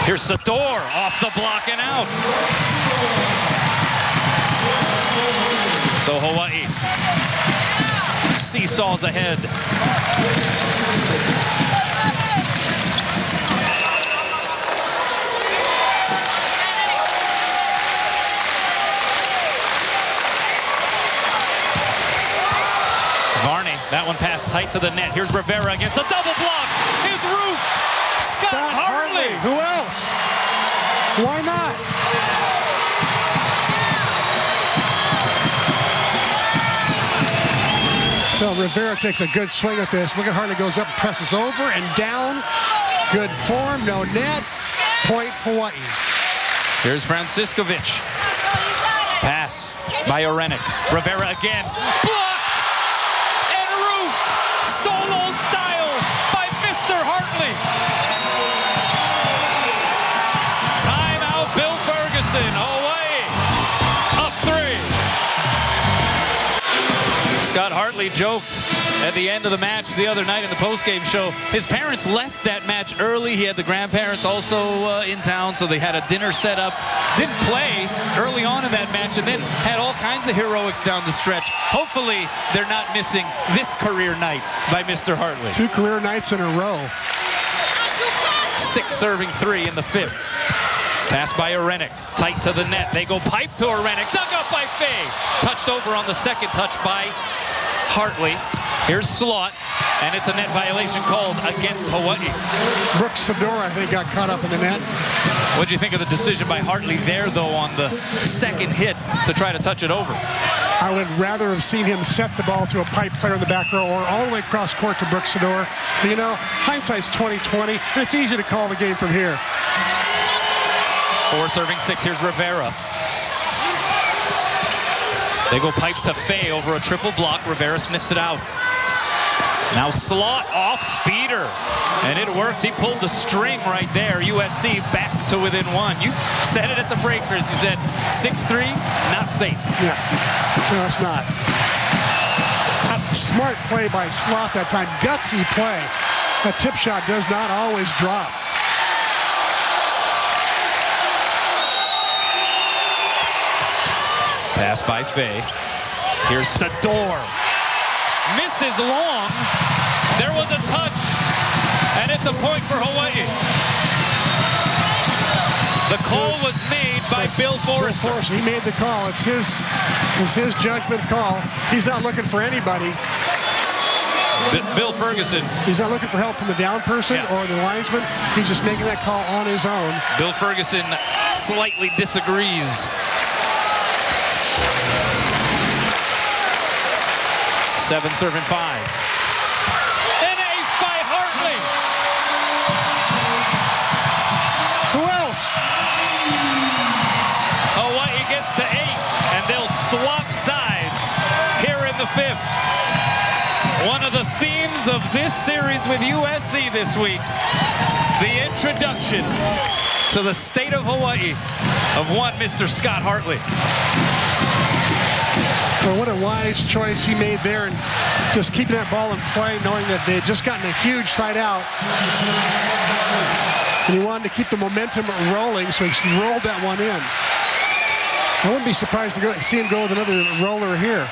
Here's Sador off the block and out. So Hawaii seesaws ahead. Varney, that one passed tight to the net. Here's Rivera against the double block. Is roofed. Scott Hartley. Who else? Why not? So Rivera takes a good swing at this. Look at Hartley goes up, presses over and down. Good form, no net. Point Hawaii. Here's Franciscovich. Pass by Arenik. Rivera again. Blocked and roofed. Solo style by Mr. Hartley. Timeout, Bill Ferguson. Hawaii up 3. Scott Hartley joked at the end of the match the other night in the postgame show. His parents left that match early. He had the grandparents also in town, so they had a dinner set up. Didn't play early on in that match, and then had all kinds of heroics down the stretch. Hopefully, they're not missing this career night by Mr. Hartley. 2 career nights in a row. 6 serving 3 in the 5th. Pass by Arenik, tight to the net. They go pipe to Arenik, dug up by Fei. Touched over on the second touch by Hartley. Here's Slot, and it's a net violation called against Hawaii. Brooks Sador, I think, got caught up in the net. What'd you think of the decision by Hartley there, though, on the second hit to try to touch it over? I would rather have seen him set the ball to a pipe player in the back row or all the way across court to Brooks Sador. But, you know, hindsight's 20/20, and it's easy to call the game from here. 4 serving 6. Here's Rivera. They go pipe to Fei over a triple block. Rivera sniffs it out. Now Slot off speeder, and it works. He pulled the string right there. USC back to within 1. You said it at the breakers. You said 6-3, not safe. Yeah, no, it's not. Smart play by Slot that time. Gutsy play. A tip shot does not always drop. Pass by Fei. Here's Sador. Misses long. There was a touch. And it's a point for Hawaii. The call was made by Bill Forrester. He made the call. It's his judgment call. He's not looking for anybody. Bill Ferguson. He's not looking for help from the down person or the linesman. He's just making that call on his own. Bill Ferguson slightly disagrees. Seven serving 5. An ace by Hartley. Who else? Hawaii gets to 8, and they'll swap sides here in the 5th. One of the themes of this series with USC this week, the introduction to the state of Hawaii of one Mr. Scott Hartley. Well, what a wise choice he made there, and just keeping that ball in play, knowing that they had just gotten a huge side out. And he wanted to keep the momentum rolling, so he rolled that one in. I wouldn't be surprised to see him go with another roller here.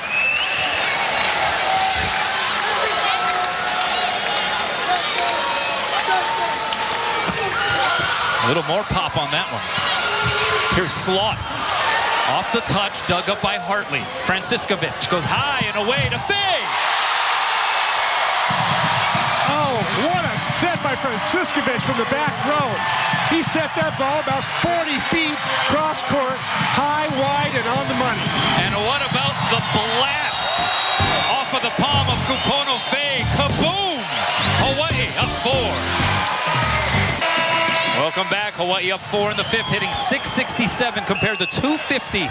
A little more pop on that one. Here's Slaught. Off the touch, dug up by Hartley. Franciscovich goes high and away to Faye. Oh, what a set by Franciscovich from the back row. He set that ball about 40 feet cross court, high, wide, and on the money. And what about the blast off of the palm of Kupono Faye? Kaboom! Hawaii up 4. Welcome back. Hawaii up 4 in the 5th, hitting .667 compared to .250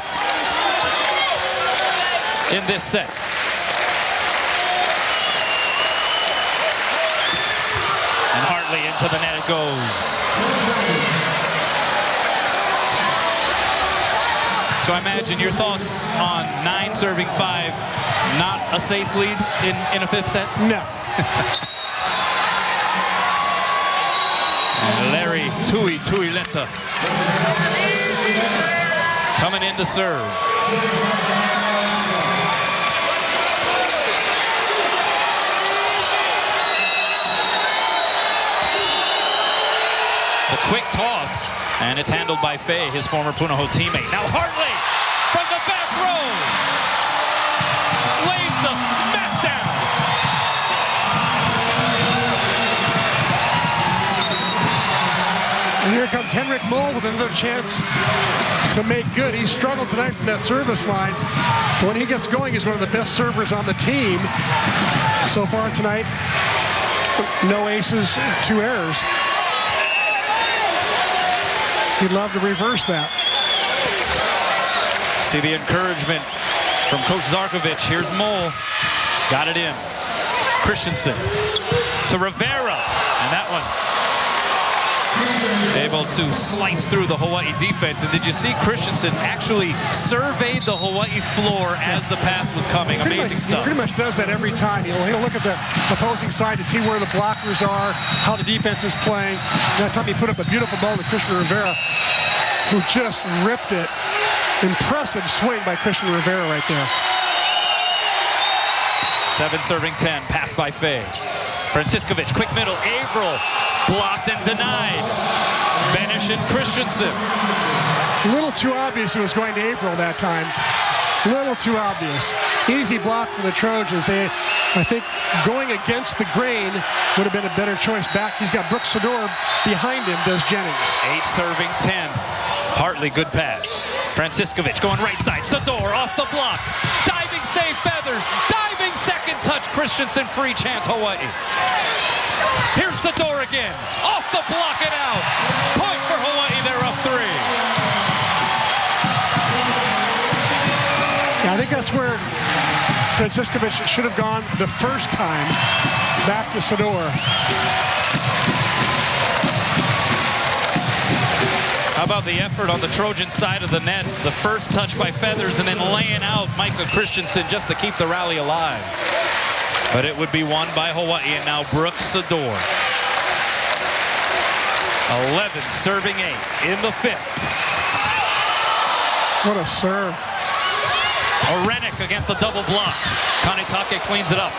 in this set. And Hartley into the net it goes. So I imagine your thoughts on 9 serving 5, not a safe lead in a 5th set? No. And Larry Tuileta coming in to serve. The quick toss, and it's handled by Faye, his former Punahou teammate. Now Hartley from the back row lays the smackdown. And here comes Henrik Mull with another chance to make good. He struggled tonight from that service line. But when he gets going, he's one of the best servers on the team. So far tonight, no aces, 2 errors. He'd love to reverse that. See the encouragement from Coach Zarkovich. Here's Mull. Got it in. Christensen to Rivera. And that one able to slice through the Hawaii defense. And did you see Christensen actually surveyed the Hawaii floor as the pass was coming? Amazing stuff. He pretty much does that every time. He'll look at the opposing side to see where the blockers are, how the defense is playing. And that time he put up a beautiful ball to Christian Rivera, who just ripped it. Impressive swing by Christian Rivera right there. 7 serving 10, pass by Faye. Franciscovich, quick middle, Averill, blocked and denied. Benish and Christensen. A little too obvious it was going to Averill that time. A little too obvious. Easy block for the Trojans. I think going against the grain would have been a better choice back. He's got Brooks Sador behind him, does Jennings. 8 serving 10. Hartley, good pass. Franciscovich going right side. Sador off the block. Diving save Feathers. Diving second touch. Christensen, free chance Hawaii. Here's Sador again. Off the block and out. Point for Hawaii. They're up 3. Yeah, I think that's where Franciscovich should have gone the first time, back to Sador. How about the effort on the Trojan side of the net? The first touch by Feathers and then laying out Micah Christensen just to keep the rally alive. But it would be won by Hawaii, and now Brooks Sador. 11 serving 8 in the 5th. What a serve. Orenik against a double block. Kanetake cleans it up.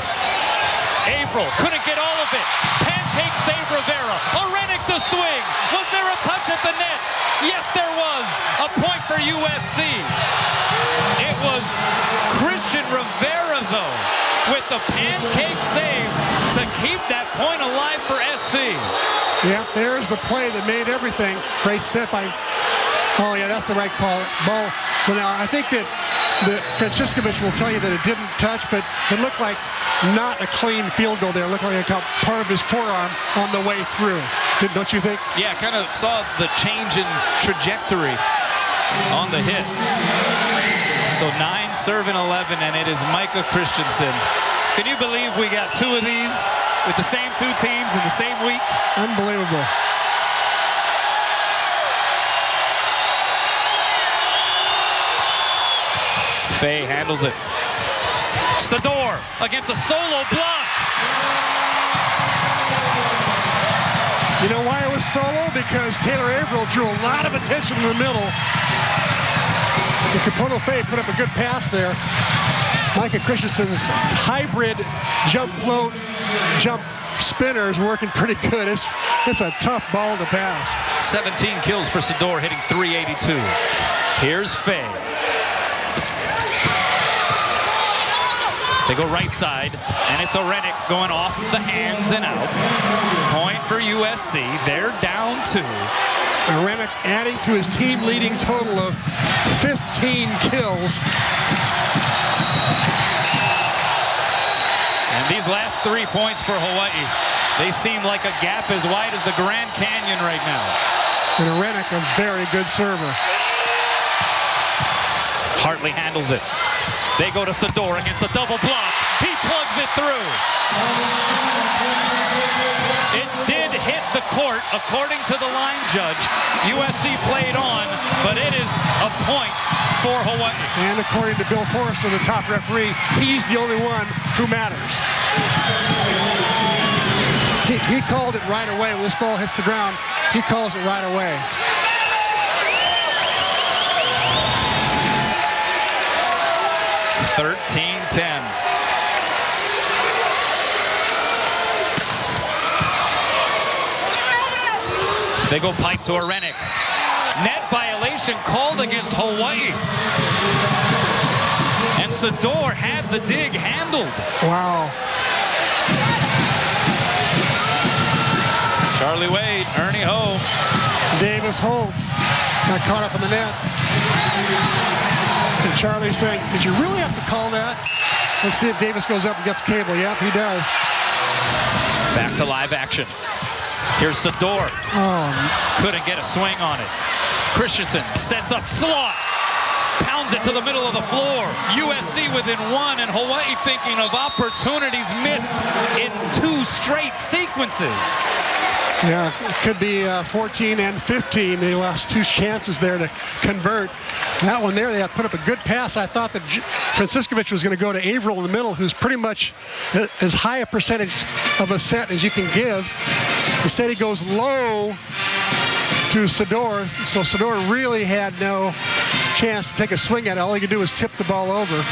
Averill couldn't get all of it. Pancake save Rivera. Orenik the swing. Was there a touch at the net? Yes, there was. A point for USC. It was Christian Rivera, though, with the pancake save to keep that point alive for SC. Yep, there's the play that made everything. Great set by... Oh, yeah, that's the right call. Well, now, I think that Franciscovich will tell you that it didn't touch, but it looked like not a clean field goal there. It looked like a part of his forearm on the way through. Don't you think? Yeah, kind of saw the change in trajectory on the hit. So 9 serving 11, and it is Micah Christensen. Can you believe we got 2 of these with the same 2 teams in the same week? Unbelievable. Fay handles it. Sador against a solo block. You know why it was solo? Because Taylor Averill drew a lot of attention in the middle. The Capono Fay put up a good pass there. Micah Christensen's hybrid jump float, jump spinner is working pretty good. It's a tough ball to pass. 17 kills for Sador, hitting .382. Here's Fay. They go right side, and it's Orenik going off the hands and out. Point for USC. They're down 2. Orenik adding to his team-leading total of 15 kills. And these last 3 points for Hawaii, they seem like a gap as wide as the Grand Canyon right now. And Orenik, a very good server. Hartley handles it. They go to Sador against the double block. He plugs it through. It did hit the court, according to the line judge. USC played on, but it is a point for Hawaii. And according to Bill Forrester, the top referee, he's the only one who matters. He called it right away. When this ball hits the ground, he calls it right away. (13-10). They go pipe to Orenik. Net violation called against Hawaii. And Sador had the dig handled. Wow. Charlie Wade, Ernie Ho. Davis Holt got caught up in the net. And Charlie's saying, did you really have to call that? Let's see if Davis goes up and gets cable. Yep, he does. Back to live action. Here's Sador. Oh. Couldn't get a swing on it. Christensen sets up slot. Pounds it to the middle of the floor. USC within 1, and Hawaii thinking of opportunities missed in 2 straight sequences. Yeah, it could be 14 and 15. They lost 2 chances there to convert. That one there, they had put up a good pass. I thought that Franciscovich was going to go to Averill in the middle, who's pretty much as high a percentage of a set as you can give. Instead, he goes low to Sador. So Sador really had no chance to take a swing at it. All he could do was tip the ball over.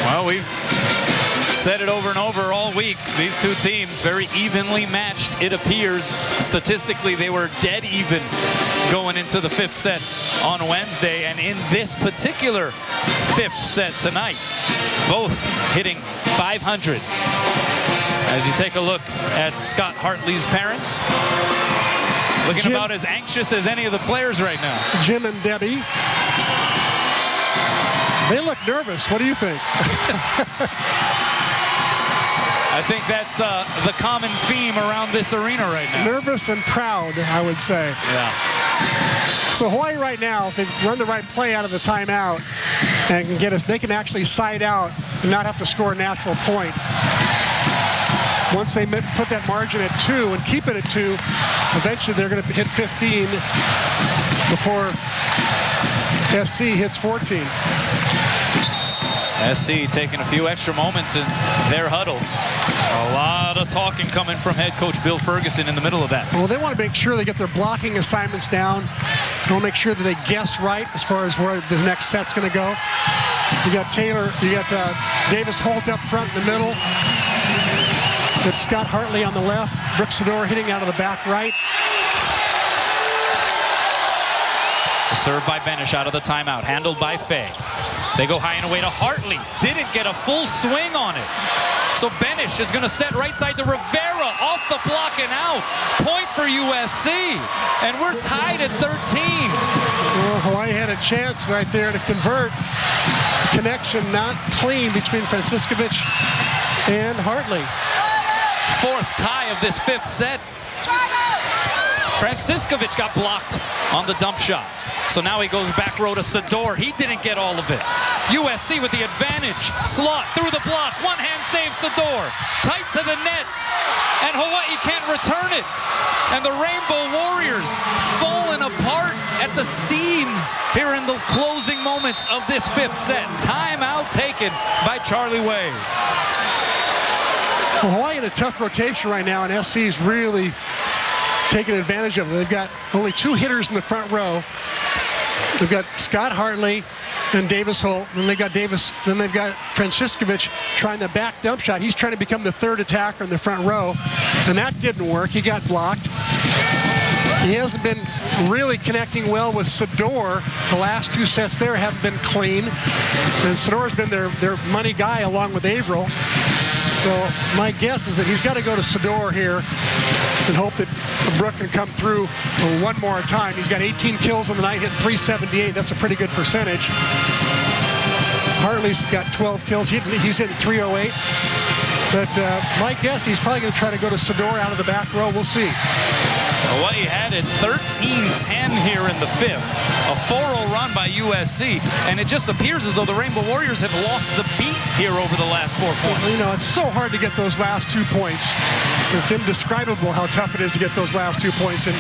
Well, we've said it over and over all week. These 2 teams very evenly matched, it appears. Statistically, they were dead even going into the 5th set on Wednesday. And in this particular 5th set tonight, both hitting .500. As you take a look at Scott Hartley's parents, looking Jim, about as anxious as any of the players right now. Jim and Debbie. They look nervous. What do you think? I think that's the common theme around this arena right now. Nervous and proud, I would say. Yeah. So Hawaii right now, if they run the right play out of the timeout and can get us, they can actually side out and not have to score a natural point. Once they put that margin at 2 and keep it at 2, eventually they're going to hit 15 before SC hits 14. SC taking a few extra moments in their huddle. A lot of talking coming from head coach Bill Ferguson in the middle of that. Well, they want to make sure they get their blocking assignments down. They want to make sure that they guess right as far as where the next set's going to go. You got Taylor, you got Davis Holt up front in the middle. It's Scott Hartley on the left, Brooks Sador hitting out of the back right. Served by Benish out of the timeout, handled by Fay. They go high and away to Hartley. Didn't get a full swing on it. So Benish is going to set right side to Rivera, off the block and out. Point for USC, and we're tied at 13. Well, Hawaii had a chance right there to convert. Connection not clean between Franciscovich and Hartley. Fourth tie of this fifth set. Franciscovich got blocked on the dump shot. So now he goes back row to Sador. He didn't get all of it. USC with the advantage. Slot through the block. One hand save Sador. Tight to the net. And Hawaii can't return it. And the Rainbow Warriors falling apart at the seams here in the closing moments of this fifth set. Timeout taken by Charlie Wade. Well, Hawaii in a tough rotation right now, and SC's really taking advantage of it. They've got only 2 hitters in the front row. They've got Scott Hartley and Davis Holt. Then they've got Franciscovich trying the back dump shot. He's trying to become the third attacker in the front row, and that didn't work. He got blocked. He hasn't been really connecting well with Sador. The last 2 sets there haven't been clean. And Sador's been their money guy along with Averill. So my guess is that he's got to go to Sador here and hope that Brook can come through one more time. He's got 18 kills on the night, hitting .378. That's a pretty good percentage. Hartley's got 12 kills. He's hitting .308. But my guess, he's probably going to try to go to Sador out of the back row. We'll see. Hawaii had it 13-10 here in the fifth. A 4-0 run by USC, and it just appears as though the Rainbow Warriors have lost the beat here over the last 4 points. You know, it's so hard to get those last 2 points. It's indescribable how tough it is to get those last 2 points in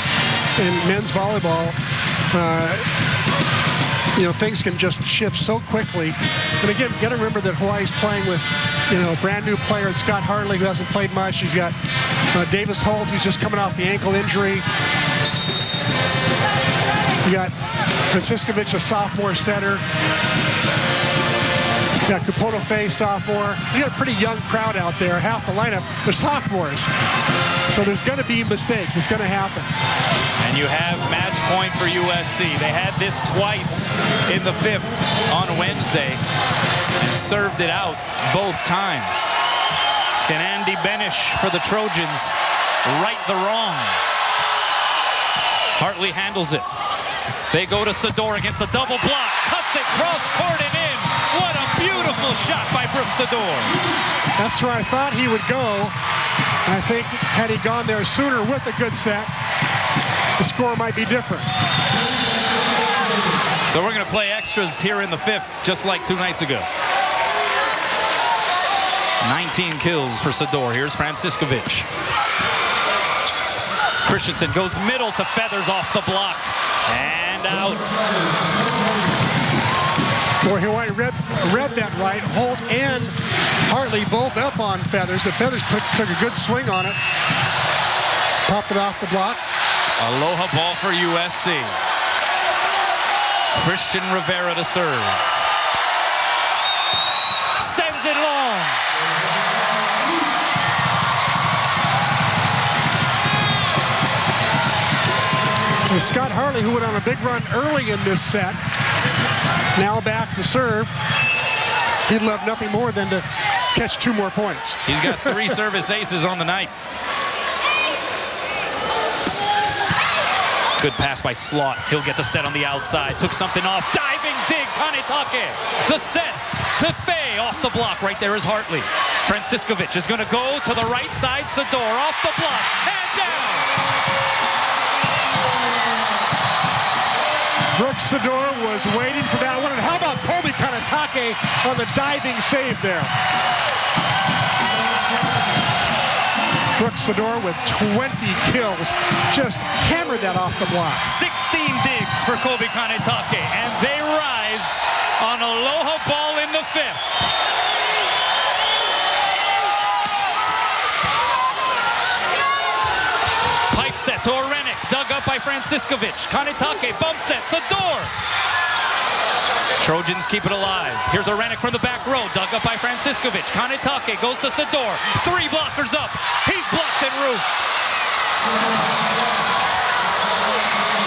men's volleyball. You know, things can just shift so quickly. And again, you got to remember that Hawaii's playing with, you know, a brand new player, Scott Hartley, who hasn't played much. He's got Davis Holt, who's just coming off the ankle injury. You got Franciscovich, a sophomore setter. You got Kupoto Fay, sophomore. You got a pretty young crowd out there. Half the lineup, they're sophomores. So there's going to be mistakes. It's going to happen. And you have match point for USC. They had this twice in the fifth on Wednesday and served it out both times. Can Andy Benish for the Trojans right the wrong? Hartley handles it. They go to Sador against the double block. Cuts it cross court and in. What a beautiful shot by Brooks Sador. That's where I thought he would go. I think had he gone there sooner with a good set, the score might be different. So we're going to play extras here in the fifth, just like 2 nights ago. 19 kills for Sador. Here's Franciscovich. Christensen goes middle to Feathers off the block. And out. Boy, Hawaii read that right. Holt and Hartley both up on Feathers, but Feathers took a good swing on it. Popped it off the block. Aloha ball for USC. Christian Rivera to serve. Sends it long. And Scott Hartley, who went on a big run early in this set, now back to serve. He'd love nothing more than to catch 2 more points. He's got 3 service aces on the night. Good pass by Slot. He'll get the set on the outside. Took something off. Diving dig, Kanetake. The set to Fay off the block. Right there is Hartley. Franciscovich is going to go to the right side. Sador off the block. And down. Brooks Sador was waiting for that one. And how about Colby Kanetake on the diving save there? Brooks Sador with 20 kills. Just hammered that off the block. 16 digs for Colby Kanetake. And they rise on Aloha ball in the fifth. Pipe set to Orenik. Dug up by Franciscovich. Kanetake bump set. Sador. Trojans keep it alive. Here's Arenik from the back row, dug up by Franciskovic. Kanetake goes to Sador. 3 blockers up. He's blocked and roofed.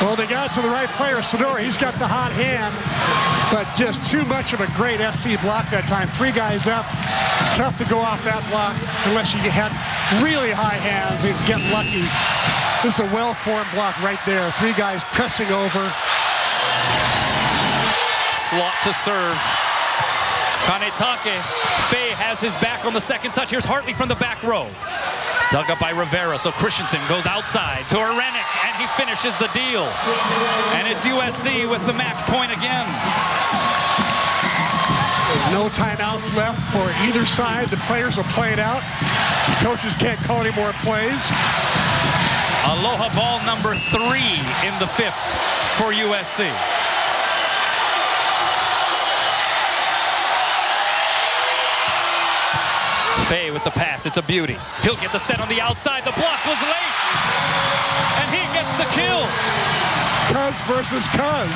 Well, they got it to the right player, Sador. He's got the hot hand, but just too much of a great SC block that time. 3 guys up. Tough to go off that block unless you had really high hands and get lucky. This is a well-formed block right there. 3 guys pressing over. Slot to serve. Kanetake. Faye has his back on the second touch. Here's Hartley from the back row. Dug up by Rivera, so Christensen goes outside to Arenik, and he finishes the deal. And it's USC with the match point again. There's no timeouts left for either side. The players will play it out. Coaches can't call any more plays. Aloha ball number 3 in the 5th for USC. Faye with the pass, it's a beauty. He'll get the set on the outside. The block was late, and he gets the kill. Cuz versus Cuz.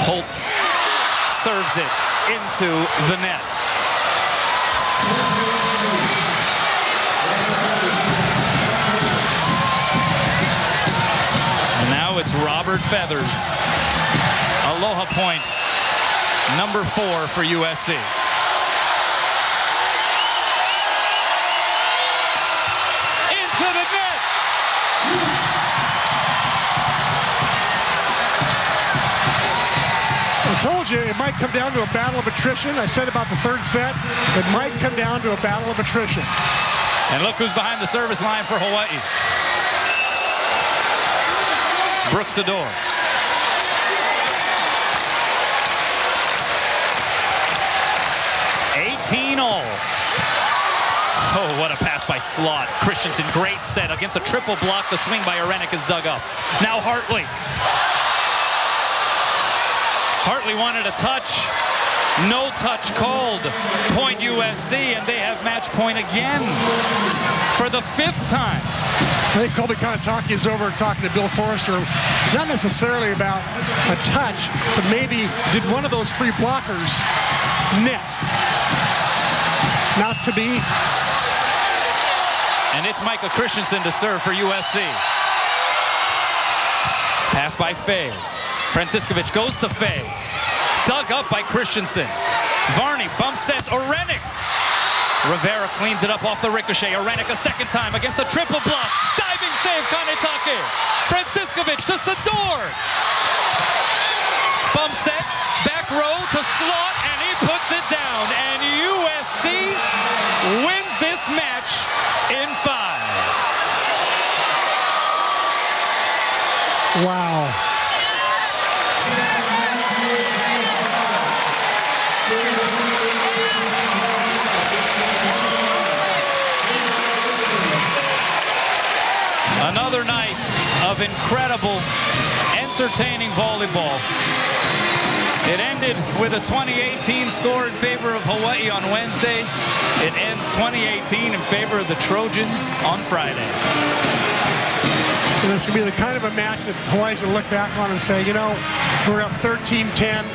Holt serves it into the net. And now it's Robert Feathers. Aloha point, number 4 for USC. Into the net. I told you it might come down to a battle of attrition. I said about the 3rd set, it might come down to a battle of attrition. And look who's behind the service line for Hawaii. Brooks Sador. All. Oh, what a pass by Slot. Christensen, great set against a triple block. The swing by Arenik is dug up. Now Hartley. Hartley wanted a touch. No touch called. Point USC, and they have match point again for the 5th time. I think Colby Kanetake is over talking to Bill Forrester, not necessarily about a touch, but maybe did one of those 3 blockers net? Not to be. And it's Michael Christensen to serve for USC. Pass by Faye. Franciskovic goes to Faye. Dug up by Christensen. Varney bump sets Arenik. Rivera cleans it up off the ricochet. Arenik a second time against a triple block. Diving save, Kanetake. Franciskovic to Sador. Bump set, back row to Slot, and he puts it down. And USC wins this match in 5. Wow. Another night of incredible, entertaining volleyball. It ended with a 2018 score in favor of Hawaii on Wednesday. It ends 2018 in favor of the Trojans on Friday. And it's going to be the kind of a match that Hawaii's going to look back on and say, you know, we're up 13-10.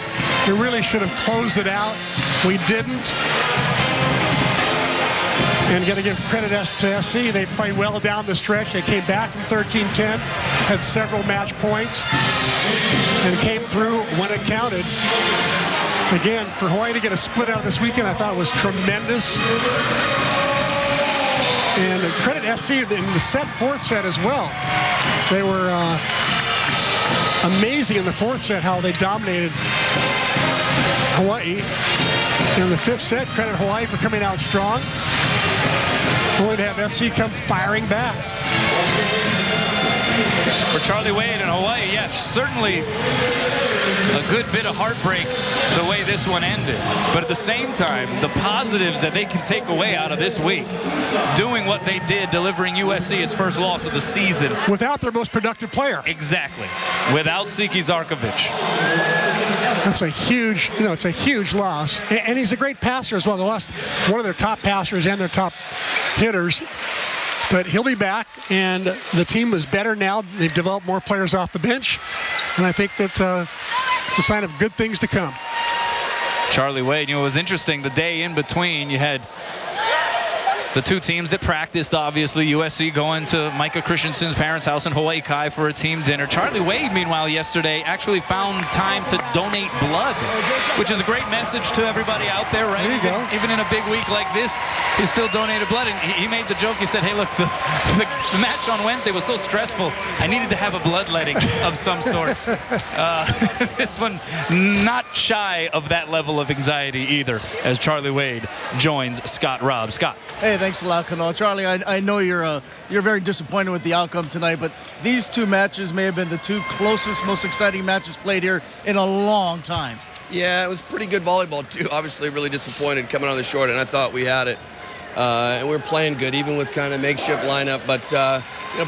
We really should have closed it out. We didn't. And got to give credit to SC. They played well down the stretch. They came back from 13-10, had several match points, and came through when it counted. Again, for Hawaii to get a split out this weekend, I thought was tremendous. And credit SC in the 4th set as well. They were amazing in the 4th set how they dominated Hawaii. In the 5th set, credit Hawaii for coming out strong. We're going to have SC come firing back. For Charlie Wade in Hawaii, yes, certainly a good bit of heartbreak the way this one ended. But at the same time, the positives that they can take away out of this week, doing what they did, delivering USC its first loss of the season. Without their most productive player. Exactly. Without Siki Zarkovic. That's a huge, it's a huge loss. And he's a great passer as well. They lost one of their top passers and their top hitters. But he'll be back, and the team is better now. They've developed more players off the bench, and I think that it's a sign of good things to come. Charlie Wade, it was interesting. The day in between, you had the two teams that practiced, obviously, USC going to Micah Christensen's parents' house in Hawaii Kai for a team dinner. Charlie Wade, meanwhile, yesterday actually found time to donate blood, which is a great message to everybody out there, right? There you go. Even in a big week like this, he still donated blood. And he made the joke. He said, hey, look, the match on Wednesday was so stressful, I needed to have a bloodletting of some sort. This one, not shy of that level of anxiety either, as Charlie Wade joins Scott Robb. Scott. Hey, thanks a lot, Kanal. Charlie, I know you're very disappointed with the outcome tonight, but these two matches may have been the two closest, most exciting matches played here in a long time. Yeah, it was pretty good volleyball, too. Obviously, really disappointed coming on the short, and I thought we had it. And we were playing good, even with kind of makeshift lineup. But,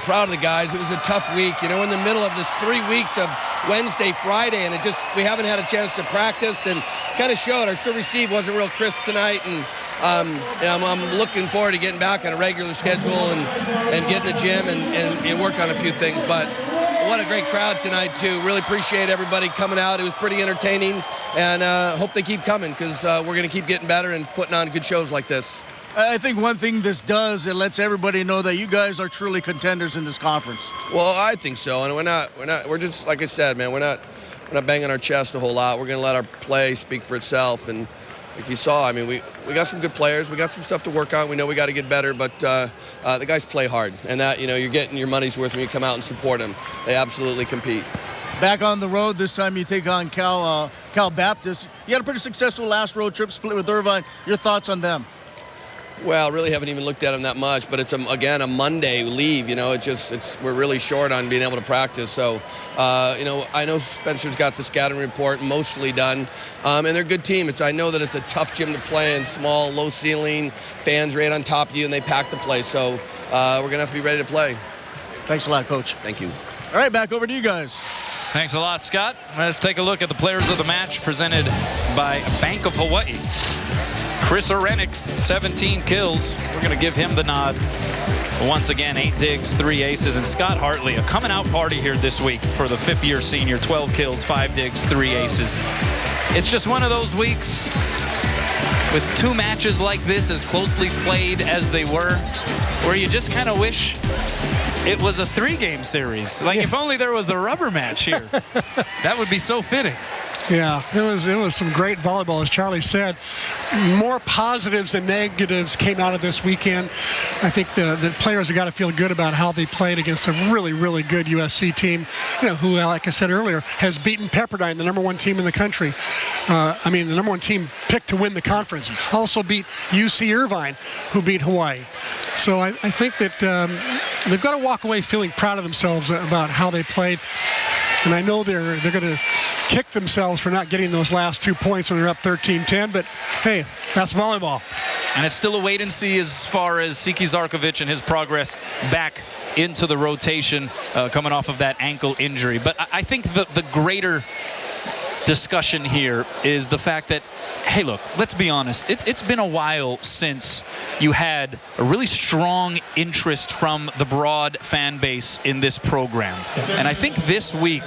proud of the guys. It was a tough week. In the middle of this 3 weeks of Wednesday, Friday, and we haven't had a chance to practice and kind of showed. Our serve receive wasn't real crisp tonight, and I'm looking forward to getting back on a regular schedule and get in the gym and work on a few things. But what a great crowd tonight, too. Really appreciate everybody coming out. It was pretty entertaining, and hope they keep coming because we're going to keep getting better and putting on good shows like this. I think one thing this does, it lets everybody know that you guys are truly contenders in this conference. Well, I think so, and we're just, like I said, man, we're not banging our chest a whole lot. We're going to let our play speak for itself, and like you saw, we got some good players. We got some stuff to work on. We know we got to get better, but the guys play hard, and that, you're getting your money's worth when you come out and support them. They absolutely compete. Back on the road this time, you take on Cal Baptist. You had a pretty successful last road trip, split with Irvine. Your thoughts on them? Well, really haven't even looked at them that much, but it's again a Monday leave. We're really short on being able to practice. So, I know Spencer's got the scouting report mostly done, and they're a good team. I know that it's a tough gym to play in, small, low ceiling, fans right on top of you, and they pack the place. So, we're gonna have to be ready to play. Thanks a lot, Coach. Thank you. All right, back over to you guys. Thanks a lot, Scott. Let's take a look at the players of the match presented by Bank of Hawaii. Chris Orenick, 17 kills. We're going to give him the nod. Once again, 8 digs, 3 aces. And Scott Hartley, a coming-out party here this week for the 5th-year senior. 12 kills, 5 digs, 3 aces. It's just one of those weeks with 2 matches like this, as closely played as they were, where you just kind of wish it was a 3-game series. If only there was a rubber match here. That would be so fitting. Yeah, it was some great volleyball, as Charlie said. More positives than negatives came out of this weekend. I think the players have got to feel good about how they played against a really, really good USC team, who, like I said earlier, has beaten Pepperdine, the #1 team in the country. The #1 team picked to win the conference. Also beat UC Irvine, who beat Hawaii. So I think that they've got to walk away feeling proud of themselves about how they played. And I know they're going to kick themselves for not getting those last 2 points when they're up 13-10, but hey, that's volleyball. And it's still a wait and see as far as Siki Zarkovic and his progress back into the rotation coming off of that ankle injury. But I think the greater discussion here is the fact that, hey, look, let's be honest. It's been a while since you had a really strong interest from the broad fan base in this program. And I think this week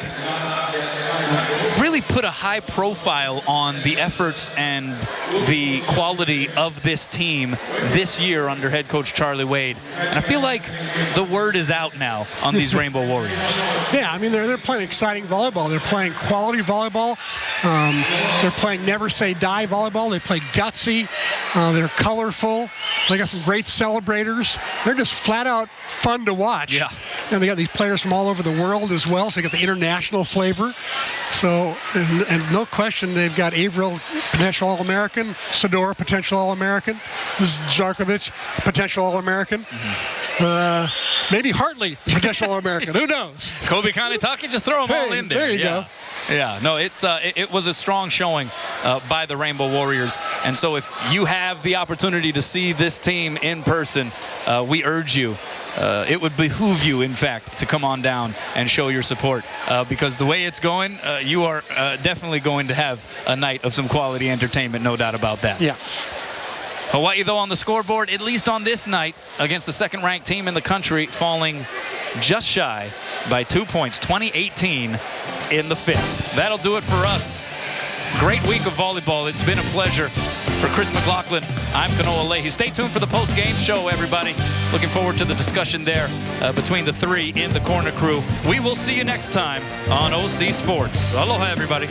really put a high profile on the efforts and the quality of this team this year under head coach Charlie Wade. And I feel like the word is out now on these Rainbow Warriors. Yeah, they're playing exciting volleyball. They're playing quality volleyball. They're playing never say die volleyball. They play gutsy. They're colorful. They got some great celebrators. They're just flat out fun to watch. Yeah. And they got these players from all over the world as well, so they got the international flavor. So, and no question, they've got Averill, potential All-American, Sador, potential All-American, Zarkovic, potential All-American. Maybe Hartley, potential All-American. Who knows? Kobe Kanetake, just throw them all in there. There you go. Yeah, no, it was a strong showing by the Rainbow Warriors. And so if you have the opportunity to see this team in person, we urge you it would behoove you, in fact, to come on down and show your support, because the way it's going, you are definitely going to have a night of some quality entertainment, no doubt about that. Yeah. Hawaii, though, on the scoreboard, at least on this night, against the second-ranked team in the country, falling just shy by 2 points, 20-18 in the fifth. That'll do it for us. Great week of volleyball. It's been a pleasure. For Chris McLaughlin, I'm Kanoa Leahy. Stay tuned for the post-game show, everybody. Looking forward to the discussion there between the three in the corner crew. We will see you next time on OC Sports. Aloha, everybody.